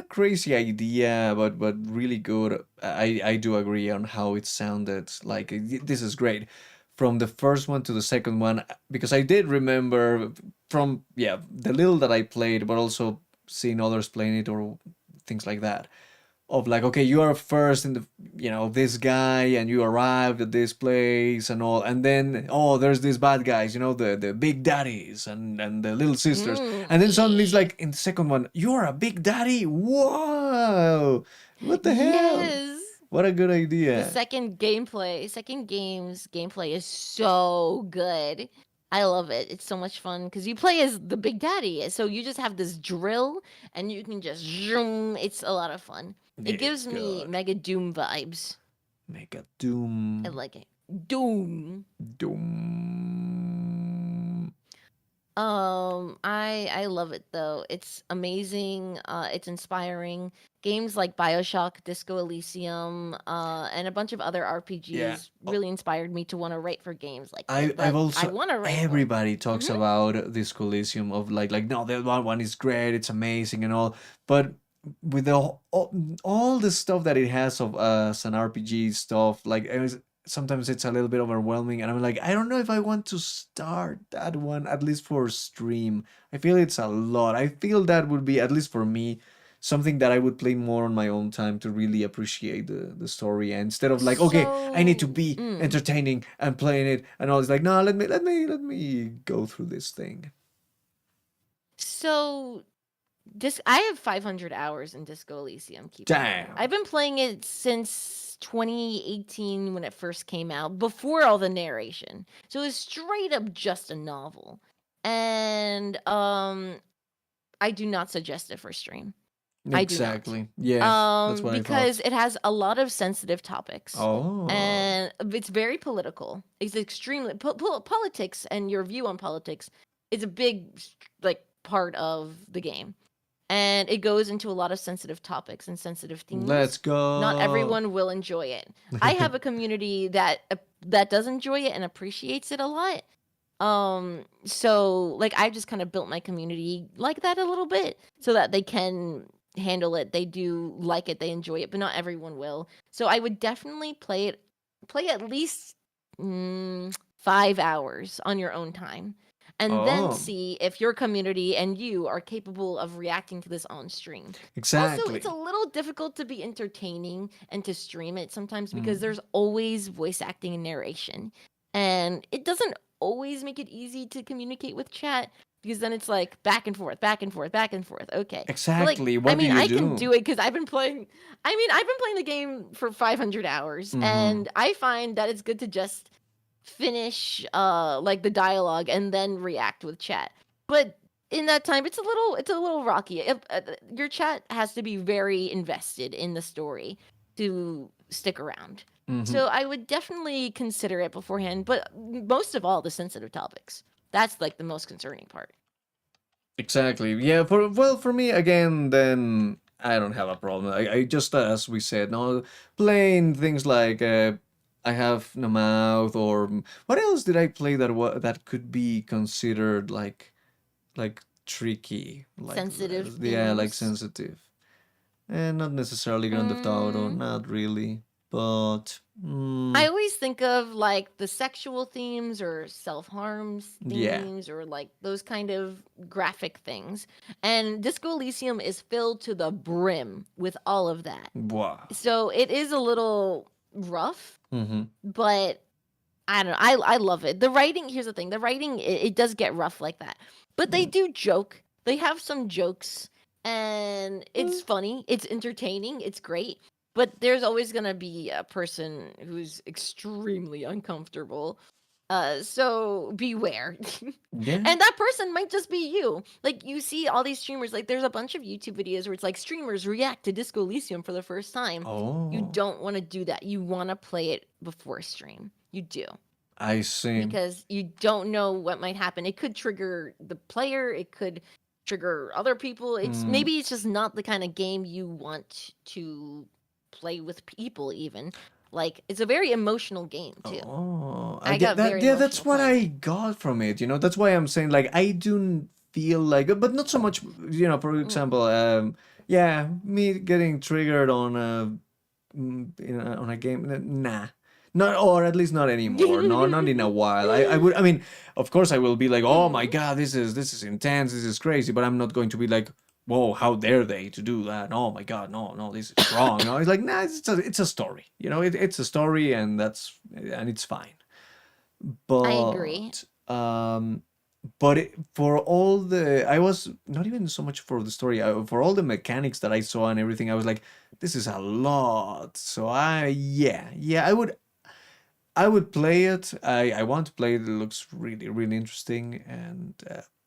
crazy idea, but really good. I do agree on how it sounded. Like this is great, from the first one to the second one, because I did remember from, yeah, the little that I played, but also seeing others playing it or things like that, of like, okay, you are first in the, this guy, and you arrived at this place and all, and then, oh, there's these bad guys, the big daddies and the little sisters, and then suddenly it's Yeah. like in the second one, you're a big daddy. Whoa, what the hell? Yes. What a good The idea. second game's gameplay is so good. I love it. It's so much fun because you play as the Big Daddy, so you just have this drill and you can just zoom. It's a lot of fun. It gives It's me good. Mega Doom vibes. Mega Doom. I like it. Doom. Doom. I love it though. It's amazing. It's inspiring. Games like BioShock, Disco Elysium, and a bunch of other Yeah. RPGs really inspired me to want to write for games like this. I've But I also want to write more. everybody talks about this Coliseum of like no, that one is great, it's amazing and all, but with all the stuff that it has of as an RPG stuff, like sometimes it's a little bit overwhelming, and I'm like, I don't know if I want to start that one at least for stream. I feel it's a lot. I feel that would be, at least for me, something that I would play more on my own time to really appreciate the story, and instead of like, okay, I need to So, be entertaining and playing it and all. It's like, no, let me go through this thing. so I have 500 hours in Disco Elysium. Keep in mind. Damn. I've been playing it since 2018 when it first came out, before all the narration. So it's straight up just a novel, and I do not suggest it for stream. I do not. Exactly. Yeah, that's what I thought. Because it has a lot of sensitive topics. Oh. And it's very political. It's extremely politics, and your view on politics is a big like part of the game. And it goes into a lot of sensitive topics and sensitive themes. Let's go. Not everyone will enjoy it. I have a community that does enjoy it and appreciates it a lot. So like I've just kind of built my community like that a little bit so that they can handle it. They do like it, they enjoy it, but not everyone will. So I would definitely play at least 5 hours on your own time, and then see if your community and you are capable of reacting to this on stream. Exactly. Also, it's a little difficult to be entertaining and to stream it sometimes because there's always voice acting and narration, and it doesn't always make it easy to communicate with chat, because then it's like back and forth, back and forth, back and forth. Okay. Exactly. Like, What I mean, do you I do? can do it because I've been playing. I mean, I've been playing the game for 500 hours, and I find that it's good to just finish like the dialogue and then react with chat. But in that time, it's a little rocky. Your chat has to be very invested in the story to stick around. So I would definitely consider it beforehand, but most of all, the sensitive topics. That's like the most concerning part. Exactly. Yeah. For me again, then I don't have a problem. I just, as we said, no, playing things like I have no mouth, or what else did I play that could be considered like tricky, like Sensitive yeah, like themes. sensitive, and not necessarily Grand Theft Auto, not really, but I always think of like the sexual themes or self-harm Yeah. themes or like those kind of graphic things. And Disco Elysium is filled to the brim with all of that. wow. So it is a little rough, Mm-hmm. but I don't know. I love it. The writing, here's the thing. The writing, it does get rough like that. But they do joke. They have some jokes, and it's funny. It's entertaining. It's great. But there's always going to be a person who's extremely uncomfortable. So beware. Yeah. And that person might just be you. Like, you see all these streamers, like there's a bunch of YouTube videos where it's like streamers react to Disco Elysium for the first time. Oh. You don't want to do that. You want to play it before stream. You do. I see. Because you don't know what might happen. It could trigger the player, it could trigger other people. It's maybe it's just not the kind of game you want to play with people even. Like, it's a very emotional game too. Oh, I get got that. very Yeah, that's emotional what playing I got from it. That's why I'm saying, like, I do feel like, but not so much. For example, yeah, me getting triggered on on a game. Nah, not, or at least not anymore. No, not in a while. I would. I mean, of course, I will be like, oh my god, this is intense. This is crazy. But I'm not going to be like, whoa, how dare they to do that? Oh my god, no, this is wrong. It's like, nah, it's a story. It's a story, and it's fine. But I agree. for all I was not even so much for the story, for all the mechanics that I saw and everything, I was like, this is a lot. So I would I would play it. I want to play it. It looks really, really interesting. And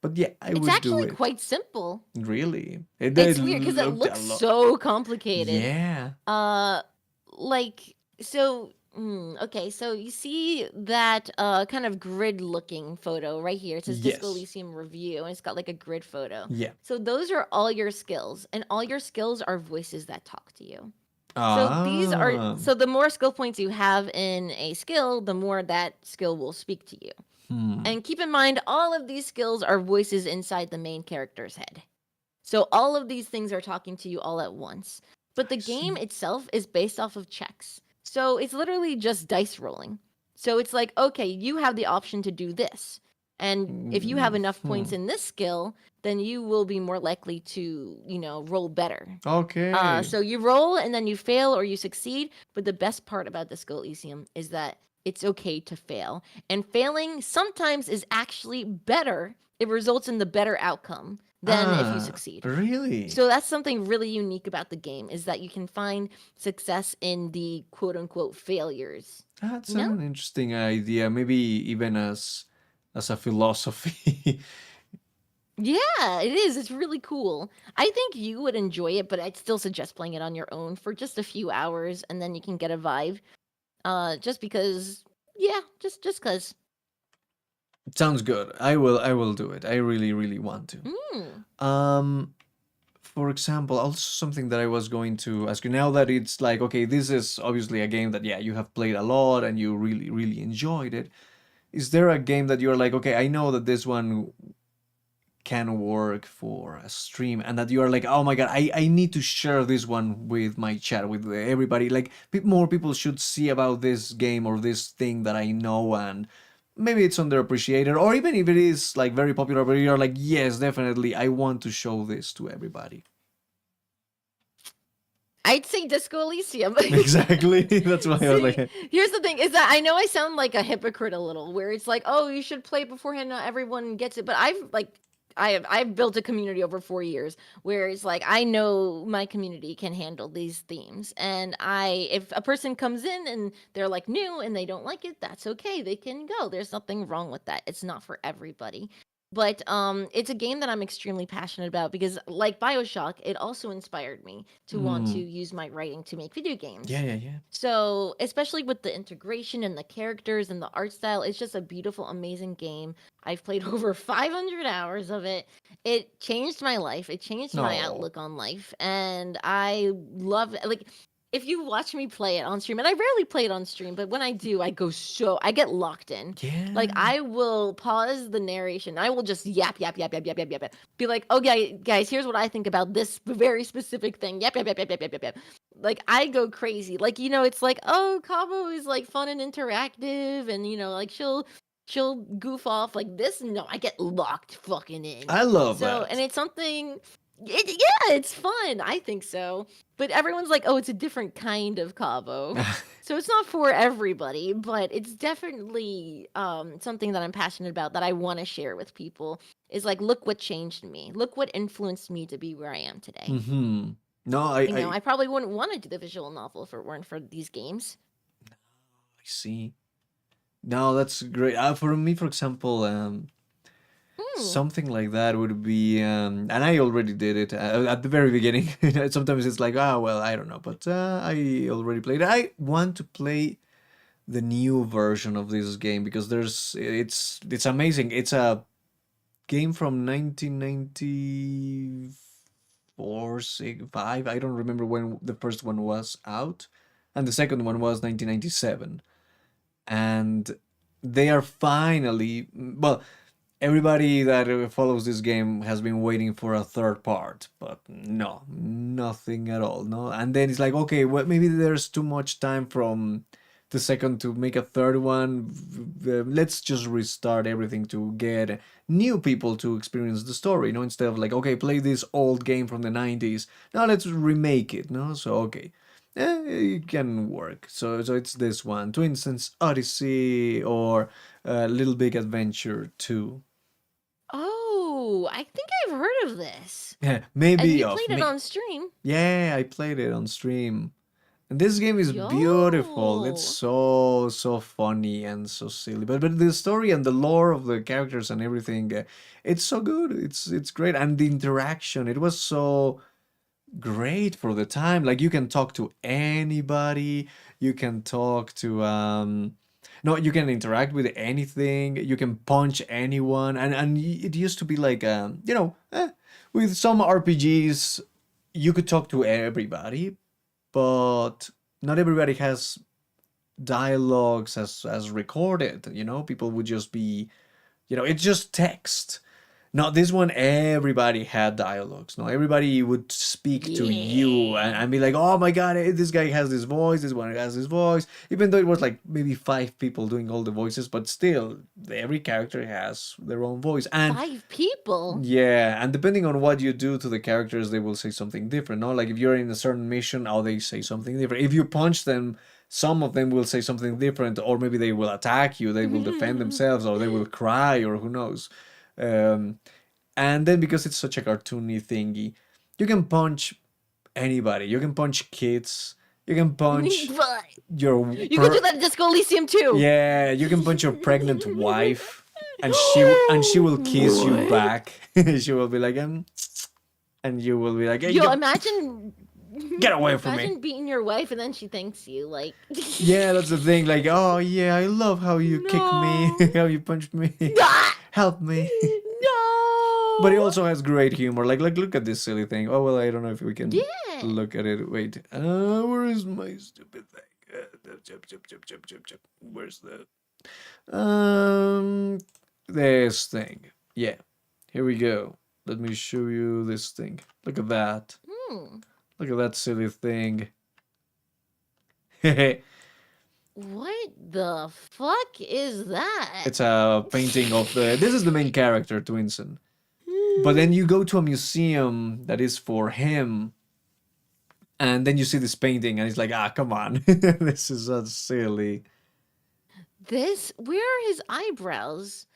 but yeah, I It's would do actually it. quite simple. Really, it It's did weird because it looked a looks lot. so complicated. Yeah. Like so. Okay, so you see that kind of grid looking photo right here. It says Disco Yes. Elysium review, and it's got like a grid photo. Yeah. So those are all your skills, and all your skills are voices that talk to you. So these are Ah. so the more skill points you have in a skill, the more that skill will speak to you. And keep in mind, all of these skills are voices inside the main character's head. So all of these things are talking to you all at once. But the game itself is based off of checks. So it's literally just dice rolling. So it's like, okay, you have the option to do this. And if you have enough points in this skill, then you will be more likely to, roll better. Okay. So you roll and then you fail or you succeed. But the best part about the Skill Elysium is that it's okay to fail. And failing sometimes is actually better. It results in the better outcome than if you succeed. Really? So that's something really unique about the game is that you can find success in the quote unquote failures. That's No? an interesting idea. Maybe even as a philosophy. Yeah, it is. It's really cool. I think you would enjoy it, but I'd still suggest playing it on your own for just a few hours and then you can get a vibe. Just because, yeah, just because. Sounds good. I will do it. I really, really want to. For example, also something that I was going to ask you now that it's like, okay, this is obviously a game that, yeah, you have played a lot and you really, really enjoyed it. Is there a game that you're like, okay, I know that this one can work for a stream and that you are like, oh my god, I need to share this one with my chat, with everybody. Like, more people should see about this game or this thing that I know, and maybe it's underappreciated, or even if it is like very popular, but you're like, yes, definitely, I want to show this to everybody. I'd say Disco Elysium. Exactly. That's why I was like, Here's the thing: is that I know I sound like a hypocrite a little, where it's like, oh, you should play beforehand. Not everyone gets it, but I've built a community over 4 years where it's like I know my community can handle these themes, and if a person comes in and they're like new and they don't like it, that's okay. They can go. There's nothing wrong with that. It's not for everybody. But it's a game that I'm extremely passionate about because, like BioShock, it also inspired me to want to use my writing to make video games. yeah. So, especially with the integration and the characters and the art style, it's just a beautiful, amazing game. I've played over 500 hours of it. It changed my life. It changed my No. outlook on life, and I love it. Like, if you watch me play it on stream, and I rarely play it on stream, but when I do, I get locked in. Yeah. Like, I will pause the narration. I will just yap. Be like, okay, guys, here's what I think about this very specific thing. Yap. Like, I go crazy. Like, it's like, oh, Cabo is like fun and interactive, and like she'll goof off like this. No, I get locked fucking in. I love So, that. and it's something. Yeah, it's fun. I think so. But everyone's like, oh, it's a different kind of Cabo. So it's not for everybody, but it's definitely something that I'm passionate about that I want to share with people. Is like, look what changed me. Look what influenced me to be where I am today. No, I probably wouldn't want to do the visual novel if it weren't for these games. I see. No, that's great. For me, for example, something like that would be, and I already did it at the very beginning. Sometimes it's like, well, I don't know, but I already played it. I want to play the new version of this game because it's amazing. It's a game from 1994, 5. I don't remember when the first one was out, and the second one was 1997, and they are finally, well, everybody that follows this game has been waiting for a third part, but no, nothing at all. No, and then it's like, okay, well, maybe there's too much time from the second to make a third one. Let's just restart everything to get new people to experience the story. Instead of like, okay, play this old game from the 90s. Now let's remake it. No, so okay. It can work. So it's this one. For instance, Odyssey or Little Big Adventure 2. Oh, I think I've heard of this. Yeah, And maybe you of played me. it on stream. Yeah, I played it on stream. And this game is beautiful. It's Yo. so funny and so silly. But the story and the lore of the characters and everything, it's so good. It's great. And the interaction, it was so great for the time. Like you can talk to anybody. You can talk to no, you can interact with anything. You can punch anyone. And it used to be like with some RPGs you could talk to everybody, but not everybody has dialogues as recorded. People would just be, it's just text. No, this one, everybody had dialogues. No, everybody would speak to you and be like, oh my god, this guy has this voice, this one has this voice. Even though it was like maybe 5 people doing all the voices, but still, every character has their own voice. And 5 people? yeah, and depending on what you do to the characters, they will say something different. No, like if you're in a certain mission, they say something different. If you punch them, some of them will say something different, or maybe they will attack you, they will defend themselves, or they will cry, or who knows. And then because it's such a cartoony thingy, you can punch anybody. You can punch kids. You can punch your. You can do that in Disco Elysium too. Yeah, you can punch your pregnant wife, and she will kiss you back. She will be like, and you will be like, hey, Yo, imagine. Get away from me. Imagine beating your wife and then she thanks you, like. Yeah, that's the thing. Like, oh yeah, I love how you kicked me, how you punched me. Help me. No. But it also has great humor. Like look at this silly thing. Oh well, I don't know if we can look at it. Wait, where is my stupid thing? Where's the this thing? Yeah, here we go. Let me show you this thing. Look at that. Look at that silly thing. What the fuck is that? It's a painting of the. This is the main character, Twinsen. But then you go to a museum that is for him, and then you see this painting, and it's like, come on, this is so silly. Where are his eyebrows?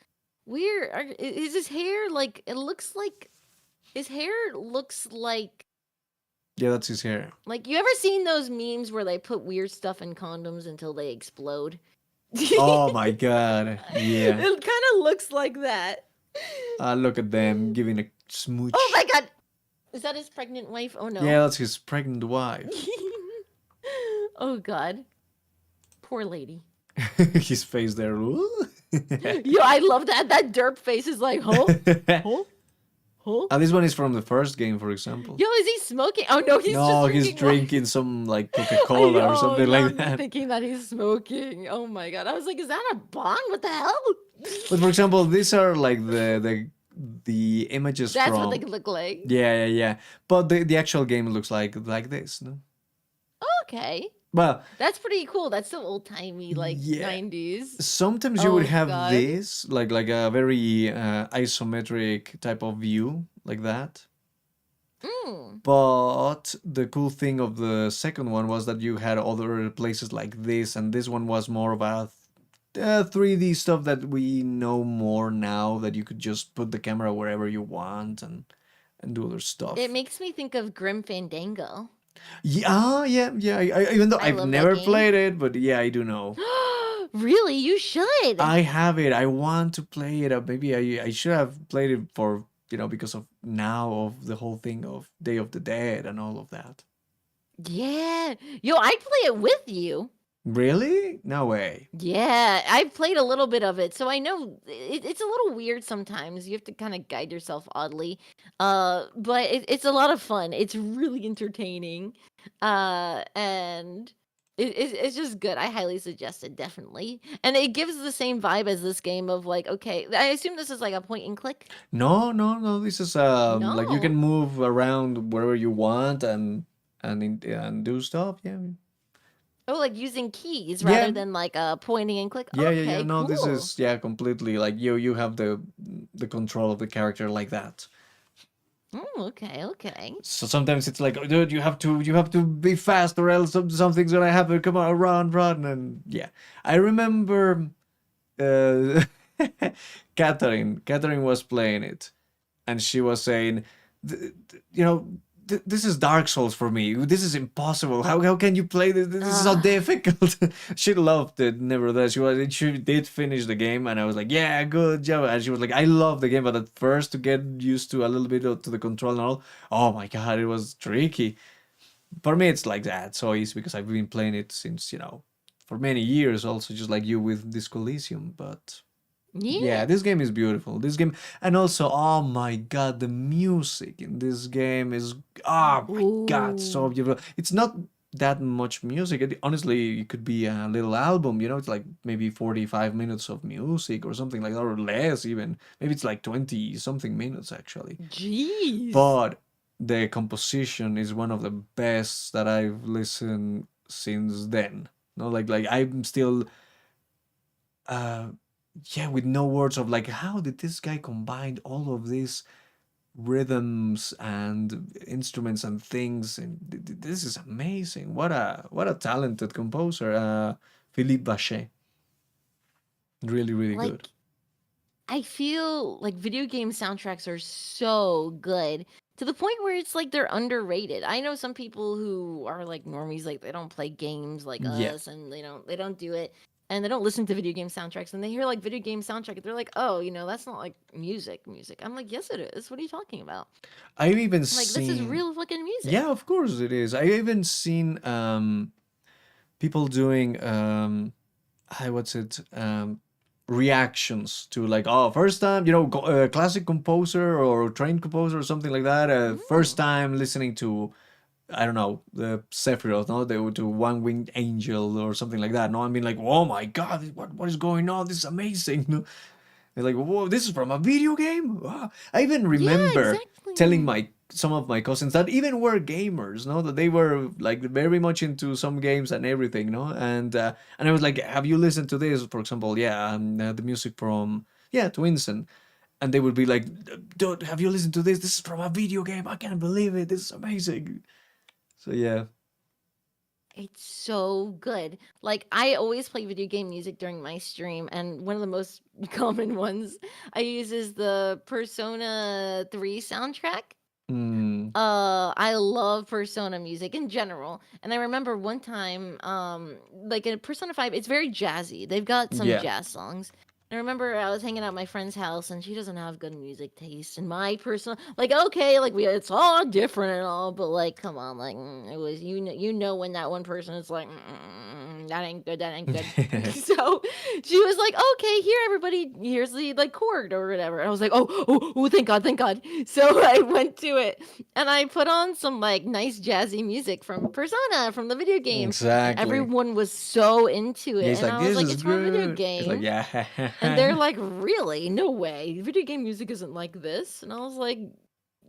Is his hair like? It looks like his hair looks like. Yeah, that's his hair. Like, you ever seen those memes where they put weird stuff in condoms until they explode? Oh my god, yeah. It kind of looks like that. Look at them giving a smooch. Oh my god! Is that his pregnant wife? Oh no. Yeah, that's his pregnant wife. Oh god. Poor lady. His face there. Yo, I love that. That derp face is like, huh? Huh? Huh? This one is from the first game, for example. Yo, is he smoking? Oh no, he's drinking some like Coca-Cola or something like that. I'm thinking that he's smoking. Oh my god, I was like, is that a bong? What the hell? But for example, these are like the images That's from. what they look like. Yeah. But the actual game looks like this, no? Okay. Well, that's pretty cool. That's so old timey, like 90s. Sometimes you would have this, like a very isometric type of view, like that. But the cool thing of the second one was that you had other places like this, and this one was more of a 3D stuff that we know more now, that you could just put the camera wherever you want and do other stuff. It makes me think of Grim Fandango. Yeah, I, even though I've never played it, but yeah, I do know. Really? You should. I have it. I want to play it. Maybe I should have played it for, because of the whole thing of Day of the Dead and all of that. Yeah. Yo, I'd play it with you. Really? No way. Yeah, I've played a little bit of it, so I know it's a little weird sometimes. You have to kind of guide yourself oddly, but it's a lot of fun. It's really entertaining, and it's just good. I highly suggest it, definitely. And it gives the same vibe as this game of like, okay, I assume this is like a point and click. No. This is like you can move around wherever you want and do stuff. Yeah. Oh, like using keys rather than like pointing and click. Yeah. No, cool. this is completely like you have the control of the character like that. Okay. So sometimes it's like, oh, dude, you have to be fast or else something's gonna happen. Come on, run, and yeah. I remember, Catherine was playing it, and she was saying, this is Dark Souls for me. This is impossible. How can you play this? This is so difficult. She loved it. Nevertheless, she did finish the game, and I was like, yeah, good job. And she was like, I love the game, but at first to get used to a little bit to the control and all, oh my god, it was tricky. For me, it's like that, so easy because I've been playing it since for many years. Also, just like you with Disco Elysium, but. Yeah, this game is beautiful. This game, and also, oh my god, the music in this game is, oh my god, so beautiful. It's not that much music. Honestly, it could be a little album, it's like maybe 45 minutes of music or something like that, or less even. Maybe it's like 20 something minutes actually. Jeez. But the composition is one of the best that I've listened since then. No, like I'm still with no words of like, how did this guy combine all of these rhythms and instruments and things, and this is amazing. What a talented composer, Philippe Bachet. Really, really good. I feel like video game soundtracks are so good to the point where it's like they're underrated. I know some people who are like normies, like they don't play games like us, and they don't do it. And they don't listen to video game soundtracks, and they hear like video game soundtrack, they're like, oh, that's not like music. I'm like, yes, it is. What are you talking about? I've even like, seen. This is real fucking music. Yeah, of course it is. I've even seen people doing reactions to like, oh, first time, classic composer or trained composer or something like that. First time listening to, I don't know, the Sephiroth, no? They would do One Winged Angel or something like that. No, I mean, like, oh my god, what is going on? This is amazing. No? They're like, whoa, this is from a video game? Wow. I even remember telling some of my cousins that even were gamers, no? That they were like very much into some games and everything, no? And I was like, have you listened to this? For example, the music from Twinsen. And they would be like, dude, have you listened to this? This is from a video game. I can't believe it. This is amazing. So yeah. It's so good. Like, I always play video game music during my stream, and one of the most common ones I use is the Persona 3 soundtrack. I love Persona music in general. And I remember one time, like in Persona 5, it's very jazzy. They've got some jazz songs. I remember I was hanging out at my friend's house, and she doesn't have good music taste. And my personal, like, okay, like it's all different and all, but like, come on, like it was you know when that one person is like, that ain't good, that ain't good. So she was like, okay, here everybody, here's the like chord or whatever. And I was like, oh, thank God, thank God. So I went to it and I put on some like nice jazzy music from Persona, from the video game. Exactly. Everyone was so into it, and I was like, it's from a video game. It's like, yeah. And they're like, really? No way. Video game music isn't like this. And I was like,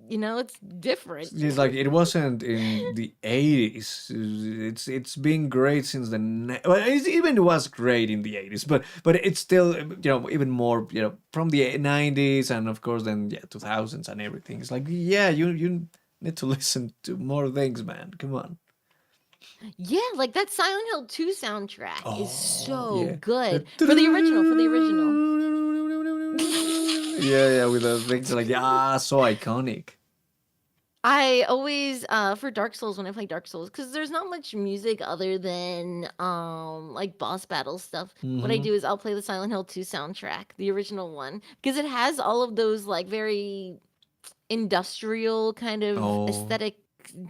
it's different. It's like, it wasn't in the 80s. It's been great since the... Well, it was great in the 80s, but it's still, even more, from the 90s and of course then, 2000s and everything. It's like, yeah, you need to listen to more things, man. Come on. Yeah, like that Silent Hill 2 soundtrack is so good. For the original. Yeah, with the things like, so iconic. I always, for Dark Souls, when I play Dark Souls, because there's not much music other than, like boss battle stuff. What I do is I'll play the Silent Hill 2 soundtrack, the original one, because it has all of those like very industrial kind of aesthetic,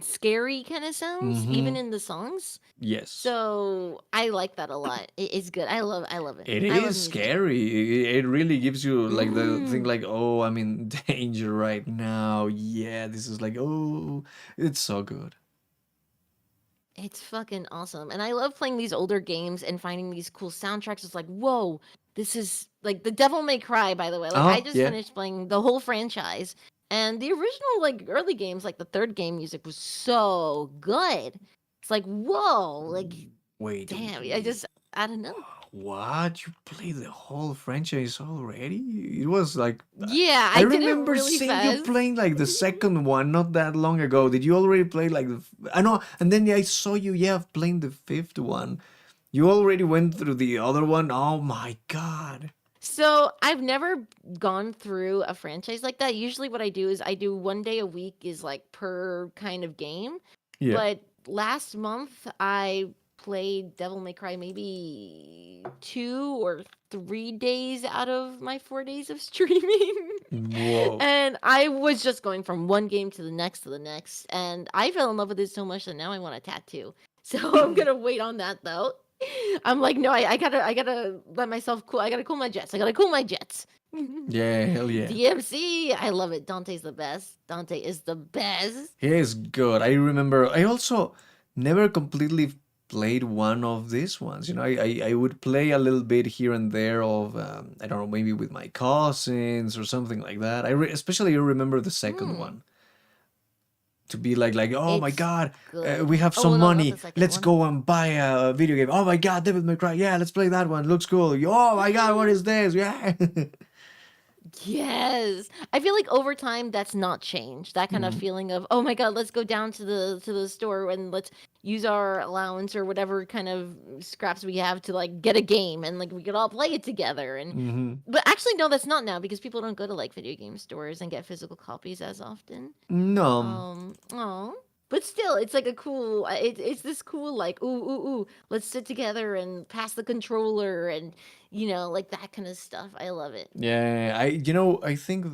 scary kind of sounds, even in the songs. Yes. So I like that a lot. It's good. I love it. It is scary. It really gives you like the thing like, oh, I'm in danger right now. Yeah, this is like, oh, it's so good. It's fucking awesome. And I love playing these older games and finding these cool soundtracks. It's like, whoa, this is like the Devil May Cry, by the way. Like I just finished playing the whole franchise. And the original, like, early games, like the third game music was so good. It's like, whoa, like, wait, damn, I don't know. What? You played the whole franchise already? It was like... Yeah, I did it remember really seeing fast. you playing like the second one not that long ago. Did you already play like the... I know, and then I saw you, playing the fifth one. You already went through the other one? Oh my god. So I've never gone through a franchise like that. Usually what I do is I do 1 day a week is like per kind of game. Yeah. But last month I played Devil May Cry maybe 2 or 3 days out of my 4 days of streaming. Whoa. And I was just going from one game to the next and I fell in love with it so much that now I want a tattoo. So I'm gonna wait on that though. I'm like, no, I gotta let myself cool. I gotta cool my jets. I gotta cool my jets. Yeah, hell yeah. DMC, I love it. Dante's the best. Dante is the best. He is good. I remember I also never completely played one of these ones. You know, I would play a little bit here and there of, I don't know, maybe with my cousins or something like that. Especially I remember the second one. To be like, oh my It's God, good. we have Oh, some no, not money. the second Let's one. go and buy a video game. Oh my God, Devil May Cry. Yeah, let's play that one. Looks cool. Oh my God, what is this? Yeah. Yes. I feel like over time that's not changed. That kind of feeling of, oh my God, let's go down to the store and let's use our allowance or whatever kind of scraps we have to like get a game and like we could all play it together. And but actually no, that's not now because people don't go to like video game stores and get physical copies as often. No. Oh. But still, it's like a cool. It's this cool like ooh. Let's sit together and pass the controller and like that kind of stuff. I love it. Yeah, I think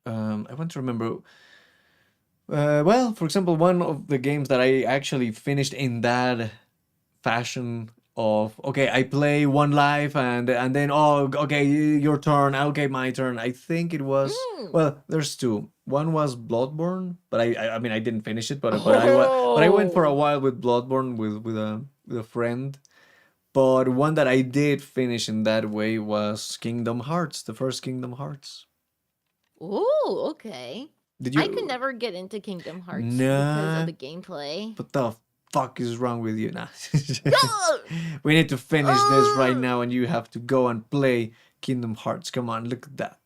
I want to remember. Well, for example, one of the games that I actually finished in that fashion of, okay, I play one life and then, oh, okay, your turn, okay, my turn. I think it was, well, there's two. One was Bloodborne, but I mean I didn't finish it, but I went for a while with Bloodborne with a friend. But one that I did finish in that way was Kingdom Hearts, the first Kingdom Hearts. Oh, okay. Did you? I could never get into Kingdom Hearts because Nah. of the gameplay. What the fuck is wrong with you? Nah. No! We need to finish this right now, and you have to go and play Kingdom Hearts. Come on, look at that.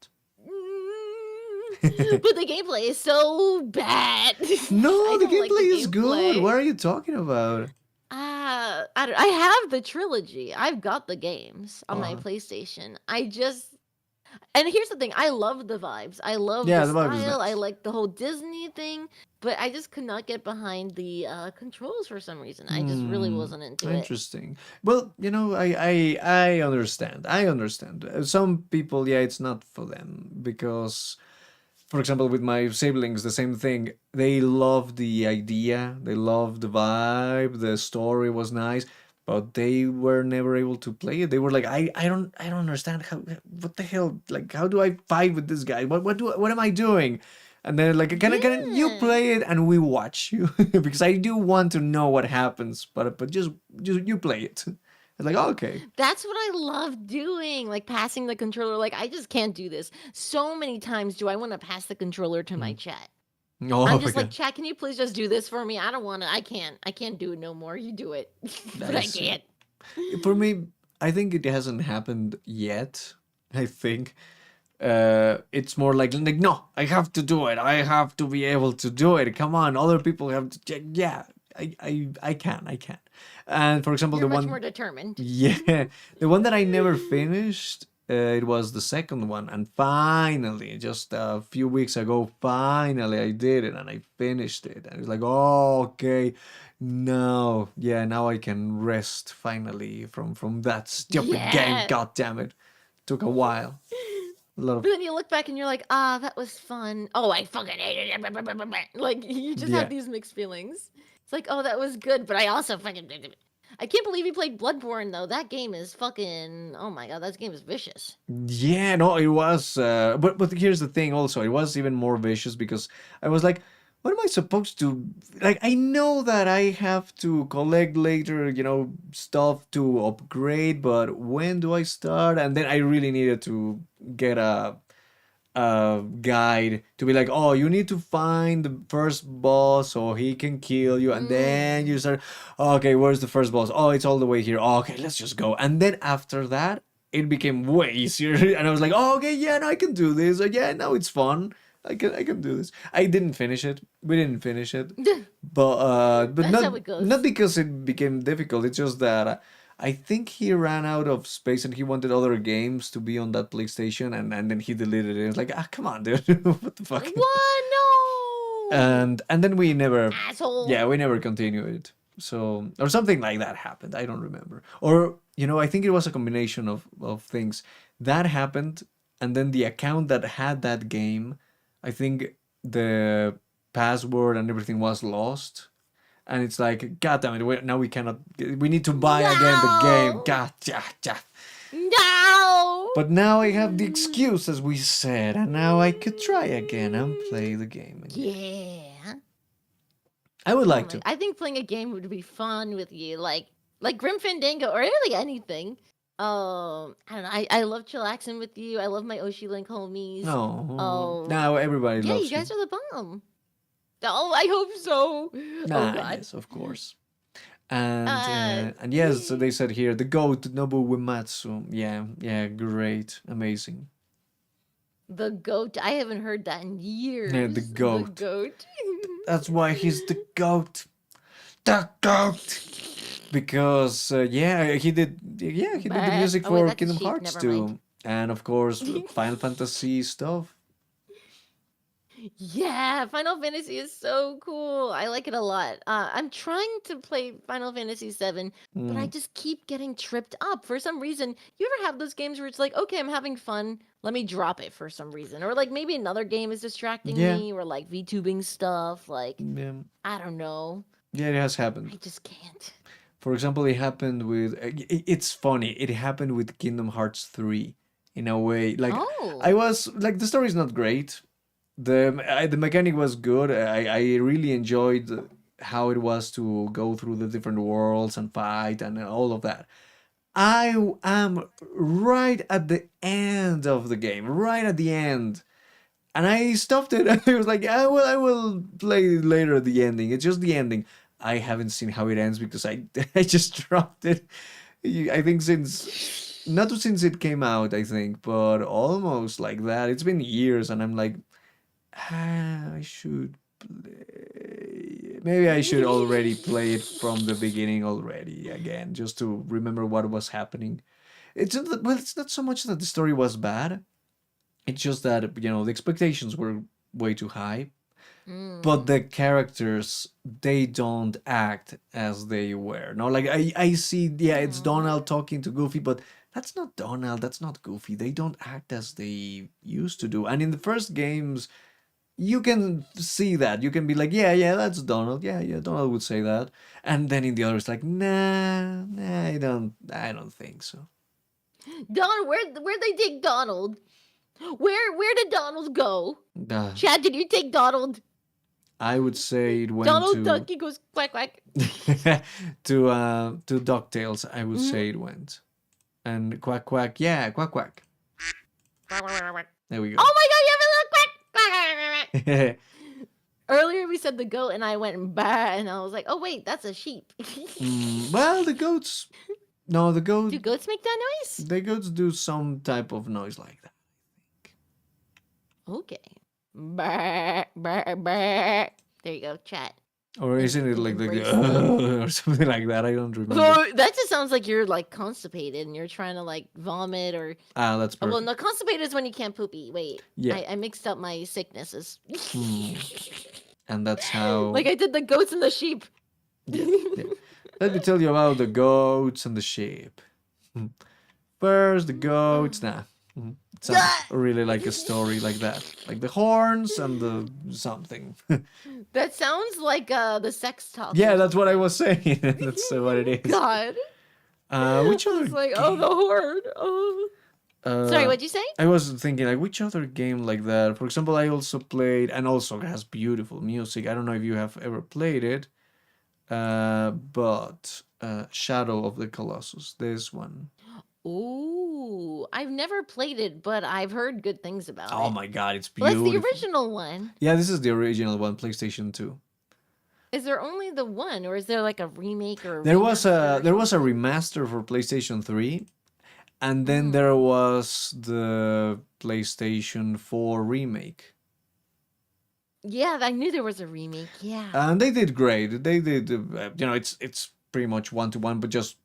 But the gameplay is so bad. No, I the don't like gameplay is good. gameplay. What are you talking about? I have the trilogy. I've got the games on my PlayStation. And here's the thing, I love the vibes. I love Yeah, the the vibe is style. I nice. like the whole Disney thing, but I just could not get behind the controls for some reason. I just really wasn't into it. Interesting. Well, I understand. I understand. Some people, yeah, it's not for them because, for example, with my siblings, the same thing. They love the idea, they love the vibe, the story was nice, but they were never able to play it. They were like, I don't understand what the hell, like, how do I fight with this guy? What am I doing? And then like, can you play it and we watch you because I do want to know what happens, but just you play it. It's like, okay. That's what I love doing, like passing the controller. Like I just can't do this. So many times do I want to pass the controller to my chat. Oh, I'm just okay. like, chat, can you please just do this for me? I don't want to. I can't do it no more. You do it. But I Nice. can't. For me, I think it hasn't happened yet. I think it's more like no, I have to do it. I have to be able to do it. Come on, other people have to check. Yeah, I can. And for example, You're the much one, more determined. yeah, the one that I never finished. It was the second one, and finally, just a few weeks ago, finally I did it and I finished it. And it's like, oh, okay, now I can rest finally from that stupid game. Yeah. God damn it, took a while. A lot of But then you look back and you're like, that was fun. Oh, I fucking hated it. Like you just Yeah. have these mixed feelings. It's like, oh, that was good, but I also fucking. I can't believe you played Bloodborne though. That game is fucking. Oh my god, that game is vicious. Yeah, no, it was. But here's the thing. Also, it was even more vicious because I was like, what am I supposed to like? I know that I have to collect later, stuff to upgrade. But when do I start? And then I really needed to get a guide to be like, oh, you need to find the first boss so he can kill you, and then you start, okay, where's the first boss? Oh, it's all the way here. Oh, okay, let's just go. And then after that it became way easier and I was like, oh, okay, yeah, no, I can do this. Yeah, now it's fun. I can do this. I didn't finish it. We didn't finish it. But That's not how it goes. not because it became difficult. It's just that I think he ran out of space and he wanted other games to be on that PlayStation, and then he deleted it. It's like, come on, dude, what the fuck? What? No. And then we never, Asshole. yeah, we never continued. So, or something like that happened. I don't remember. Or, I think it was a combination of things. That happened, and then the account that had that game, I think the password and everything was lost. And it's like, God damn it, now we cannot, we need to buy again the game. No. God, yeah. No. But now I have the excuse, as we said, and now I could try again and play the game again. Yeah. I would like to. I think playing a game would be fun with you, like Grim Fandango or really anything. I don't know. I love chillaxing with you. I love my OshiLink homies. No, now everybody Yeah, loves you guys are the bomb. Oh, I hope so. Nah, Oh God. yes, of course. And yes, so they said here the goat Nobu Uematsu. Yeah, great, amazing. The goat. I haven't heard that in years. Yeah, the goat. The goat. That's why he's the goat. The goat. Because he did the music Oh, wait, for that's a Kingdom sheep, Hearts never 2, mind. and of course Final Fantasy stuff. Yeah, Final Fantasy is so cool. I like it a lot. I'm trying to play Final Fantasy 7, but I just keep getting tripped up for some reason. You ever have those games where it's like, okay, I'm having fun, let me drop it for some reason, or like maybe another game is distracting me, or like VTubing stuff. Like Yeah, I don't know. yeah, it has happened. I just can't. For example, it happened with. It's funny. It happened with Kingdom Hearts 3, in a way. Like Oh. I was like, the story's not great. The mechanic was good. I really enjoyed how it was to go through the different worlds and fight and all of that. I am right at the end of the game, right at the end, and I stopped it. I was like, I will play later the ending. It's just the ending. I haven't seen how it ends because I I just dropped it. I think not since it came out, I think, but almost like that. It's been years, and I'm like, I should play. Maybe I should already play it from the beginning already again, just to remember what was happening. It's not so much that the story was bad. It's just that the expectations were way too high. But the characters, they don't act as they were. No, like I see, yeah, it's Donald talking to Goofy, but that's not Donald, that's not Goofy. They don't act as they used to do. And in the first games, you can see that. You can be like, yeah, that's Donald. Yeah, Donald would say that. And then in the others, like, nah, I don't think so. Donald, where'd they take Donald? Where did Donald go? Chad, did you take Donald? I would say it went Donald Duck, he goes quack quack. to DuckTales. I would say it went, and quack quack. Yeah, quack quack. There we go. Oh my God, you have a little quack quack. Earlier we said the goat, and I went bah, and I was like, oh wait, that's a sheep. Well, the goats. No, the goat. Do goats make that noise? The goats do some type of noise like that. Okay. Bah, bah, bah. There you go, chat. Or isn't it like the or something like that? I don't remember. Oh, that just sounds like you're like constipated and you're trying to like vomit or. That's perfect. Well, no, constipated is when you can't poopy. Wait, yeah, I mixed up my sicknesses. And that's how. Like I did the goats and the sheep. Yeah. Let me tell you about the goats and the sheep. First, the goats. Nah. It sounds really like a story like that. Like the horns and the something. That sounds like the sex talk. Yeah, that's what I was saying. That's what it is. God. Which other It's like, oh, the horn. Oh. Sorry, what'd you say? I was thinking, like, which other game like that? For example, I also played, and also has beautiful music. I don't know if you have ever played it, but Shadow of the Colossus, this one. Ooh, I've never played it, but I've heard good things about it. Oh my God, it's Well, beautiful. that's the original one. Yeah, this is the original one, PlayStation 2. Is there only the one, or is there like a remake or? There was a remaster for PlayStation 3, and then there was the PlayStation 4 remake. Yeah, I knew there was a remake. Yeah. And they did great. They did, it's pretty much 1-to-1, but just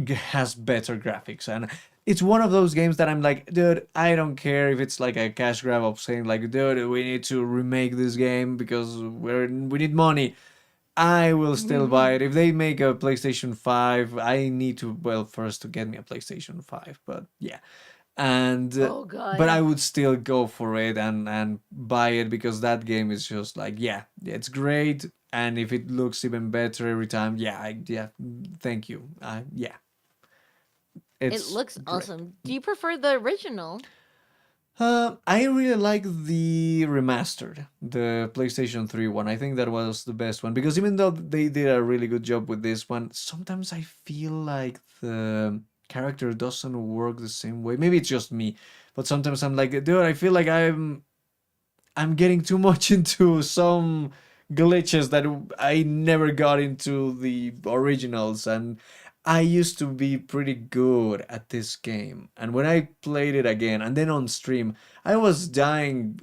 has better graphics, and it's one of those games that I'm like, dude, I don't care if it's like a cash grab of saying like, dude, we need to remake this game because we need money. I will still buy it. If they make a PlayStation 5, I need to, well, first to get me a PlayStation 5, but yeah. And Oh god. but I would still go for it and buy it because that game is just like, yeah, it's great. And if it looks even better every time, yeah, thank you. Yeah. It It's looks great. awesome. Do you prefer the original? I really like the remastered, the PlayStation 3 one. I think that was the best one because even though they did a really good job with this one, sometimes I feel like the character doesn't work the same way. Maybe it's just me, but sometimes I'm like, dude, I feel like I'm getting too much into some glitches that I never got into the originals, and I used to be pretty good at this game. And when I played it again and then on stream, I was dying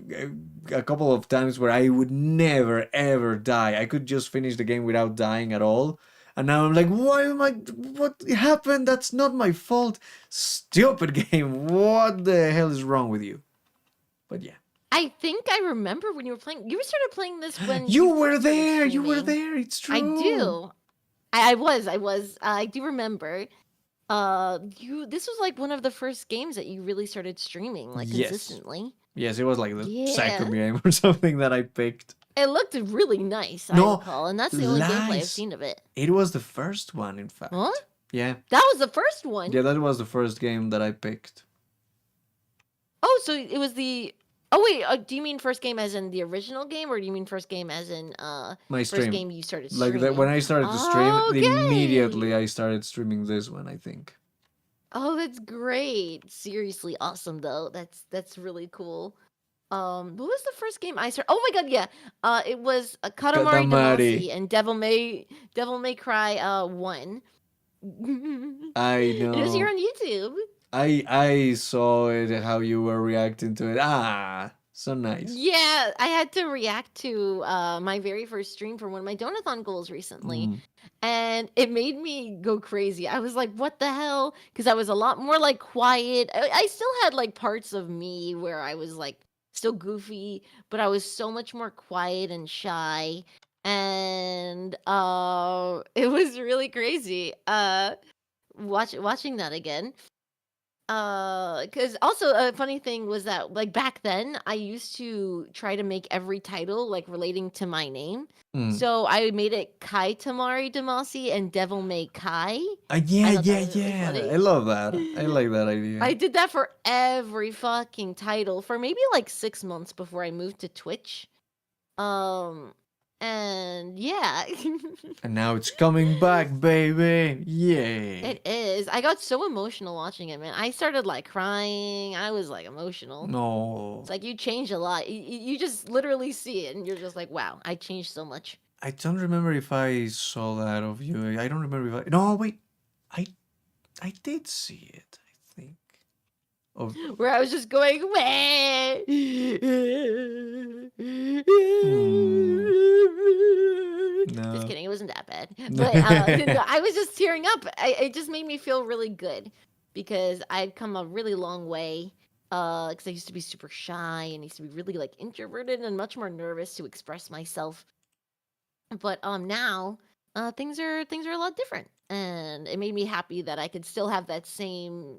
a couple of times where I would never ever die. I could just finish the game without dying at all. And now I'm like, why am I? What happened? That's not my fault. Stupid game. What the hell is wrong with you? But yeah. I think I remember when you were playing. You started playing this when You first were started there. You were streaming. there. It's true. I do. I was. I do remember. This was like one of the first games that you really started streaming like Yes. consistently. Yes, it was like the second Yeah. game or something that I picked. It looked really nice, I No, recall, and that's the only gameplay I've lies. seen of it. It was the first one, in fact. Huh? Yeah. That was the first one. Yeah, that was the first game that I picked. Oh, so it was the. Oh wait, do you mean first game as in the original game, or do you mean first game as in My first stream. game you started Like streaming? that when I started to stream, Okay. immediately I started streaming this one, I think. Oh, that's great. Seriously awesome though. That's really cool. What was the first game I started? Oh my god, yeah. It was Katamari Katamari. Damacy and Devil May Cry 1. I It was here know. on YouTube. I saw it, how you were reacting to it. Ah, so nice. Yeah, I had to react to my very first stream for one of my Donathon goals recently. Mm. And it made me go crazy. I was like, what the hell? Because I was a lot more like quiet. I still had like parts of me where I was like still goofy, but I was so much more quiet and shy. And it was really crazy. Watching that again. Because also a funny thing was that like back then I used to try to make every title like relating to my name. Mm. So I made it Kai Tamari Damasi and Devil May Kai. Yeah, thought that yeah, was really yeah. funny. I love that. I like that idea. I did that for every fucking title for maybe like 6 months before I moved to Twitch. And yeah. And now it's coming back, baby. Yay. It is. I got so emotional watching it, man. I started like crying. I was like emotional. No. It's like you change a lot. You just literally see it and you're just like, wow, I changed so much. I don't remember if I saw that of you. I don't remember if I. No, wait. I did see it, I think. Of. Where I was just going, wah. No. Just kidding. It wasn't that bad. But no, I was just tearing up. It just made me feel really good because I'd come a really long way. Because I used to be super shy and used to be really like introverted and much more nervous to express myself. But now things are a lot different, and it made me happy that I could still have that same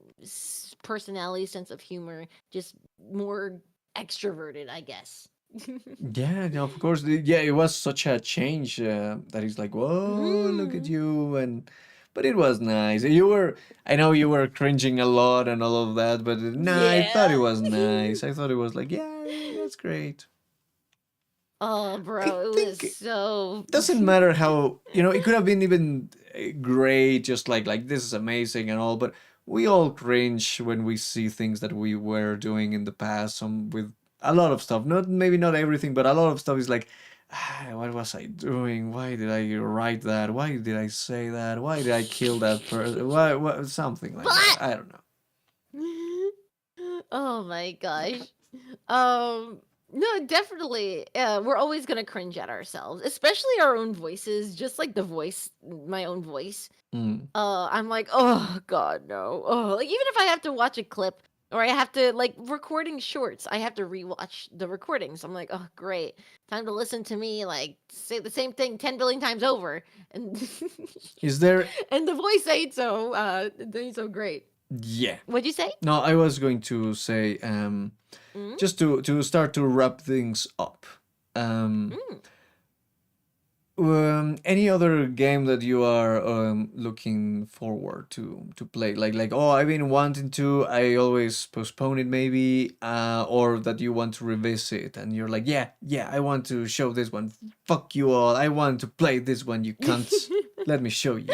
personality, sense of humor, just more extroverted, I guess. Yeah, no, of course. Yeah, it was such a change that he's like, whoa, look at you. But it was nice. I know you were cringing a lot and all of that, but nah, I thought it was nice. I thought it was like, yeah, that's great. Oh, bro, it think was so. Doesn't matter how, it could have been even great, just like this is amazing and all, but we all cringe when we see things that we were doing in the past, some with a lot of stuff. Maybe not everything, but a lot of stuff is like, what was I doing? Why did I write that? Why did I say that? Why did I kill that person? Why something like that. I don't know. Oh my gosh. No, definitely. We're always gonna cringe at ourselves, especially our own voices. Just like the voice, my own voice. Mm. I'm like, oh God, no. Oh, like even if I have to watch a clip or I have to like recording shorts, I have to rewatch the recordings. I'm like, oh great, time to listen to me like say the same thing 10 billion times over, and Is there? and the voice ain't so great. Yeah. What'd you say? No, I was going to say, Mm? just to start to wrap things up. Mm. Any other game that you are looking forward to play? Like oh, I've been wanting to. I always postpone it, maybe, or that you want to revisit, and you're like, yeah, I want to show this one. Fuck you all. I want to play this one. You can't. Let me show you.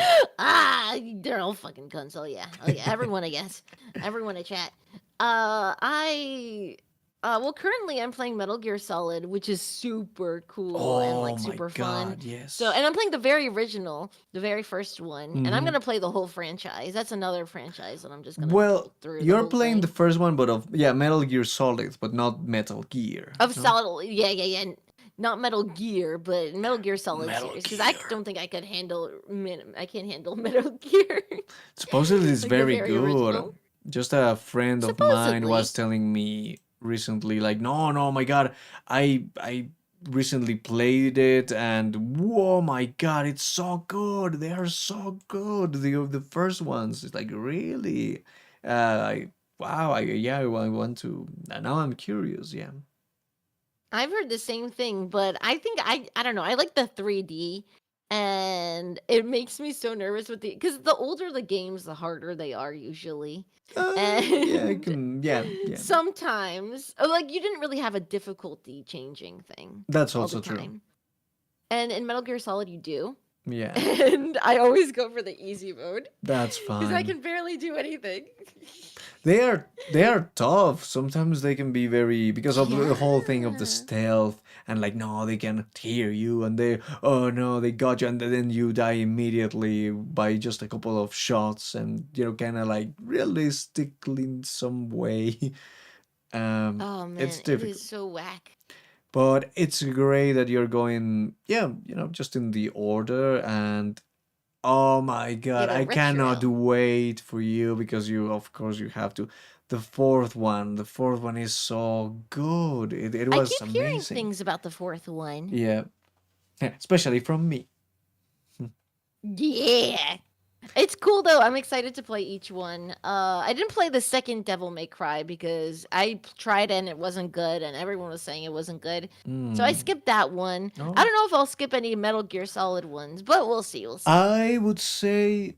They're all fucking cunts. Oh yeah, everyone, I guess, everyone in chat. Well, currently I'm playing Metal Gear Solid, which is super cool and Oh like my super fun. god, yes. So, and I'm playing the very original, the very first one, and I'm Mhm. gonna play the whole franchise. That's another franchise that I'm just gonna Well, go through. The you're whole playing the thing. first one, but of Metal Gear Solid, but not Metal Gear. Of no? Solid, yeah. Not Metal Gear, but Metal Gear Solid Metal series. Because I Gear. don't think I could handle. I can't handle Metal Gear. Supposedly it's Like the very very good. original. Just a friend of mine was Supposedly. telling me recently, like, no, my God, I recently played it, and whoa, my God, it's so good. They are so good. The first ones, it's like really, I wow, I want to. Now I'm curious. Yeah. I've heard the same thing, but I think I don't know. I like the 3D, and it makes me so nervous with because the older the games, the harder they are usually. Yeah, I And can. Yeah, yeah. sometimes, like you didn't really have a difficulty changing thing That's all the also true. time. And in Metal Gear Solid, you do. Yeah, And I always go for the easy mode that's because I fine. can barely do anything. They are tough. Sometimes they can be very because of the whole thing of the Yeah. stealth and like no, they can hear you and they oh no, they got you and then you die immediately by just a couple of shots and kind of like realistically in some way. Oh It's man, it is difficult. so whack. But it's great that you're going, yeah, just in the order and oh my Yeah, god, the I cannot retro. wait for you because of course you have to. The fourth one is so good. It I was keep hearing amazing. things about the fourth one. Yeah, especially from me. Yeah. It's cool though. I'm excited to play each one. I didn't play the second Devil May Cry because tried and it wasn't good, and everyone was saying it wasn't good. So I Mm. skipped that one. I Oh. don't know if I'll skip any Metal Gear Solid ones, but we'll see. We'll see. I would say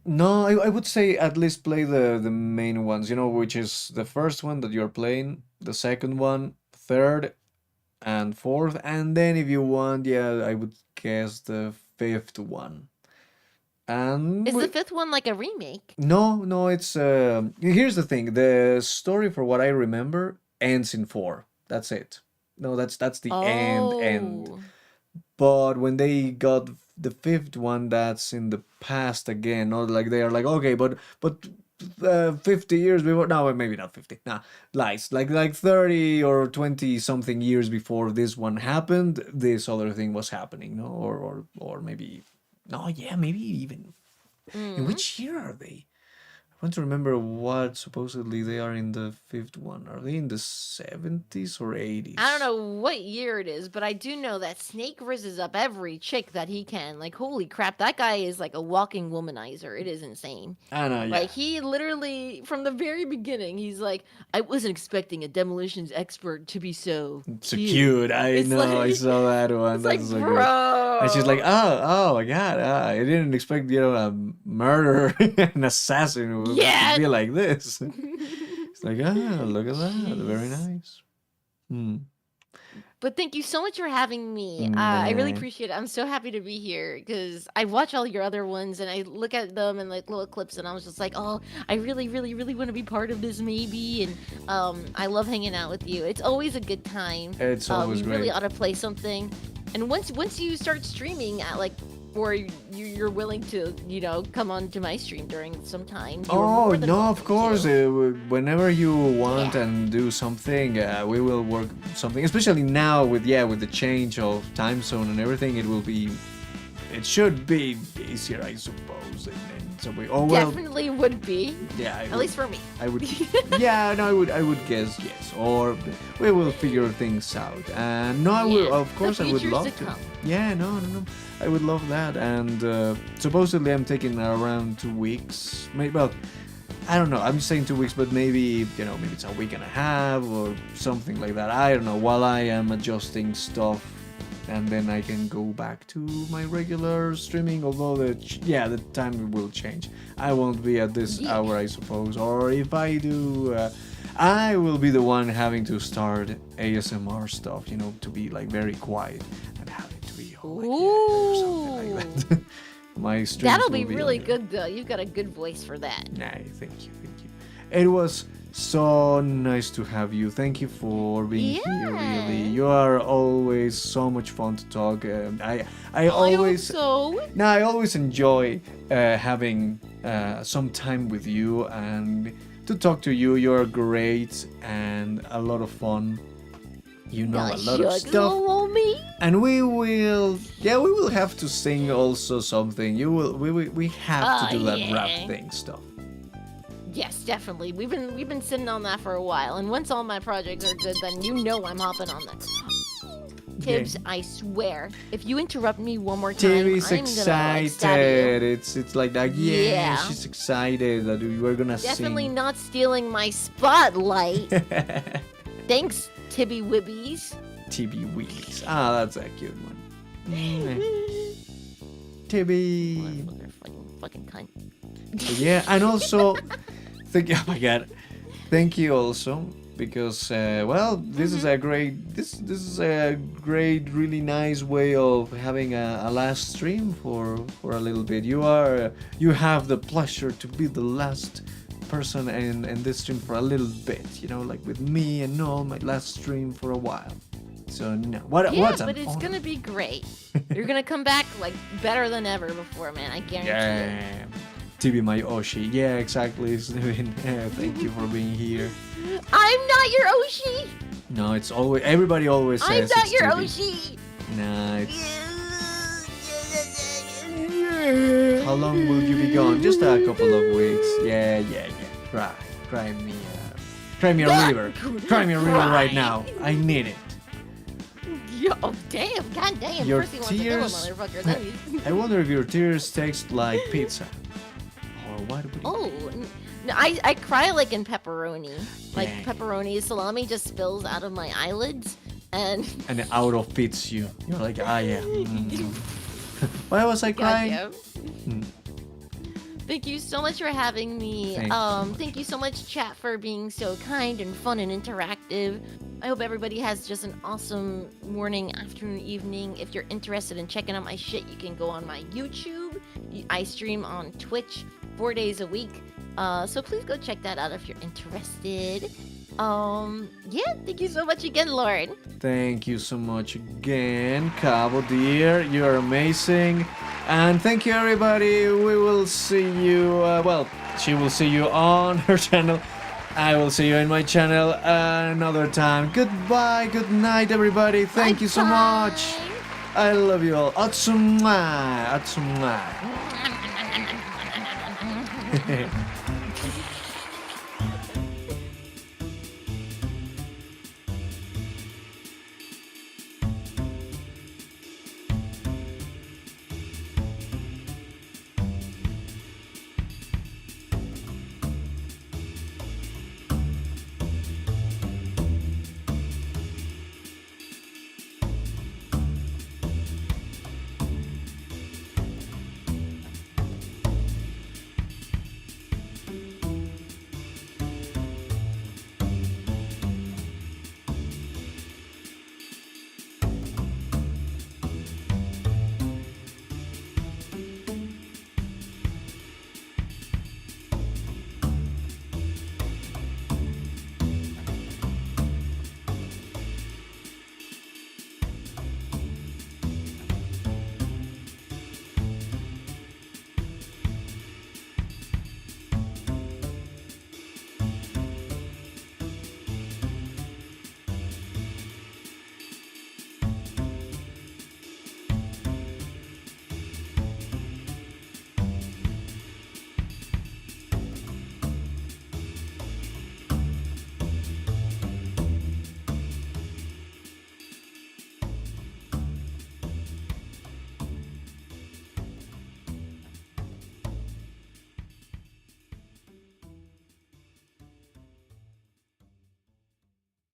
no. I would say at least play the main ones. Which is the first one that you're playing, the second one, third, and fourth, and then if you want, yeah, I would guess the fifth one. And Is the fifth one like a remake? no, it's here's the thing. The story, for what I remember, ends in four. That's it. No, that's the end. Oh. But when they got the fifth one, that's in the past again. Not like they are like okay, but 50 years before. No, maybe not 50. Nah, lies. Like 30 or 20 something years before this one happened, this other thing was happening. No, or maybe no, yeah, maybe even. In Mm. which year are they? I want to remember what supposedly they are in the fifth one. Are they in the 70s or 80s? I don't know what year it is, but I do know that Snake rizzes up every chick that he can. Like, holy crap, that guy is like a walking womanizer. It is insane. I know, yeah. Like, he literally, from the very beginning, he's like, I wasn't expecting a demolitions expert to be so So cute. cute. I It's know. I like- saw that one. It's That's like, so good. bro. And she's like, oh my god, I didn't expect a murderer, an assassin would Yeah. be like this. It's like, look at that, very nice. Hmm. But thank you so much for having me. I really Nah. appreciate it. I'm so happy to be here because I watch all your other ones and I look at them and like little clips and I was just like, oh, I really, really, really want to be part of this maybe. And I love hanging out with you. It's always a good time. It's always you really great. ought to play something. And once you start streaming at like before you're willing to, come on to my stream during some time. Oh no, of course. Whenever you want Yeah. and do something, we will work something. Especially now with the change of time zone and everything, it should be easier, I suppose. In some way. Oh well. Definitely would be. Yeah. At least for me. I would. Yeah, no, I would guess yes. Or we will figure things out. And no, I will. Yeah, Of course, the I would future's love to to. come. Yeah, no. I would love that. And supposedly, I'm taking around 2 weeks. Maybe. Well, I don't know. I'm saying 2 weeks, but maybe maybe it's a week and a half or something like that. I don't know. While I am adjusting stuff. And then I can go back to my regular streaming, although the time will change. I won't be at this hour, I suppose. Or if I do, I will be the one having to start ASMR stuff, to be like very quiet and have it to be or something like that. My streams That'll will be really like good, though. You've got a good voice for that. Nah, thank you. It was so nice to have you. Thank you for being here. Really, you are always so much fun to talk. I always I always enjoy having some time with you and to talk to you. You're great and a lot of fun. A lot of stuff. And we will have to sing also something. We have to do that rap thing stuff. Yes, definitely. We've been sitting on that for a while, and once all my projects are good, then I'm hopping on that. Tibbs, I swear, if you interrupt me one more time, Tibbs I'm excited. Gonna, It's like that. Yeah, she's excited that we're gonna definitely sing. not stealing my spotlight. Thanks, Tibby Wibbies. Tibby Wheelies. Ah, that's a cute one. Tibby. Fucking cunt. Yeah, and also, oh my god, thank you also because this is a great really nice way of having a last stream for a little bit. You have the pleasure to be the last person in this stream for a little bit, like with me and all my last stream for a while. So no, what's but it's gonna be great. You're gonna come back like better than ever before, man. I guarantee it. TB my Oshi. Yeah, exactly. Thank you for being here. I'm not your Oshi. No, it's always everybody always says I'm not it's your TB. Oshi. Nah, how long will you be gone? Just a couple of weeks. Yeah. Cry me a river. Cry me a river right now. I need it. Oh damn! God damn! Your First he wants to kill a tears. motherfucker, then he... I wonder if your tears taste like pizza. Or what would you... Oh, no, I cry like in pepperoni. Like Yeah. pepperoni salami just spills out of my eyelids, and And out of fits you. You're like, yeah. Why was I crying? goddamn. Thank you so much for having me. Thank you so much, chat, for being so kind and fun and interactive. I hope everybody has just an awesome morning, afternoon, evening. If you're interested in checking out my shit, you can go on my YouTube. I stream on Twitch 4 days a week. So please go check that out if you're interested. Thank you so much again, Lauren. Thank you so much again, Cabo dear. You're amazing. And thank you, everybody. We will see you. She will see you on her channel. I will see you in my channel another time. Goodbye. Good night, everybody. Thank you so much. I love you all. Atsumai. Atsumai.